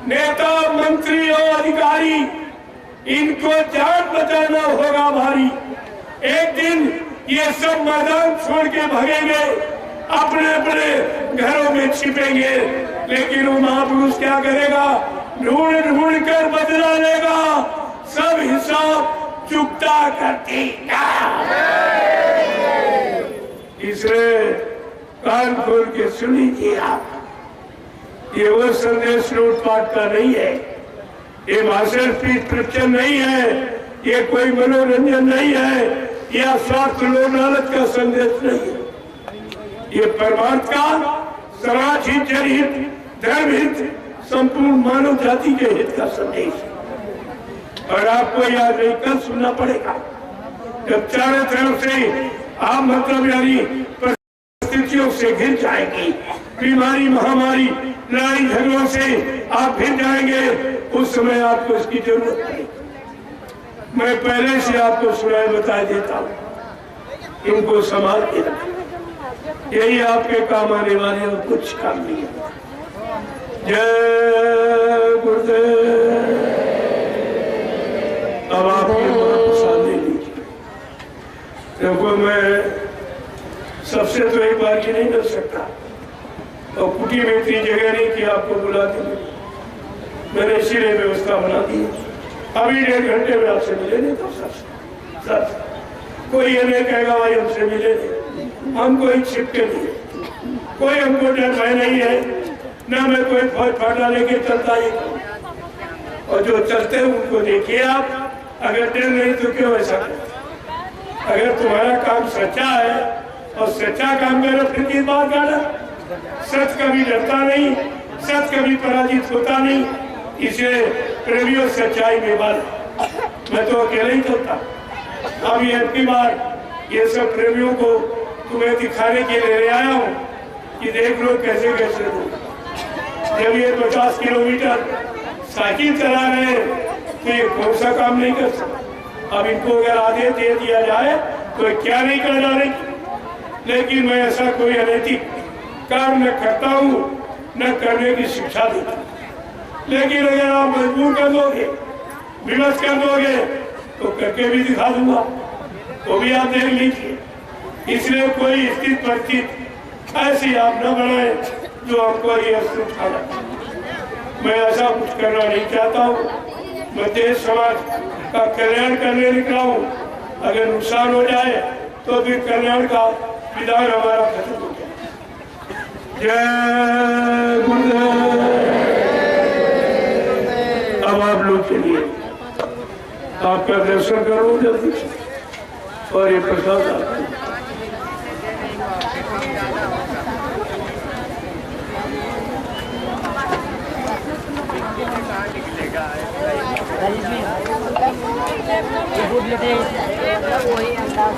नेता मंत्री और अधिकारी, इनको जान बचाना होगा भारी। एक दिन ये सब मैदान छोड़ के भागेंगे, अपने अपने घरों में छिपेंगे, लेकिन वो महापुरुष क्या करेगा? ढूंढ ढूंढ कर बदला लेगा, सब हिसाब चुकता कर देगा। इसलिए कान खोल के सुन लीजिए आप, ये वो संदेश लूटपाट का नहीं है, ये भाषण स्पीच प्रवचन नहीं है, ये कोई मनोरंजन नहीं है, या स्वार्थ लोभ लालच का संदेश नहीं है। ये परमार्थ का, समाज हित, जनहित, धर्म हित, संपूर्ण मानव जाति के हित का संदेश है। और आपको याद नहीं, कल सुनना पड़ेगा, जब चारों तरफ से आप मतलब यानी परिस्थितियों से घिर जाएंगी, बीमारी महामारी लड़ाई झगड़ों से आप घिर जाएंगे, उस समय आपको इसकी जरूरत है। मैं पहले से आपको सुनाए बता देता हूँ, इनको संभाल के रखें, यही आपके काम आने वाले और कुछ काम नहीं है। जय गुरुदेव। अब आपके महाप्रसाद ले लीजिए। देखो मैं सबसे तो एक बार की नहीं कर सकता, और कुटी में इतनी जगह नहीं कि आपको बुला के मैंने इसीलिए व्यवस्था बना दी। अभी 1.5 घंटे में आपसे मिले नहीं तो सब कोई ये नहीं कहेगा भाई हमसे मिले नहीं, हम कोई छिपके नहीं, कोई हमको डर भय नहीं है, ना मैं कोई फौज फाटा लेके चलता ही। और जो चलते हैं उनको देखिए आप, अगर डर नहीं तो क्यों ऐसा करते? अगर तुम्हारा काम सच्चा है और सच्चा काम करो, फिर किस बात का डर? सच कभी डरता नहीं, सच कभी पराजित होता नहीं, इसलिए प्रेमियों सच्चाई में बात। मैं तो अकेले ही चलता। अब ये की बार ये सब प्रेमियों को तुम्हें दिखाने के लिए ले आया हूँ कि देख लो कैसे कैसे हो। जब ये 50 किलोमीटर साइकिल चला रहे हैं तो ये कौन सा काम नहीं कर सकते। अब इनको अगर आदेश दे दिया जाए तो क्या नहीं कर जाने, लेकिन मैं ऐसा कोई अनैतिक काम न करता हूँ, न करने की शिक्षा देता। लेकिन अगर आप मजबूर कर दोगे, विवश कर दोगे, तो करके भी दिखा दूंगा, वो भी आप देख लीजिए। इसलिए कोई स्थित परिस्थिति ऐसी आप न बनाए जो आपको ये उठा। मैं ऐसा कुछ करना नहीं चाहता हूँ, मैं देश समाज का कल्याण करने निकला हूँ। अगर नुकसान हो जाए तो फिर कल्याण का विधान हमारा खत्म हो जाए। जय गुरुदेव। अब आप लोग चलिए, आपका दर्शन करो जल्दी से, और ये प्रसाद आपको। वही अंदाज